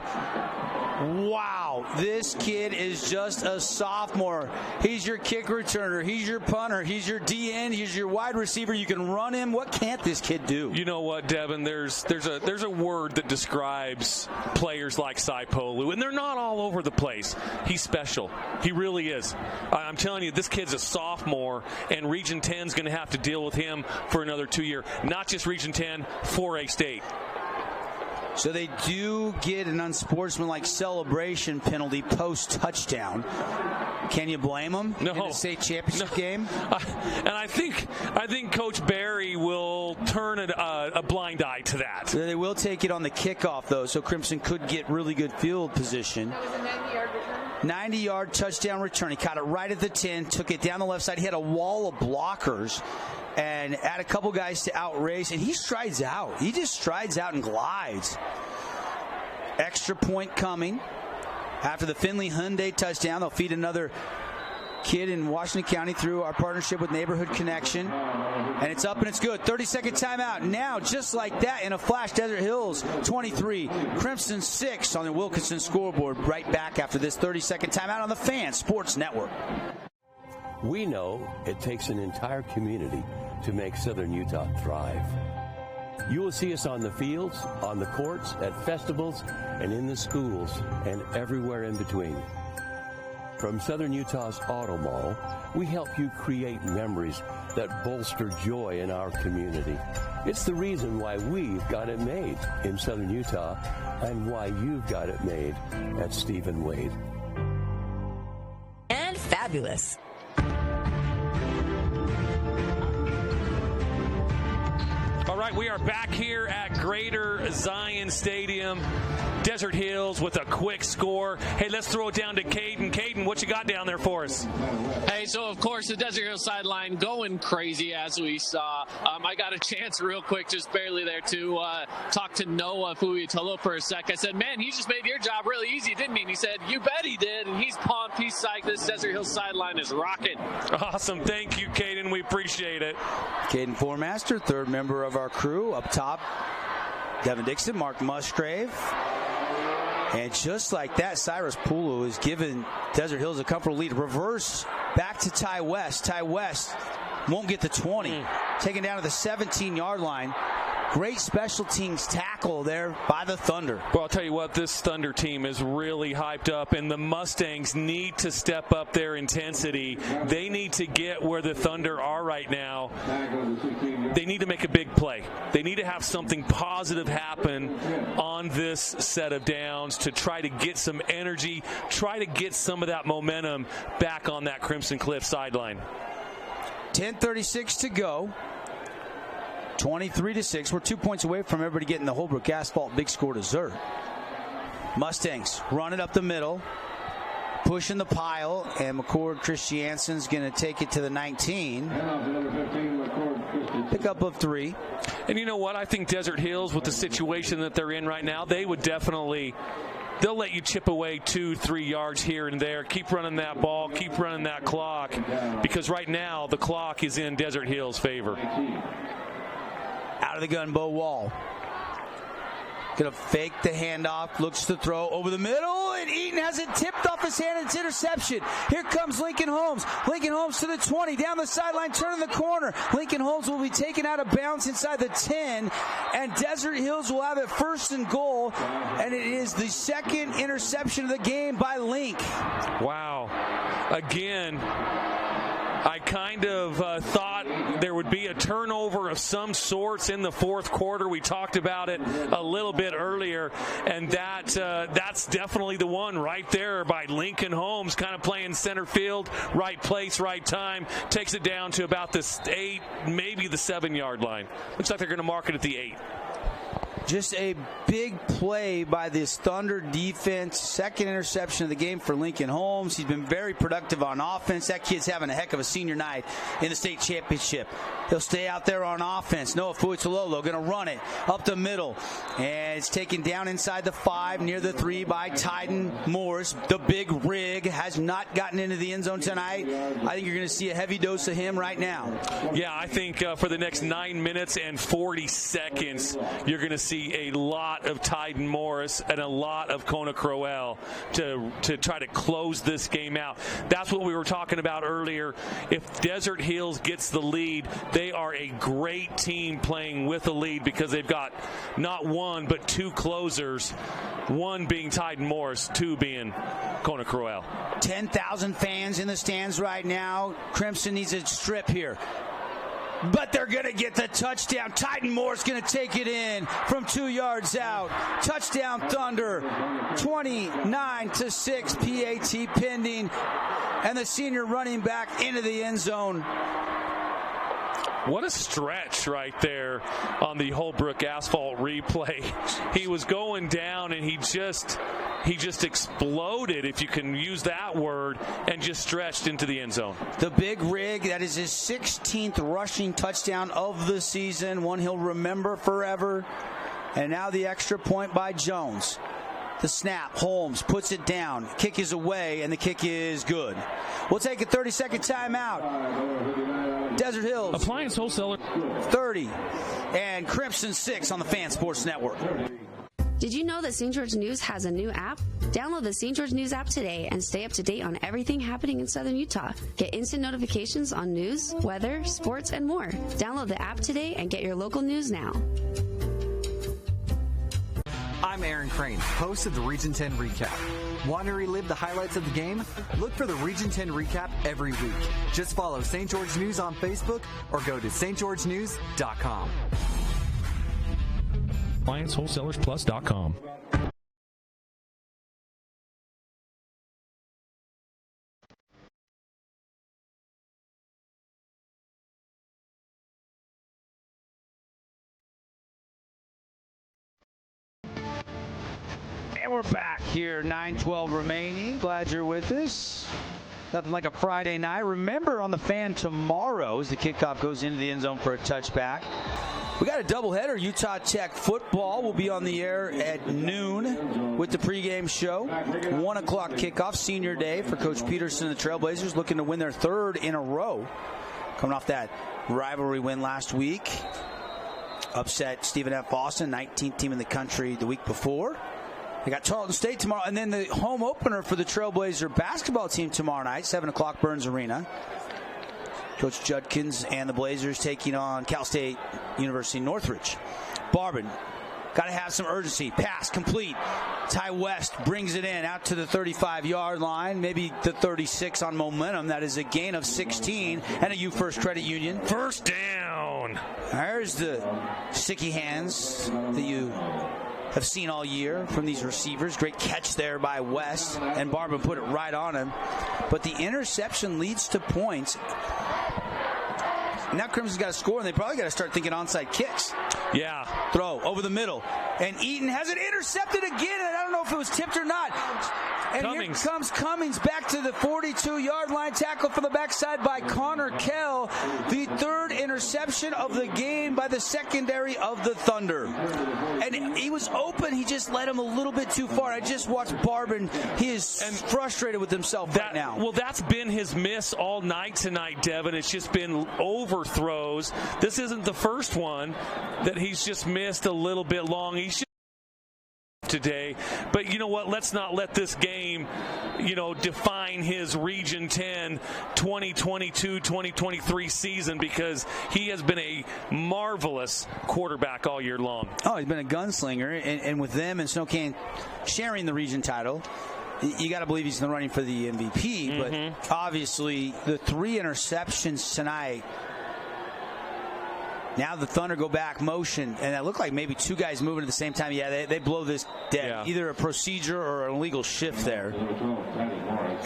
wow, this kid is just a sophomore. He's your kick returner. He's your punter. He's your DN. He's your wide receiver. You can run him. What can't this kid do? You know what, Devin? There's a word that describes players like Cy Polu, and they're not all over the place. He's special. He really is. I'm telling you, this kid's a sophomore, and Region 10's going to have to deal with him for another 2 years. Not just Region 10, 4A state. So they do get an unsportsmanlike celebration penalty post-touchdown. Can you blame them in the state championship game? And I think Coach Barry will turn a blind eye to that. They will take it on the kickoff, though, so Crimson could get really good field position. 90-yard touchdown return. He caught it right at the 10, took it down the left side. He had a wall of blockers and had a couple guys to outrace, and he strides out. He just strides out and glides. Extra point coming. After the Finley Hyundai touchdown, they'll feed another kid in Washington County through our partnership with Neighborhood Connection. And it's up and it's good. 30-second timeout. Now, just like that, in a flash, Desert Hills 23, Crimson 6 on the Wilkinson scoreboard. Right back after this 30-second timeout on the Fan Sports Network. We know it takes an entire community to make Southern Utah thrive. You will see us on the fields, on the courts, at festivals, and in the schools, and everywhere in between. From Southern Utah's Auto Mall, we help you create memories that bolster joy in our community. It's the reason why we've got it made in Southern Utah and why you've got it made at Stephen Wade. And fabulous. All right, we are back here at Greater Zion Stadium. Desert Hills with a quick score. Hey, let's throw it down to Caden. Caden, what you got down there for us? Hey, so of course the Desert Hills sideline going crazy as we saw. I got a chance real quick, just barely there, to talk to Noah Fuitolo for a sec. I said, man, he just made your job really easy, didn't he? And he said, you bet he did. And he's pumped. He's psyched. This Desert Hills sideline is rocking. Awesome. Thank you, Caden. We appreciate it. Caden Formaster, third member of our crew. Up top, Devin Dixon, Mark Musgrave. And just like that, Cyrus Pulu is giving Desert Hills a comfortable lead. Reverse back to Ty West. Ty West won't get the 20. Taken down to the 17-yard line. Great special teams tackle there by the Thunder. Well, I'll tell you what, this Thunder team is really hyped up, and the Mustangs need to step up their intensity. They need to get where the Thunder are right now. They need to make a big play. They need to have something positive happen on this set of downs to try to get some energy, try to get some of that momentum back on that Crimson Cliff sideline. 10:36 to go. 23-6. We're 2 points away from everybody getting the Holbrook Asphalt big score dessert. Mustangs run it up the middle, pushing the pile, and McCord Christiansen's going to take it to the 19. Pickup of 3. And you know what? I think Desert Hills, with the situation that they're in right now, they would definitely... They'll let you chip away 2-3 yards here and there. Keep running that ball. Keep running that clock. Because right now, the clock is in Desert Hills' favor. Out of the gun, Bo Wall. Gonna fake the handoff, looks to throw over the middle, and Eaton has it tipped off his hand. It's interception. Here comes Lincoln Holmes. Lincoln Holmes to the 20, down the sideline, turning the corner. Lincoln Holmes will be taken out of bounds inside the 10, and Desert Hills will have it first and goal, and it is the second interception of the game by Link. Wow. Again, I kind of thought there would be a turnover of some sorts in the fourth quarter. We talked about it a little bit earlier, and that's definitely the one right there by Lincoln Holmes, kind of playing center field, right place, right time. Takes it down to about the 8, maybe the 7-yard line. Looks like they're going to mark it at the 8. Just a big play by this Thunder defense. Second interception of the game for Lincoln Holmes. He's been very productive on offense. That kid's having a heck of a senior night in the state championship. He'll stay out there on offense. Noah Fuitololo going to run it up the middle. And it's taken down inside the 5, near the 3 by Tyden Morris. The big rig has not gotten into the end zone tonight. I think you're going to see a heavy dose of him right now. Yeah, I think for the next 9 minutes and 40 seconds, you're going to see a lot of Tyden Morris and a lot of Kona Crowell to try to close this game out. That's what we were talking about earlier. If Desert Hills gets the lead, they are a great team playing with a lead because they've got not one but 2 closers, one being Tyden Morris, 2 being Kona Crowell. 10,000 fans in the stands right now. Crimson needs a strip here. But they're going to get the touchdown. Tyden Moore's going to take it in from 2 yards out. Touchdown Thunder. 29-6 PAT pending. And the senior running back into the end zone. What a stretch right there on the Holbrook Asphalt replay. He was going down and he just exploded, if you can use that word, and just stretched into the end zone. The big rig, that is his 16th rushing touchdown of the season, one he'll remember forever. And now the extra point by Jones. The snap, Holmes puts it down. Kick is away, and the kick is good. We'll take a 30-second timeout. Desert Hills. Appliance wholesaler. 30. And Crimson 6 on the Fan Sports Network. Did you know that St. George News has a new app? Download the St. George News app today and stay up to date on everything happening in Southern Utah. Get instant notifications on news, weather, sports, and more. Download the app today and get your local news now. I'm Aaron Crane, host of the Region 10 Recap. Want to relive the highlights of the game? Look for the Region 10 Recap every week. Just follow St. George News on Facebook or go to stgeorgenews.com. ApplianceWholesalerPlus.com. And we're back here, 9:12 remaining. Glad you're with us. Nothing like a Friday night. Remember, on the Fan tomorrow, as the kickoff goes into the end zone for a touchback, we got a doubleheader. Utah Tech football will be on the air at noon with the pregame show. 1 o'clock kickoff, senior day for Coach Peterson and the Trailblazers, looking to win their third in a row. Coming off that rivalry win last week. Upset Stephen F. Austin, 19th team in the country the week before. They got Tarleton State tomorrow, and then the home opener for the Trailblazer basketball team tomorrow night, 7 o'clock, Burns Arena. Coach Judkins and the Blazers taking on Cal State University Northridge. Barbin, got to have some urgency. Pass complete. Ty West brings it in out to the 35-yard line, maybe the 36 on momentum. That is a gain of 16 and a U First Credit Union. First down. There's the sticky hands that you have seen all year from these receivers. Great catch there by West, and Barbin put it right on him. But the interception leads to points. Now Crimson's got to score, and they probably got to start thinking onside kicks. Yeah. Throw over the middle. And Eaton has it intercepted again, and I don't know if it was tipped or not. And Cummings. Here comes Cummings back to the 42-yard line. Tackle from the backside by Connor Kell. The third interception of the game by the secondary of the Thunder. And he was open. He just led him a little bit too far. I just watched Barbin. He is frustrated with himself right now. Well, that's been his miss all night tonight, Devin. It's just been overthrows. This isn't the first one that he's just missed a little bit long. He should today, but you know what, let's not let this game define his Region 10 2022-2023 season, because he has been a marvelous quarterback all year long. Oh, he's been a gunslinger, and with them and Snow Cane sharing the region title, you got to believe he's in the running for the MVP. But obviously the 3 interceptions tonight. Now the Thunder go back motion, and it looked like maybe 2 guys moving at the same time. Yeah, they blow this dead. Yeah. Either a procedure or an illegal shift there.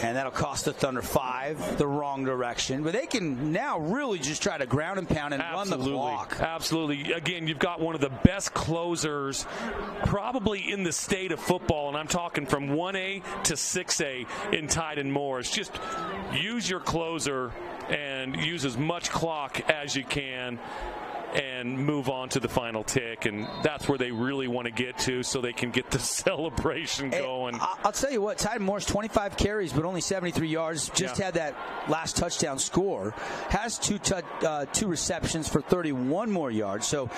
And that'll cost the Thunder 5, the wrong direction. But they can now really just try to ground and pound and run the clock. Absolutely. Again, you've got one of the best closers probably in the state of football, and I'm talking from 1A to 6A in Tyden Morris. Just use your closer and use as much clock as you can and move on to the final tick, and that's where they really want to get to so they can get the celebration going. I'll tell you what, Tyden Morris, 25 carries but only 73 yards, just had that last touchdown score, has 2 receptions for 31 more yards, so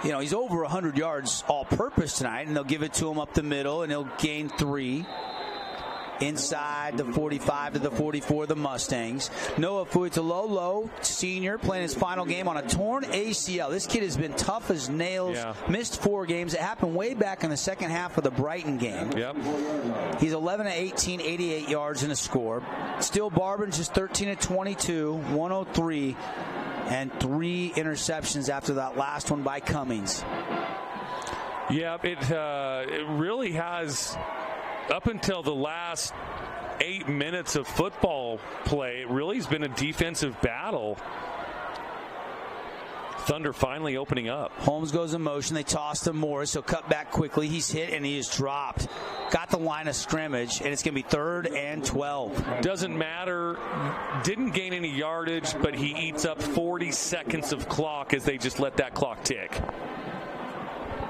he's over 100 yards all-purpose tonight, and they'll give it to him up the middle, and he'll gain 3. Inside the 45 to the 44, the Mustangs. Noah Fuitalolo, senior, playing his final game on a torn ACL. This kid has been tough as nails. Yeah. Missed 4 games. It happened way back in the second half of the Brighton game. Yep. He's 11 of 18, 88 yards in a score. Still Barbin, just 13 of 22, 103, and 3 interceptions after that last one by Cummings. Yeah, it really has. Up until the last 8 minutes of football play, it really has been a defensive battle. Thunder finally opening up. Holmes goes in motion. They toss to Morris. He'll cut back quickly. He's hit, and he is dropped. Got the line of scrimmage, and it's going to be 3rd and 12. Doesn't matter. Didn't gain any yardage, but he eats up 40 seconds of clock as they just let that clock tick.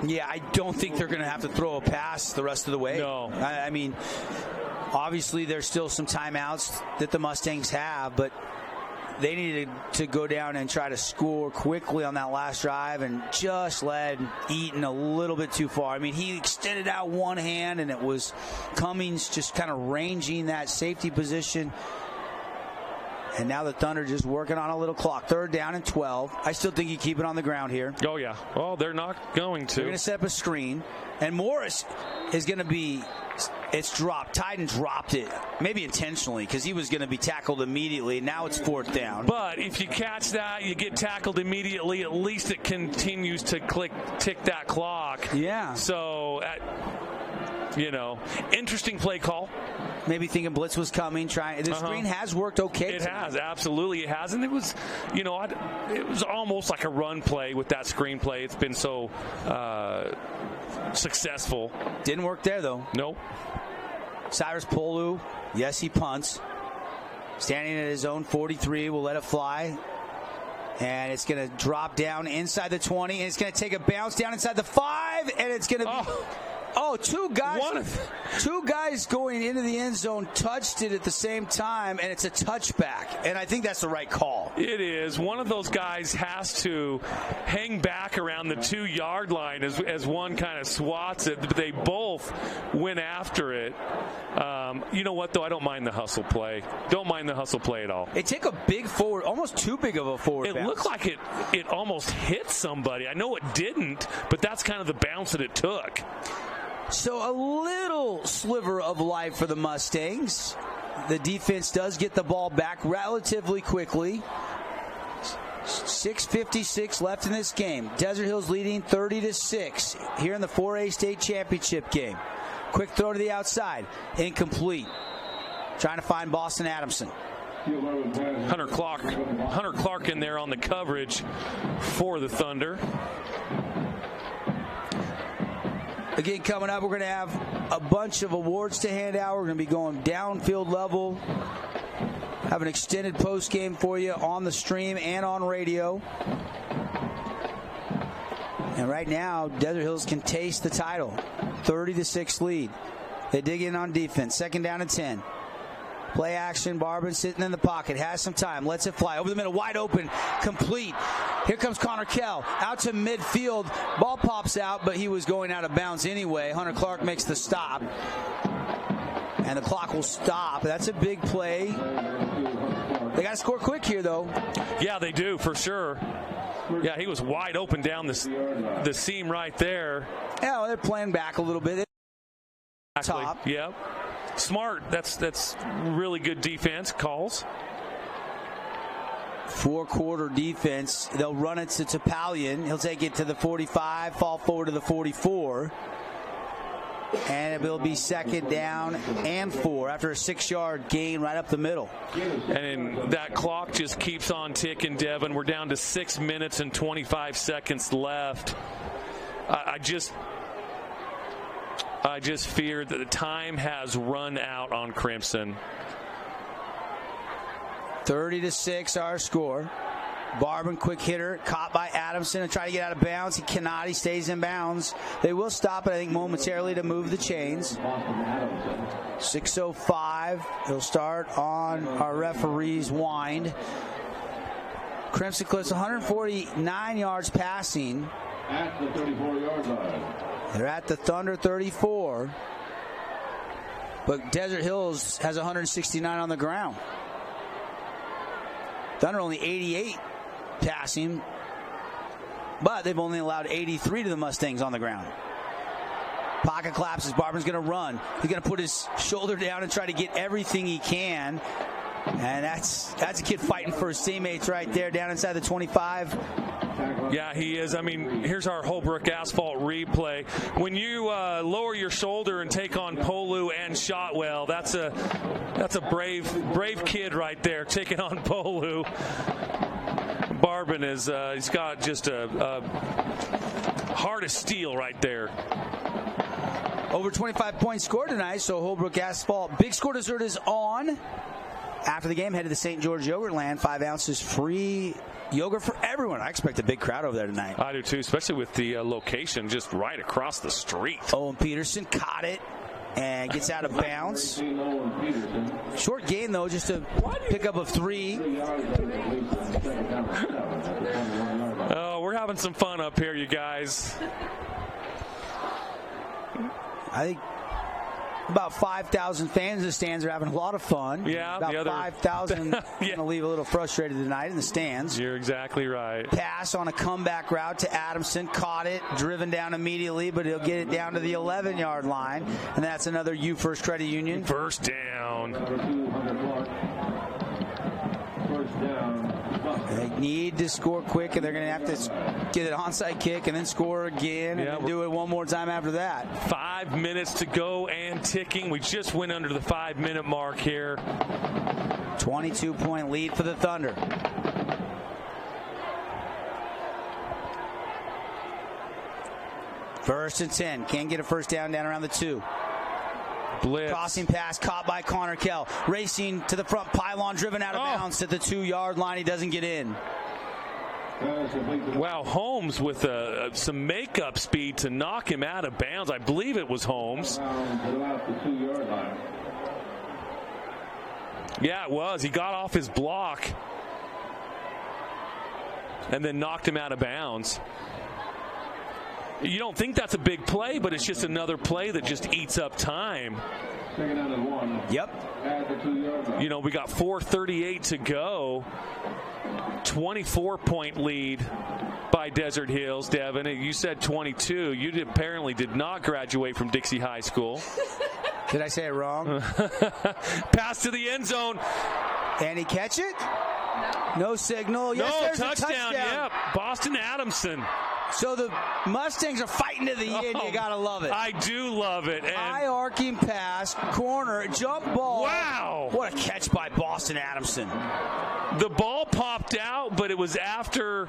Yeah, I don't think they're going to have to throw a pass the rest of the way. No. I mean, obviously there's still some timeouts that the Mustangs have, but they needed to go down and try to score quickly on that last drive and just led Eaton a little bit too far. I mean, he extended out one hand, and it was Cummings just kind of ranging that safety position. And now the Thunder just working on a little clock. 3rd down and 12. I still think you keep it on the ground here. Oh, yeah. Well, they're not going to. They're going to set up a screen. And Morris is going to be, it's dropped. Tyden dropped it, maybe intentionally, because he was going to be tackled immediately. Now it's 4th down. But if you catch that, you get tackled immediately, at least it continues to tick that clock. Yeah. So, interesting play call. Maybe thinking blitz was coming. The screen has worked okay. It has, absolutely, it has, and it was, it was almost like a run play with that screen play. It's been so successful. Didn't work there though. Nope. Cyrus Polu, yes, he punts. Standing at his own 43, will let it fly. And it's going to drop down inside the 20, and it's going to take a bounce down inside the 5, and it's going to be... Two guys going into the end zone touched it at the same time, and it's a touchback. And I think that's the right call. It is. One of those guys has to hang back around the 2-yard line as one kind of swats it. But they both went after it. You know what, though? I don't mind the hustle play. Don't mind the hustle play at all. It took a big forward, almost too big of a forward bounce. It looked like it almost hit somebody. I know it didn't, but that's kind of the bounce that it took. So a little sliver of life for the Mustangs. The defense does get the ball back relatively quickly. 6:56 left in this game. Desert Hills leading 30-6 here in the 4A state championship game. Quick throw to the outside. Incomplete. Trying to find Boston Adamson. Hunter Clark in there on the coverage for the Thunder. Again, coming up, we're going to have a bunch of awards to hand out. We're going to be going downfield level. Have an extended post game for you on the stream and on radio. And right now, Desert Hills can taste the title. 30-6 lead. They dig in on defense. 2nd down and 10. Play action. Barban sitting in the pocket. Has some time. Lets it fly. Over the middle. Wide open. Complete. Here comes Connor Kell. Out to midfield. Ball pops out, but he was going out of bounds anyway. Hunter Clark makes the stop. And the clock will stop. That's a big play. They got to score quick here, though. Yeah, they do, for sure. Yeah, he was wide open down the seam right there. Yeah, well, they're playing back a little bit. Exactly. Top. Yep. Smart. That's really good defense calls. 4-quarter defense. They'll run it to Topalian. He'll take it to the 45, fall forward to the 44. And it will be 2nd down and 4 after a 6-yard gain right up the middle. And that clock just keeps on ticking, Devin. We're down to 6 minutes and 25 seconds left. I just fear that the time has run out on Crimson. 30-6 our score. Barban, quick hitter, caught by Adamson and try to get out of bounds. He cannot. He stays in bounds. They will stop it, I think, momentarily to move the chains. 6:05. He'll start on our referee's wind. Crimson Cliffs 149 yards passing. At the 34-yard line. They're at the Thunder 34. But Desert Hills has 169 on the ground. Thunder only 88 passing, but they've only allowed 83 to the Mustangs on the ground. Pocket collapses. Barban's going to run. He's going to put his shoulder down and try to get everything he can. And that's a kid fighting for his teammates right there down inside the 25. Yeah, he is. I mean, here's our Holbrook Asphalt replay. When you lower your shoulder and take on Polu and Shotwell, that's a brave kid right there taking on Polu. Barban is he's got just a heart of steel right there. Over 25 points scored tonight, so Holbrook Asphalt Big Score Dessert is on. after the game, head to the St. George Yogurt Land. 5 ounces free yogurt for everyone. I expect a big crowd over there tonight. I do too, especially with the location just right across the street. Owen Peterson caught it and gets out of bounds. Short gain, though, just a pickup of 3. Oh, we're having some fun up here, you guys. I think about 5,000 fans in the stands are having a lot of fun. Yeah, about 5,000 going to leave a little frustrated tonight in the stands. You're exactly right. Pass on a comeback route to Adamson. Caught it, driven down immediately, but he'll get it down to the 11-yard line. And that's another U First Credit Union. First down. They need to score quick, and they're going to have to get an onside kick and then score again and then do it one more time after that. 5 minutes to go and ticking. We just went under the 5-minute mark here. 22-point lead for the Thunder. First and 10. Can't get a first down around the 2. Blitz. Crossing pass caught by Connor Kell. Racing to the front pylon, driven out of bounds at the 2-yard line. He doesn't get in. Wow, Holmes with some makeup speed to knock him out of bounds. I believe it was Holmes. Yeah, it was. He got off his block and then knocked him out of bounds. You don't think that's a big play, but it's just another play that just eats up time. Yep. You know, we got 4:38 to go. 24-point lead by Desert Hills, Devin. You said 22. You apparently did not graduate from Dixie High School. Did I say it wrong? Pass to the end zone. And he catch it? No signal. Yes, no, there's touchdown. A touchdown. Yep. Boston Adamson. So the Mustangs are fighting to the end. You got to love it. I do love it. High arcing pass, corner, jump ball. Wow. What a catch by Boston Adamson. The ball popped out, but it was after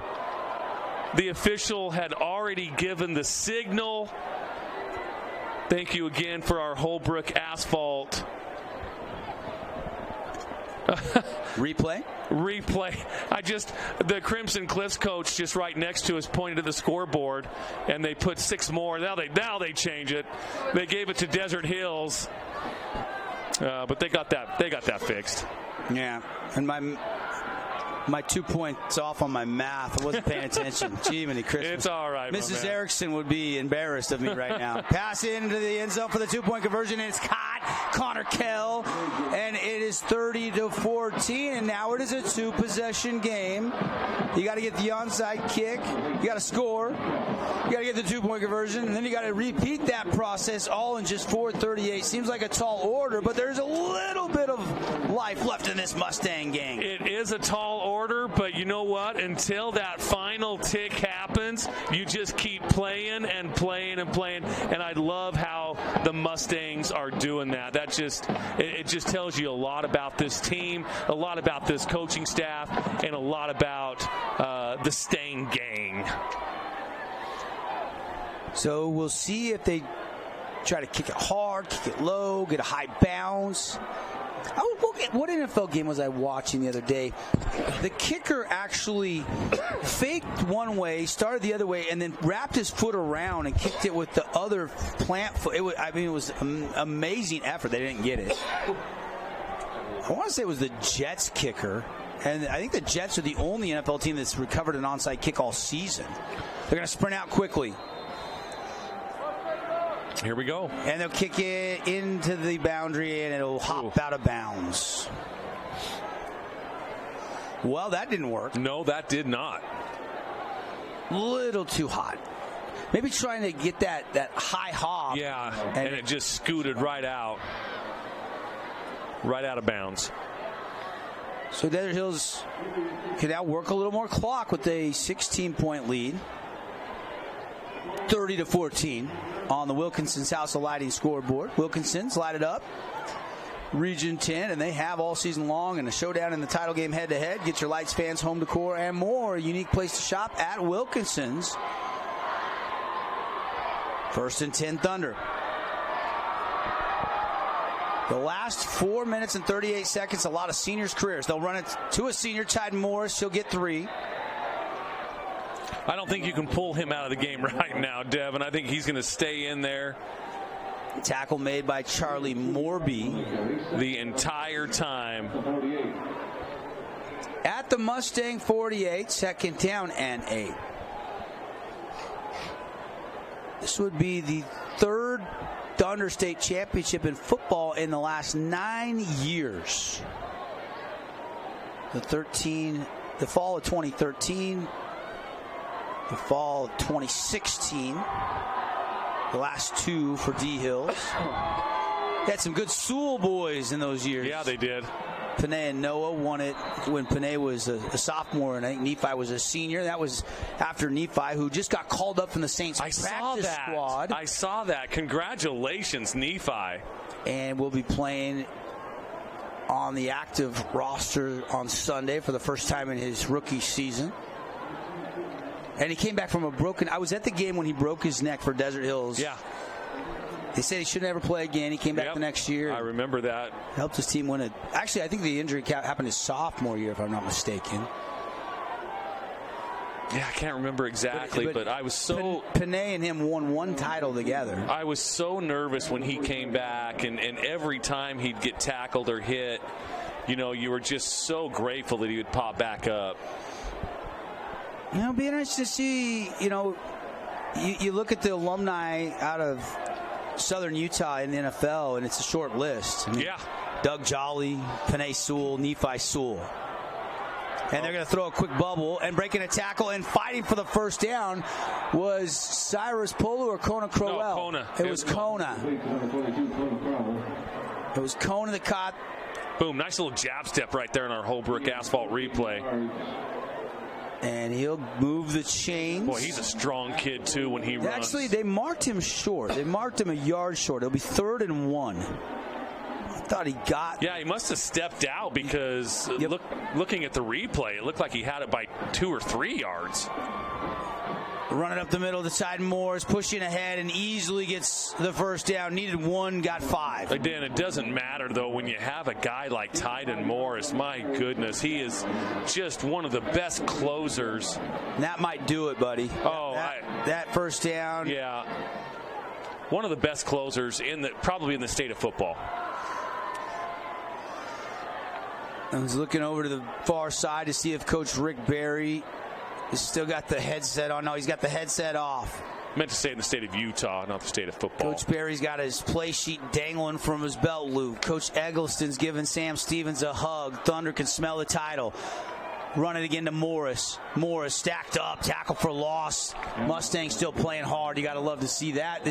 the official had already given the signal. Thank you again for our Holbrook asphalt. Replay. The Crimson Cliffs coach just right next to us pointed to the scoreboard, and they put 6 more. Now they change it. They gave it to Desert Hills, but they got that fixed. Yeah, and my 2 points off on my math. I wasn't paying attention. Gee, many Christmas. It's all right, Mrs. Erickson would be embarrassed of me right now. Pass into the end zone for the 2-point conversion, and it's caught. Connor Kell, and it is 30-14, and now it is a 2-possession game. You got to get the onside kick. You got to score. You got to get the 2-point conversion, and then you got to repeat that process all in just 4:38. Seems like a tall order, but there's a little bit of life left in this Mustang gang. It is a tall order, but you know what? Until that final tick happens, you just keep playing and playing and playing, and I love how the Mustangs are doing that. It just tells you a lot about this team, a lot about this coaching staff, and a lot about the Stang gang. So we'll see if they try to kick it hard, kick it low, get a high bounce. What NFL game was I watching the other day? The kicker actually faked one way, started the other way, and then wrapped his foot around and kicked it with the other plant foot. It was an amazing effort. They didn't get it. I want to say it was the Jets kicker, and I think the Jets are the only NFL team that's recovered an onside kick all season. They're going to sprint out quickly. Here we go. And they'll kick it into the boundary, and it'll hop out of bounds. Well, that didn't work. No, that did not. Little too hot. Maybe trying to get that high hop. Yeah, and it just scooted right out of bounds. So Desert Hills can now work a little more clock with a 16-point lead. 30-14 on the Wilkinson's House of Lighting scoreboard. Wilkinson's lighted up. Region 10, and they have all season long, and a showdown in the title game head-to-head. Get your lights, fans, home decor, and more. A unique place to shop at Wilkinson's. First and 10 Thunder. The last 4 minutes and 38 seconds, a lot of seniors' careers. They'll run it to a senior, Tyden Morris. He'll get 3. I don't think you can pull him out of the game right now, Devin. I think he's going to stay in there. Tackle made by Charlie Morby. The entire time. At the Mustang 48, second down and 8. This would be the third Thunder State Championship in football in the last 9 years. The fall of 2013, the fall of 2016, the last 2 for D Hills. They had some good Sewell boys in those years. Yeah, they did. Panay and Noah won it when Panay was a sophomore, and I think Nephi was a senior. That was after Nephi, who just got called up from the Saints practice squad. I saw that. Congratulations, Nephi. And we'll be playing on the active roster on Sunday for the first time in his rookie season. And he came back from I was at the game when he broke his neck for Desert Hills. Yeah. They said he should never play again. He came back the next year. I remember that. Helped his team win it. Actually, I think the injury happened his sophomore year, if I'm not mistaken. Yeah, I can't remember exactly, but I was so... Panay and him won 1 title together. I was so nervous when he came back, and every time he'd get tackled or hit, you were just so grateful that he would pop back up. It'll be interesting to see, you look at the alumni out of Southern Utah in the NFL, and it's a short list. Yeah. Doug Jolly, Panay Sewell, Nephi Sewell. And they're going to throw a quick bubble, and breaking a tackle and fighting for the first down was Cyrus Polu or Kona Crowell? No, Kona. It was Kona. It was Kona that caught. Boom, nice little jab step right there in our Holbrook asphalt replay. And he'll move the chains. Boy, he's a strong kid, too, when he runs. Actually, they marked him short. They marked him a yard short. It'll be 3rd and 1. I thought he got... Yeah, he must have stepped out because looking at the replay, it looked like he had it by 2 or 3 yards. Running up the middle to Tyden Morris, pushing ahead, and easily gets the first down. Needed 1, got 5. Dan, it doesn't matter, though, when you have a guy like Tyden Morris. My goodness, he is just one of the best closers. And that might do it, buddy. Oh, that first down. Yeah. One of the best closers probably in the state of football. I was looking over to the far side to see if Coach Rick Berry has still got the headset on. No, he's got the headset off. Meant to say in the state of Utah, not the state of football. Coach Berry's got his play sheet dangling from his belt loop. Coach Eggleston's giving Sam Stevens a hug. Thunder can smell the title. Run it again to Morris. Morris stacked up, tackle for loss. Mustangs still playing hard. You got to love to see that.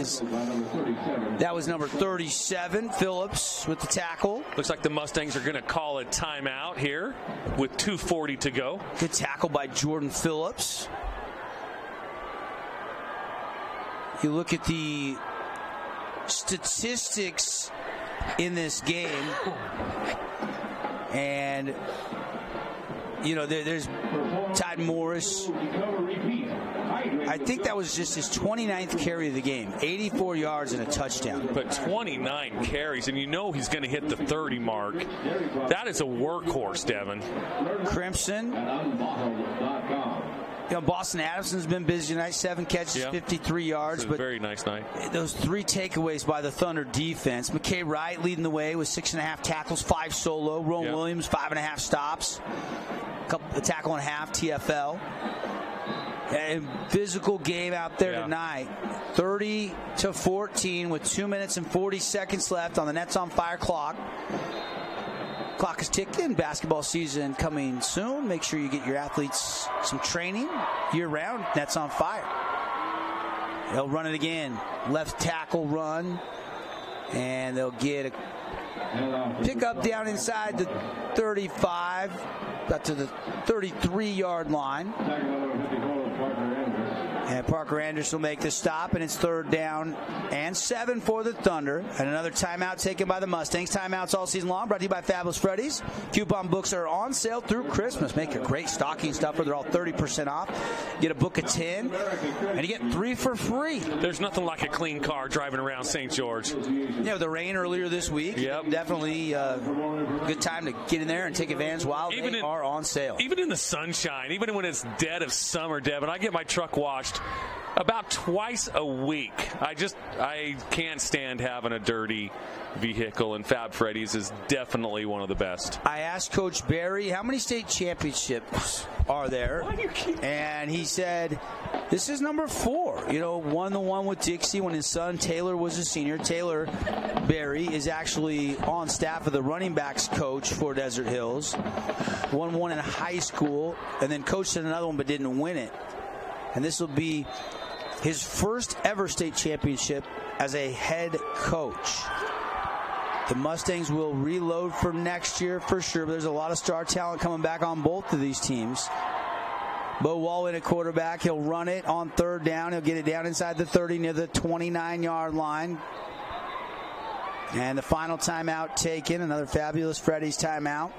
That was number 37, Phillips, with the tackle. Looks like the Mustangs are going to call a timeout here with 2:40 to go. Good tackle by Jordan Phillips. You look at the statistics in this game, and there's Tyden Morris. I think that was just his 29th carry of the game. 84 yards and a touchdown. But 29 carries, and he's going to hit the 30 mark. That is a workhorse, Devin. Crimson. Boston Adamson's been busy tonight. 7 catches, 53 yards. But very nice night. Those 3 takeaways by the Thunder defense. McKay Wright leading the way with 6.5 tackles, 5 solo. Rome Williams, 5.5 stops. A tackle and a half, TFL. And physical game out there tonight. 30-14 with 2 minutes and 40 seconds left on the Nets on Fire clock. Clock is ticking. Basketball season coming soon. Make sure you get your athletes some training year-round. Nets on Fire. They'll run it again. Left tackle run. And they'll get a pickup down inside the 35. Got to the 33-yard line. And Parker Anderson will make the stop, and it's 3rd down and 7 for the Thunder. And another timeout taken by the Mustangs. Timeouts all season long, brought to you by Fabulous Freddy's. Coupon books are on sale through Christmas. Make a great stocking stuffer. They're all 30% off. Get a book of 10, and you get 3 for free. There's nothing like a clean car driving around St. George. Yeah, with the rain earlier this week, definitely a good time to get in there and take advantage while they are on sale. Even in the sunshine, even when it's dead of summer, Devin, I get my truck washed about twice a week. I can't stand having a dirty vehicle, and Fab Freddy's is definitely one of the best. I asked Coach Barry, how many state championships are there? And he said, this is number 4. Won the one with Dixie when his son Taylor was a senior. Taylor Barry is actually on staff of the running backs coach for Desert Hills. Won one in high school, and then coached in another one but didn't win it. And this will be his first ever state championship as a head coach. The Mustangs will reload for next year for sure, but there's a lot of star talent coming back on both of these teams. Bo Wallin at quarterback. He'll run it on 3rd down. He'll get it down inside the 30 near the 29-yard line. And the final timeout taken, another Fabulous Freddy's timeout.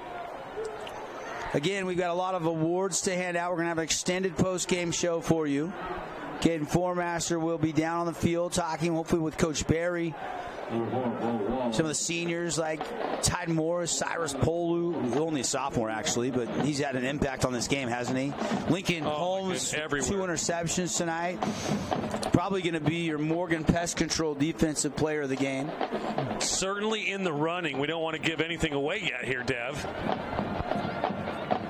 Again, we've got a lot of awards to hand out. We're going to have an extended post-game show for you. Caden Formaster will be down on the field talking hopefully with Coach Barry. Some of the seniors like Tide Morris, Cyrus Polu, only a sophomore actually, but he's had an impact on this game, hasn't he? Lincoln Holmes, 2 interceptions tonight. Probably going to be your Morgan Pest Control defensive player of the game. Certainly in the running. We don't want to give anything away yet here, Dev.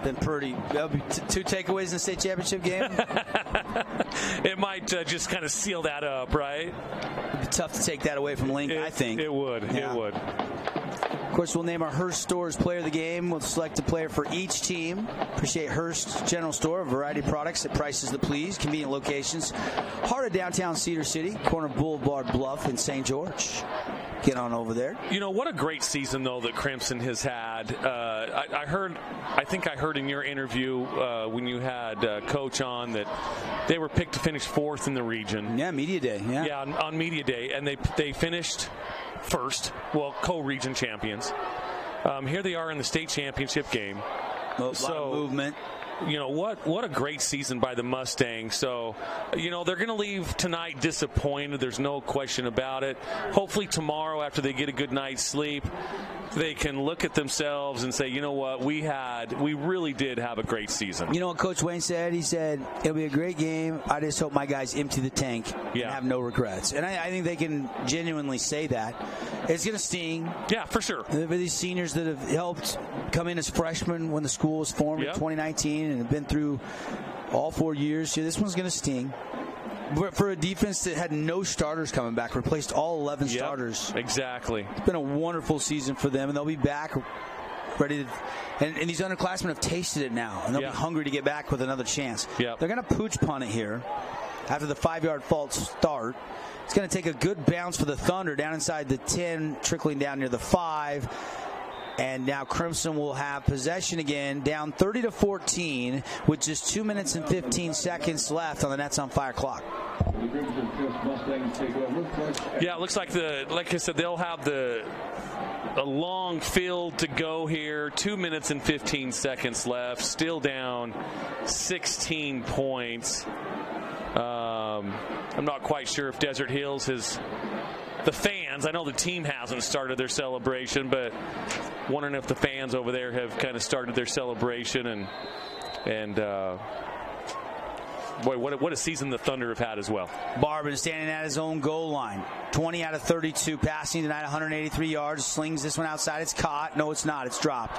Been pretty. That'll be 2 takeaways in the state championship game. It might just kind of seal that up, right? It'd be tough to take that away from Lincoln, I think. It would. Yeah. It would. Of course, we'll name our Hearst Stores player of the game. We'll select a player for each team. Appreciate Hearst General Store, a variety of products at prices that please. Convenient locations. Heart of downtown Cedar City, corner Boulevard Bluff in St. George. Get on over there. What a great season, though, that Crimson has had. I think I heard in your interview when you had Coach on that they were picked to finish 4th in the region. Yeah, Media Day. Yeah, on Media Day. And they finished 1st, co-region champions. Here they are in the state championship game. A lot of movement. What a great season by the Mustangs. So, they're going to leave tonight disappointed. There's no question about it. Hopefully tomorrow, after they get a good night's sleep, they can look at themselves and say, you know what, we really did have a great season. You know what Coach Wayne said? He said, it'll be a great game. I just hope my guys empty the tank and have no regrets. And I think they can genuinely say that. It's going to sting. Yeah, for sure. These seniors that have helped come in as freshmen when the school was formed in 2019 and have been through all 4 years. This one's going to sting. For a defense that had no starters coming back, replaced all 11 starters. Exactly. It's been a wonderful season for them, and they'll be back ready to. And these underclassmen have tasted it now, and they'll be hungry to get back with another chance. Yep. They're going to pooch punt it here after the 5-yard false start. It's going to take a good bounce for the Thunder down inside the 10, trickling down near the 5. And now Crimson will have possession again, down 30-14 with just 2 minutes and 15 seconds left on the Nets on Fire clock. Yeah, it looks like like I said, they'll have a long field to go here. 2 minutes and 15 seconds left. Still down 16 points. I'm not quite sure if Desert Hills has. The fans, I know the team hasn't started their celebration, but wondering if the fans over there have kind of started their celebration and boy, what a season the Thunder have had as well. Barban is standing at his own goal line. 20 out of 32 passing tonight, 183 yards. Slings this one outside. It's caught. No, it's not. It's dropped.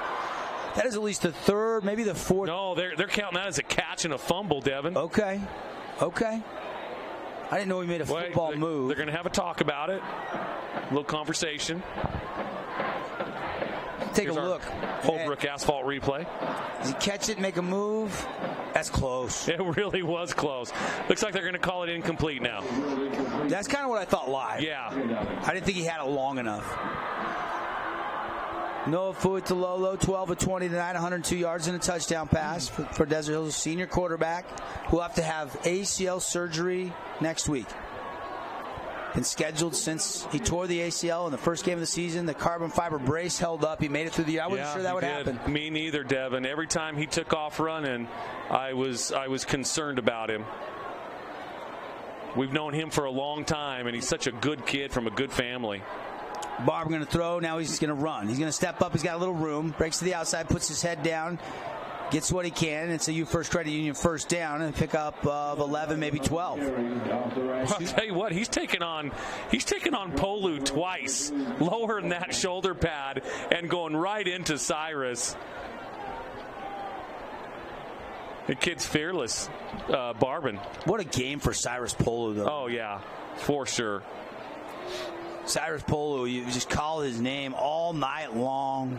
That is at least the 3rd, maybe the 4th. No, they're counting that as a catch and a fumble, Devin. Okay. I didn't know he made a football move. They're going to have a talk about it. A little conversation. Here's a look. Holbrook asphalt replay. Does he catch it, make a move? That's close. It really was close. Looks like they're going to call it incomplete now. That's kind of what I thought live. Yeah. I didn't think he had it long enough. Noah Fuitalolo, 12 of 20 tonight, 102 yards and a touchdown pass for Desert Hills, senior quarterback, who will have to have ACL surgery next week. Been scheduled since he tore the ACL in the first game of the season. The carbon fiber brace held up. He made it through the year. I wasn't sure that would happen. Me neither, Devin. Every time he took off running, I was concerned about him. We've known him for a long time, and he's such a good kid from a good family. Barb going to throw. Now he's going to run. He's going to step up. He's got a little room. Breaks to the outside, puts his head down, gets what he can. It's a U First Credit Union first down and pick up of 11, maybe 12. I'll tell you what, he's taken on Polu twice, lowering that shoulder pad and going right into Cyrus. The kid's fearless, Barbin. What a game for Cyrus Polu, though. Oh, yeah, for sure. Cyrus Polu, you just call his name all night long.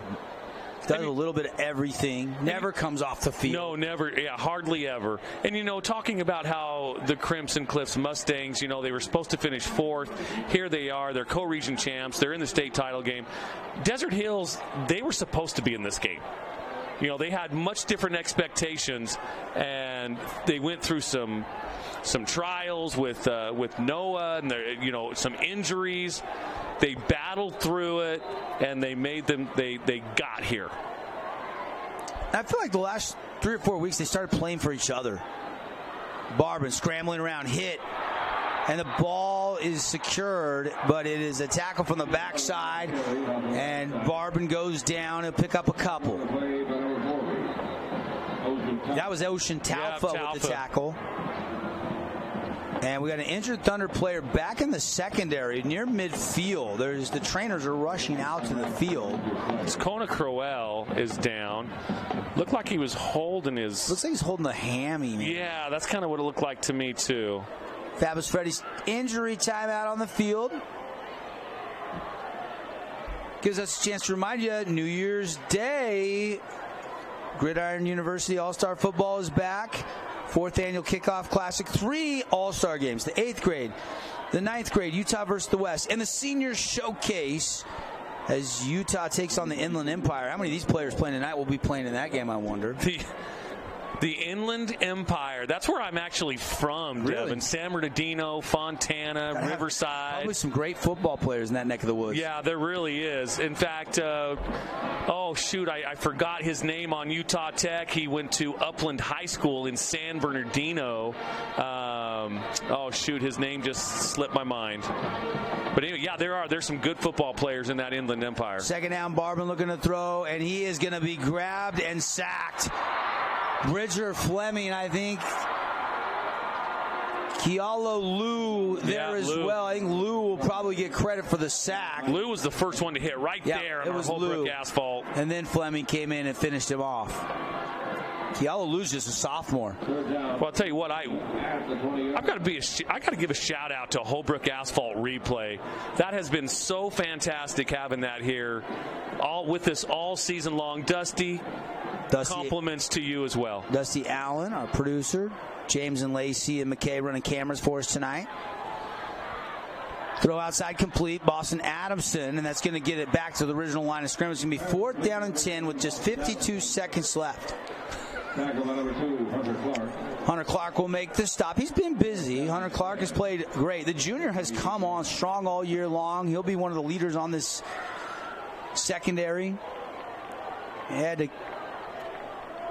Does a little bit of everything. Never comes off the field. No, never. Yeah, hardly ever. And, talking about how the Crimson Cliffs Mustangs, they were supposed to finish 4th. Here they are. They're co-region champs. They're in the state title game. Desert Hills, they were supposed to be in this game. They had much different expectations, and they went through some trials with Noah and some injuries. They battled through it, and they made them. They got here. I feel like the last 3 or 4 weeks they started playing for each other. Barbin scrambling around, hit, and the ball is secured, but it is a tackle from the backside, and Barbin goes down and pick up a couple. That was Ocean Talfa with the tackle. And we got an injured Thunder player back in the secondary near midfield. The trainers are rushing out to the field. Kona Crowell is down. Looked like he was holding his... Looks like he's holding the hammy. Man. Yeah, that's kind of what it looked like to me, too. Fabulous Freddy's injury timeout on the field. Gives us a chance to remind you, New Year's Day, Gridiron University All-Star Football is back. 4th Annual Kickoff Classic. 3 All-Star games. The 8th grade, the 9th grade, Utah versus the West. And the Senior Showcase as Utah takes on the Inland Empire. How many of these players playing tonight will be playing in that game, I wonder? The Inland Empire. That's where I'm actually from, really? Devin. San Bernardino, Fontana, Riverside. Probably some great football players in that neck of the woods. Yeah, there really is. In fact, I forgot his name on Utah Tech. He went to Upland High School in San Bernardino. His name just slipped my mind. But anyway, yeah, there's some good football players in that Inland Empire. Second down, Barbin looking to throw, and he is going to be grabbed and sacked. Bridger Fleming, I think. Kealo Lou there as well. I think Lou will probably get credit for the sack. Lou was the first one to hit there on Holbrook asphalt. And then Fleming came in and finished him off. Kealo Lou's just a sophomore. Well, I'll tell you what, I've got to give a shout out to Holbrook Asphalt Replay. That has been so fantastic having that here with us all season long. Dusty, compliments to you as well. Dusty Allen, our producer. James and Lacey and McKay running cameras for us tonight. Throw outside complete. Boston Adamson, and that's going to get it back to the original line of scrimmage. It's going to be 4th down and 10 with just 52 seconds left. Hunter Clark will make the stop. He's been busy. Hunter Clark has played great. The junior has come on strong all year long. He'll be one of the leaders on this secondary. He had to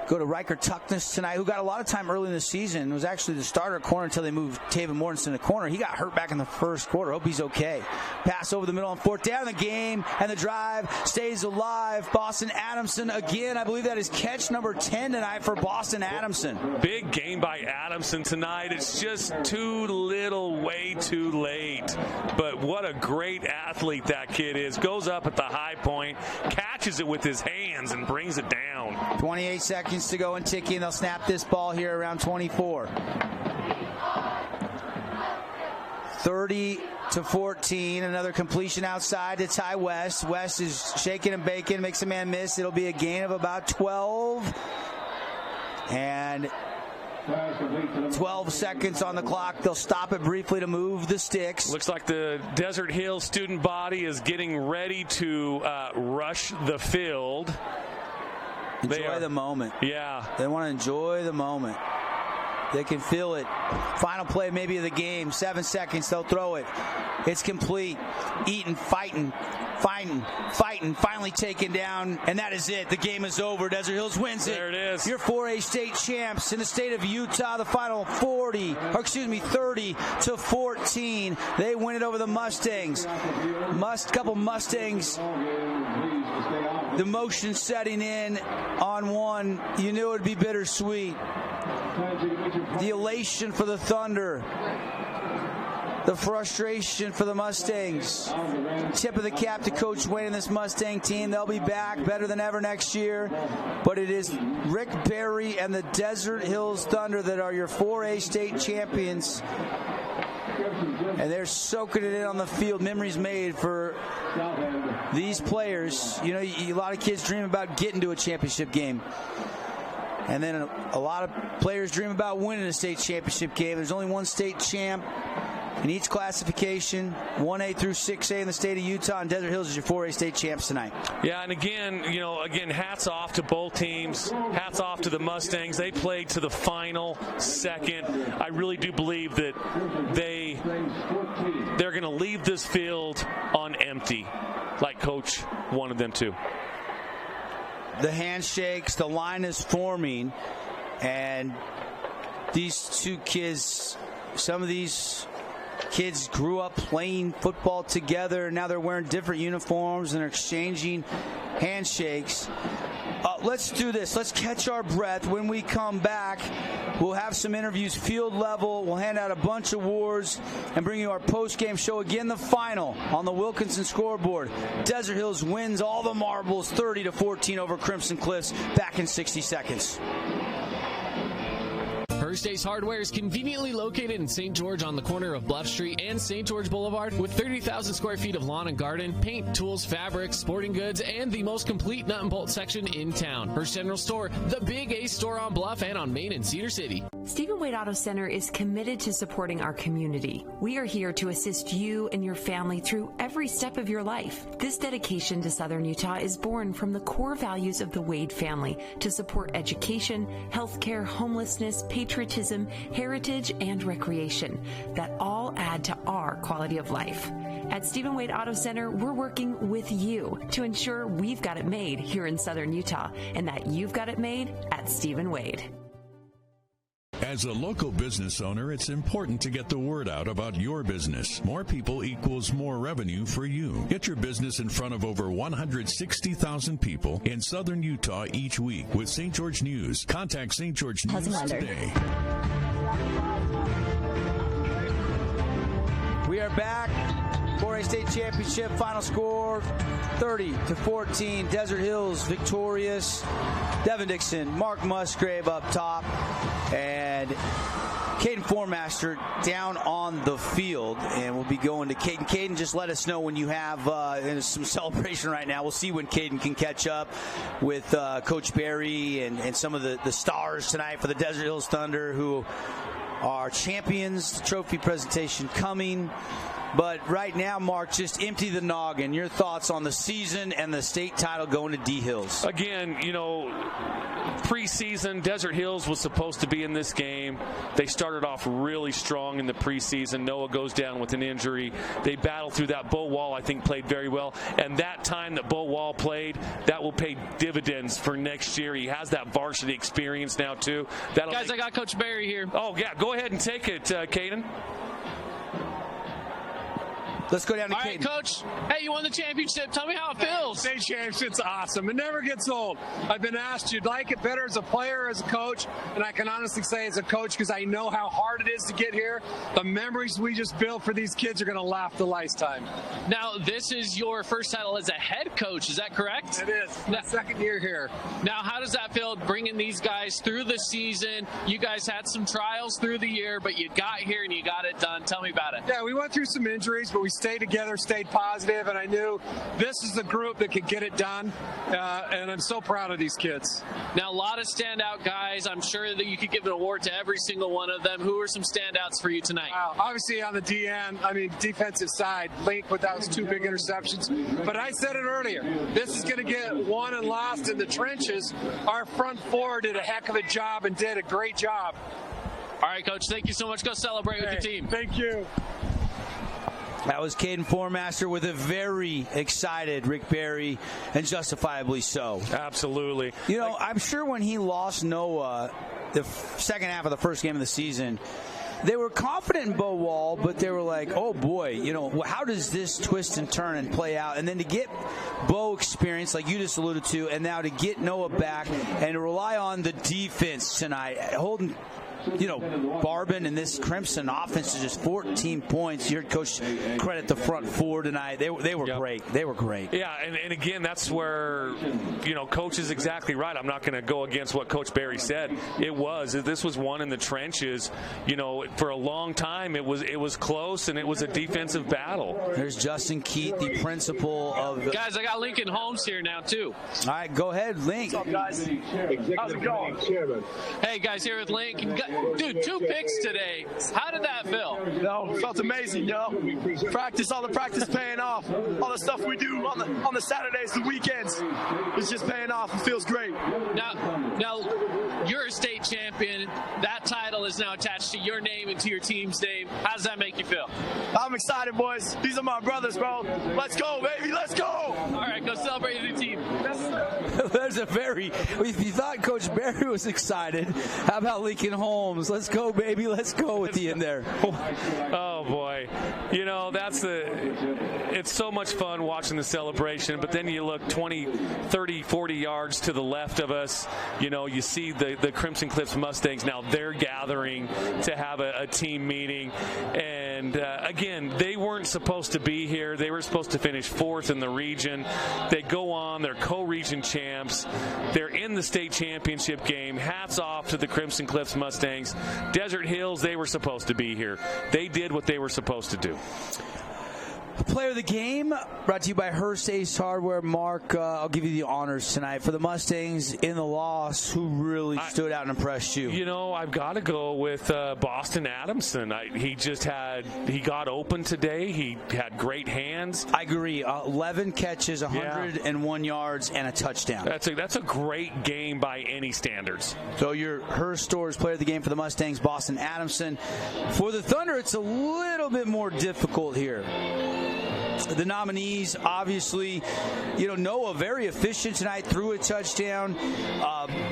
go to Riker Tuckness tonight, who got a lot of time early in the season. Was actually the starter at corner until they moved Taven Mortensen to corner. He got hurt back in the first quarter. Hope he's okay. Pass over the middle on 4th down. The game and the drive stays alive. Boston Adamson again. I believe that is catch number 10 tonight for Boston Adamson. Big game by Adamson tonight. It's just too little, way too late. But what a great athlete that kid is. Goes up at the high point, catches it with his hands, and brings it down. 28 seconds to go and ticking. They'll snap this ball here around 24. 30-14. Another completion outside to Ty West. West is shaking and baking, makes a man miss. It'll be a gain of about 12. And 12 seconds on the clock. They'll stop it briefly to move the sticks. Looks like the Desert Hills student body is getting ready to rush the field. Enjoy the moment. Yeah. They want to enjoy the moment. They can feel it. Final play maybe of the game. 7 seconds. They'll throw it. It's complete. Eaton fighting. Finally taken down. And that is it. The game is over. Desert Hills wins it. There it is. Your 4A state champs in the state of Utah. The final 30-14. They win it over the Mustangs. Couple Mustangs. The motion setting in on one. You knew it would be bittersweet. The elation for the Thunder. The frustration for the Mustangs. Tip of the cap to Coach Wayne and this Mustang team. They'll be back better than ever next year. But it is Rick Barry and the Desert Hills Thunder that are your 4A state champions. And they're soaking it in on the field. Memories made for these players. You know, a lot of kids dream about getting to a championship game. And then a lot of players dream about winning a state championship game. There's only one state champ in each classification, 1A through 6A in the state of Utah, and Desert Hills is your 4A state champs tonight. Yeah, and again, hats off to both teams. Hats off to the Mustangs. They played to the final second. I really do believe that they're going to leave this field on empty, like Coach wanted them to. The handshakes, the line is forming, and these two kids, some of these kids grew up playing football together, and now they're wearing different uniforms and they're exchanging handshakes. Let's do this. Let's catch our breath. When we come back, we'll have some interviews field level. We'll hand out a bunch of awards and bring you our post-game show. Again, the final on the Wilkinson scoreboard. Desert Hills wins all the marbles 30-14 over Crimson Cliffs. Back in 60 seconds. First Ace Hardware is conveniently located in St. George on the corner of Bluff Street and St. George Boulevard with 30,000 square feet of lawn and garden, paint, tools, fabrics, sporting goods, and the most complete nut and bolt section in town. First General Store, the Big Ace store on Bluff and on Main in Cedar City. Stephen Wade Auto Center is committed to supporting our community. We are here to assist you and your family through every step of your life. This dedication to Southern Utah is born from the core values of the Wade family to support education, healthcare, homelessness, patriotism, heritage, and recreation that all add to our quality of life. At Stephen Wade Auto Center, we're working with you to ensure we've got it made here in Southern Utah and that you've got it made at Stephen Wade. As a local business owner, it's important to get the word out about your business. More people equals more revenue for you. Get your business in front of over 160,000 people in Southern Utah each week with St. George News. Contact St. George News today. We are back. 4A State Championship final score 30-14. Desert Hills victorious. Devin Dixon, Mark Musgrave up top, and Caden Formaster down on the field. And we'll be going to Caden. Caden, just let us know when you have some celebration right now. We'll see when Caden can catch up with Coach Barry and some of the stars tonight for the Desert Hills Thunder who are champions. The trophy presentation coming. But right now, Mark, just empty the noggin. Your thoughts on the season and the state title going to D Hills? Again, preseason, Desert Hills was supposed to be in this game. They started off really strong in the preseason. Noah goes down with an injury. They battled through that. Bo Wall, I think, played very well. And that time that Bo Wall played, that will pay dividends for next year. He has that varsity experience now, too. Guys, I got Coach Barry here. Oh, yeah. Go ahead and take it, Caden. Let's go down to Caden. All right, Coach. Hey, you won the championship. Tell me how it feels. State championship's awesome. It never gets old. I've been asked, you'd like it better as a player or as a coach? And I can honestly say as a coach because I know how hard it is to get here. The memories we just built for these kids are going to last a lifetime. Now, this is your first title as a head coach. Is that correct? It is. Now, second year here. Now, how does that feel bringing these guys through the season? You guys had some trials through the year, but you got here and you got it done. Tell me about it. Yeah, we went through some injuries, but we stayed together, stayed positive, and I knew this is the group that could get it done, and I'm so proud of these kids. Now, a lot of standout guys. I'm sure that you could give an award to every single one of them. Who are some standouts for you tonight? Obviously on the defensive side, Link with those 2 big interceptions. But I said it earlier, this is going to get won and lost in the trenches. Our front four did a heck of a job and did a great job. All right, Coach, thank you so much. Go celebrate with your team. Thank you. That was Caden Formaster with a very excited Rick Barry, and justifiably so. Absolutely. You know, I'm sure when he lost Noah the second half of the first game of the season, they were confident in Bo Wall, but they were like, oh boy, you know, how does this twist and turn and play out? And then to get Bo experience, like you just alluded to, and now to get Noah back and to rely on the defense tonight, holding, you know, Barbin and this Crimson offense is just 14 points. You heard Coach credit the front four tonight. They were great. They were great. Yeah, and again, that's where, you know, Coach is exactly right. I'm not going to go against what Coach Barry said. This was one in the trenches. You know, for a long time it was close, and it was a defensive battle. There's Justin Keith, the principal of... Guys, I got Lincoln Holmes here now, too. All right, go ahead, Link. What's up, guys? How's it going? Hey, guys, here with Link. Dude, 2 picks today. How did that feel? No, felt amazing, yo. All the practice paying off. All the stuff we do on the Saturdays, the weekends, it's just paying off. It feels great. Now, you're a state champion. That title is now attached to your name and to your team's name. How does that make you feel? I'm excited, boys. These are my brothers, bro. Let's go, baby. Let's go. All right, go celebrate with your team. There's a if you thought Coach Barry was excited, how about Lincoln Holmes? Let's go, baby. Let's go with you in there. Oh, boy. You know, it's so much fun watching the celebration, but then you look 20, 30, 40 yards to the left of us. You know, you see the Crimson Cliffs Mustangs. Now they're gathering to have a team meeting. And, again, they weren't supposed to be here. They were supposed to finish 4th in the region. They go on. They're co-region champs. They're in the state championship game. Hats off to the Crimson Cliffs Mustangs. Desert Hills, they were supposed to be here. They did what they were supposed to do. Player of the game brought to you by Hearst Ace Hardware. Mark, I'll give you the honors tonight for the Mustangs in the loss. Who really stood out and impressed you? You know, I've got to go with Boston Adamson. He got open today. He had great hands. I agree. 11 catches, 101 yards, and a touchdown. That's a great game by any standards. So your Hearst Stores player of the game for the Mustangs, Boston Adamson. For the Thunder, it's a little bit more difficult here. The nominees, obviously, you know, Noah, very efficient tonight, threw a touchdown.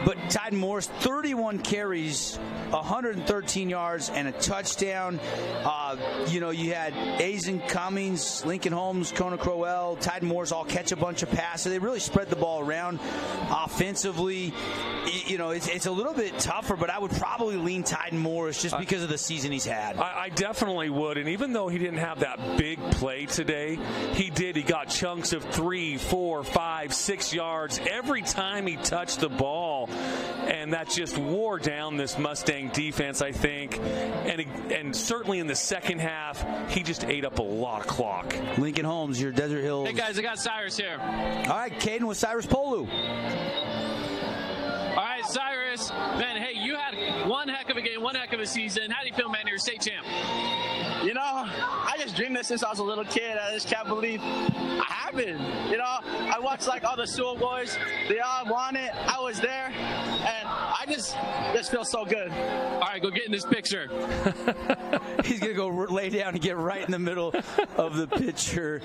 But Tyden Morris, 31 carries, 113 yards, and a touchdown. You know, you had Azen Cummings, Lincoln Holmes, Kona Crowell, Tyden Morris all catch a bunch of passes. They really spread the ball around offensively. You know, it's a little bit tougher, but I would probably lean Tyden Morris just because of the season he's had. I definitely would. And even though he didn't have that big play today, he did. He got chunks of 3, 4, 5, 6 yards every time he touched the ball. And that just wore down this Mustang defense, I think. And certainly in the second half, he just ate up a lot of clock. Lincoln Holmes, your Desert Hills. Hey, guys, I got Cyrus here. All right, Caden with Cyrus Polu. All right, Cyrus. Man, hey, you had one heck of a game, one heck of a season. How do you feel, man? You're a state champ. You know, I just dreamed this since I was a little kid. I just can't believe I haven't. You know, I watched like all the school boys. They all won it. I was there, and I just feel so good. All right, go get in this picture. He's going to go lay down and get right in the middle of the picture.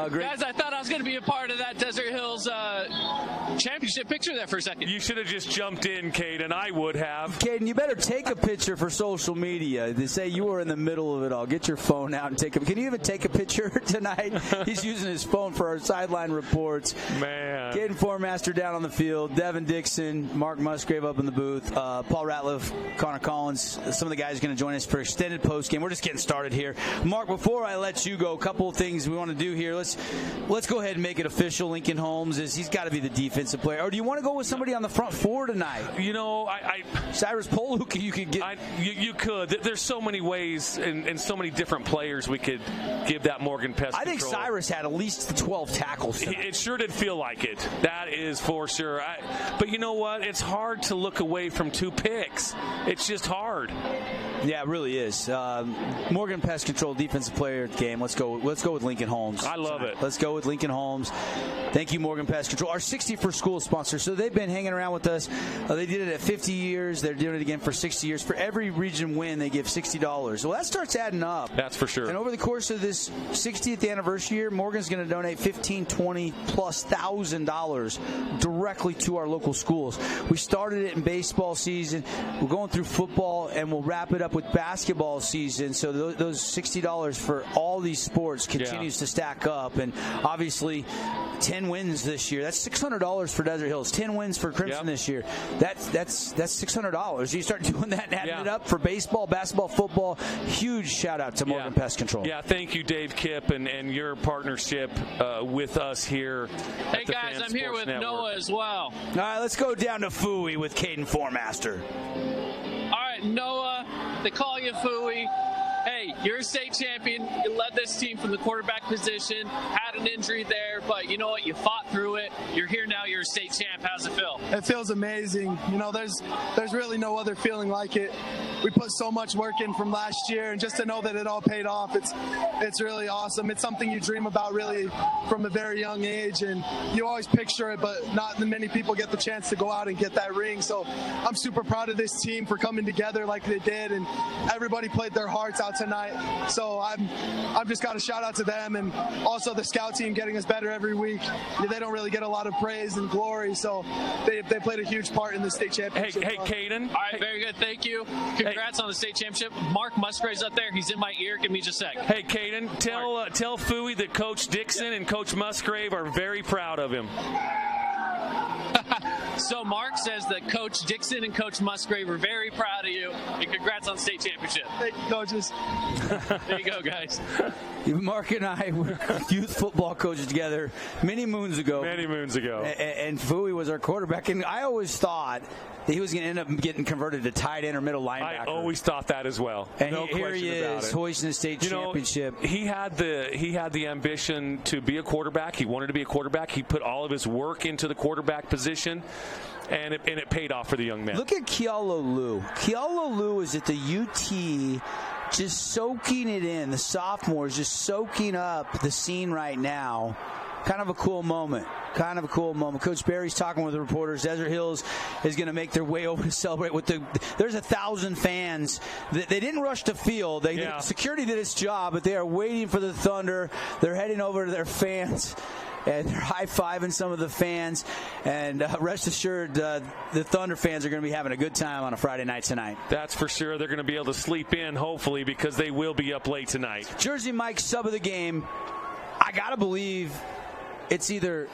Great. Guys, I thought I was going to be a part of that Desert Hills championship picture there for a second. You should have just jumped in, Caden. I would have. Caden, you better take a picture for social media. They say you were in the middle of it all. Get your phone out and take a. Can you even take a picture tonight? He's using his phone for for our sideline reports. Man. Caden Formaster down on the field, Devin Dixon, Mark Musgrave up in the booth, Paul Ratliff, Connor Collins. Some of the guys are going to join us for extended postgame. We're just getting started here. Mark, before I let you go, a couple of things we want to do here. Let's go ahead and make it official. Lincoln Holmes he's got to be the defensive player. Or do you want to go with somebody on the front four tonight? You know, Cyrus Pohl, you could get. You could. There's so many ways and so many different players we could give that Morgan Pest I think Control. Cyrus had at least 12 tackles tonight. It sure did feel like it. That is for sure. But you know what? It's hard to look away from 2 picks. It's just hard. Yeah, it really is. Morgan Pest Control, defensive player of the game. Let's go with Lincoln Holmes. I love it. Let's go with Lincoln Holmes. Thank you, Morgan Pest Control. Our 60 for School sponsor. So they've been hanging around with us. They did it at 50 years. They're doing it again for 60 years. For every region win, they give $60. Well, that starts adding up. That's for sure. And over the course of this 60th anniversary year, Morgan's going to donate $15,000, $20,000 plus $1,000 directly to our local schools. We started it in baseball season. We're going through football, and we'll wrap it up with basketball season. So those $60 for all these sports continues to stack up. And obviously, 10 wins this year. That's $600 for Desert Hills. 10 wins for Crimson this year. That's $600. You start doing that and adding it up for baseball, basketball, football. Huge shout out to Morgan Pest Control. Yeah, thank you, Dave Kipp, and your partnership with us here. Hey guys, I'm here with Noah as well. All right, let's go down to Fooey with Caden Formaster. All right, Noah, they call you Fooey. Hey, you're a state champion. You led this team from the quarterback position, had an injury there, but you know what? You fought through it. You're here now. You're a state champ. How's it feel? It feels amazing. You know, there's really no other feeling like it. We put so much work in from last year, and just to know that it all paid off, it's really awesome. It's something you dream about really from a very young age, and you always picture it, but not many people get the chance to go out and get that ring. So I'm super proud of this team for coming together like they did, and everybody played their hearts out tonight. So I've just got to shout out to them, and also the scout team getting us better every week. They don't really get a lot of praise and glory, so they played a huge part in the state championship. Hey, Caden. All right, very good. Thank you. Congrats on the state championship. Mark Musgrave's up there. He's in my ear. Give me just a sec. Hey, Caden, tell Fooey that Coach Dixon and Coach Musgrave are very proud of him. So Mark says that Coach Dixon and Coach Musgrave are very proud of you, and congrats on the state championship. Thank you, coaches. There you go, guys. Mark and I were youth football coaches together many moons ago. And Fooey was our quarterback, and I always thought that he was going to end up getting converted to tight end or middle linebacker. I always thought that as well. And no here question he about is, it. hoisting the state championship. He had the ambition to be a quarterback. He wanted to be a quarterback. He put all of his work into the quarterback position, and it paid off for the young man. Look at Kealo Lou. Kealo Lou is at the UT, just soaking it in. The sophomore is just soaking up the scene right now. Kind of a cool moment. Coach Barry's talking with the reporters. Desert Hills is going to make their way over to celebrate with there's 1,000 fans. They didn't rush to field. Security did its job, but they are waiting for the Thunder. They're heading over to their fans, and they're high-fiving some of the fans. And rest assured, the Thunder fans are going to be having a good time on a Friday night tonight. That's for sure. They're going to be able to sleep in, hopefully, because they will be up late tonight. Jersey Mike, sub of the game. I got to believe it's either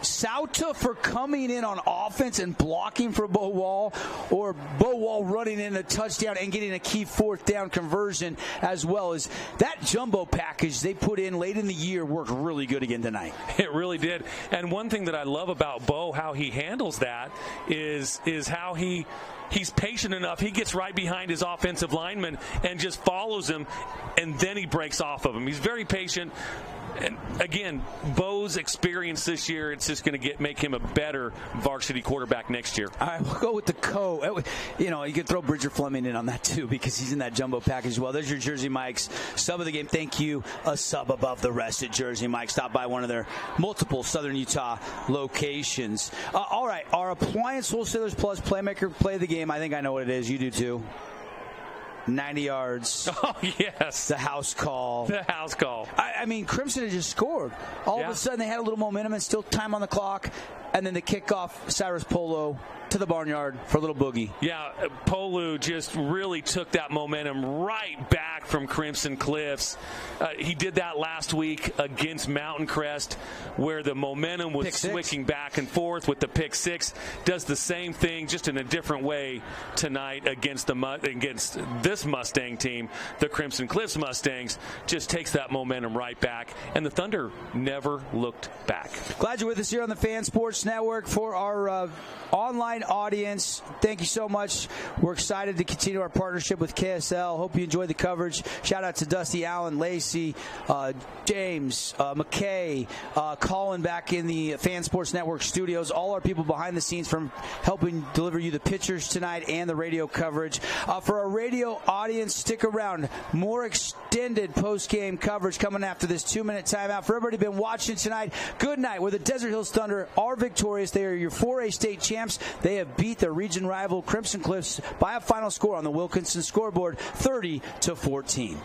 Sauta for coming in on offense and blocking for Bo Wall, or Bo Wall running in a touchdown and getting a key fourth down conversion, as well as that jumbo package they put in late in the year worked really good again tonight. It really did. And one thing that I love about Bo, how he handles that, is how he's patient enough. He gets right behind his offensive lineman and just follows him, and then he breaks off of him. He's very patient. And again, Bo's experience this year, it's just going to make him a better varsity quarterback next year. All right, we'll go with the co. You know, you could throw Bridger Fleming in on that too, because he's in that jumbo package as well. There's your Jersey Mike's sub of the game. Thank you. A sub above the rest at Jersey Mike. Stop by one of their multiple Southern Utah locations. All right, our Appliance Wholesalers Plus Playmaker play of the game. I think I know what it is. You do too. 90 yards. Oh, yes. The house call. The house call. I I mean, Crimson had just scored. All of a sudden, they had a little momentum and still time on the clock. And then the kickoff, Cyrus Polo to the barnyard for a little boogie. Yeah, Polu just really took that momentum right back from Crimson Cliffs. He did that last week against Mountain Crest, where the momentum was switching back and forth with the pick six. Does the same thing, just in a different way tonight against this Mustang team. The Crimson Cliffs Mustangs just takes that momentum right back, and the Thunder never looked back. Glad you're with us here on the Fan Sports Network for our online audience. Thank you so much. We're excited to continue our partnership with KSL. Hope you enjoyed the coverage. Shout out to Dusty Allen, Lacey, James, McKay, Colin back in the Fan Sports Network studios. All our people behind the scenes from helping deliver you the pictures tonight and the radio coverage. For our radio audience, stick around. More extended post-game coverage coming after this 2-minute timeout. For everybody been watching tonight, good night. Where the Desert Hills Thunder are victorious. They are your 4A state champs. They have beat their region rival Crimson Cliffs by a final score on the Wilkinson scoreboard, 30-14.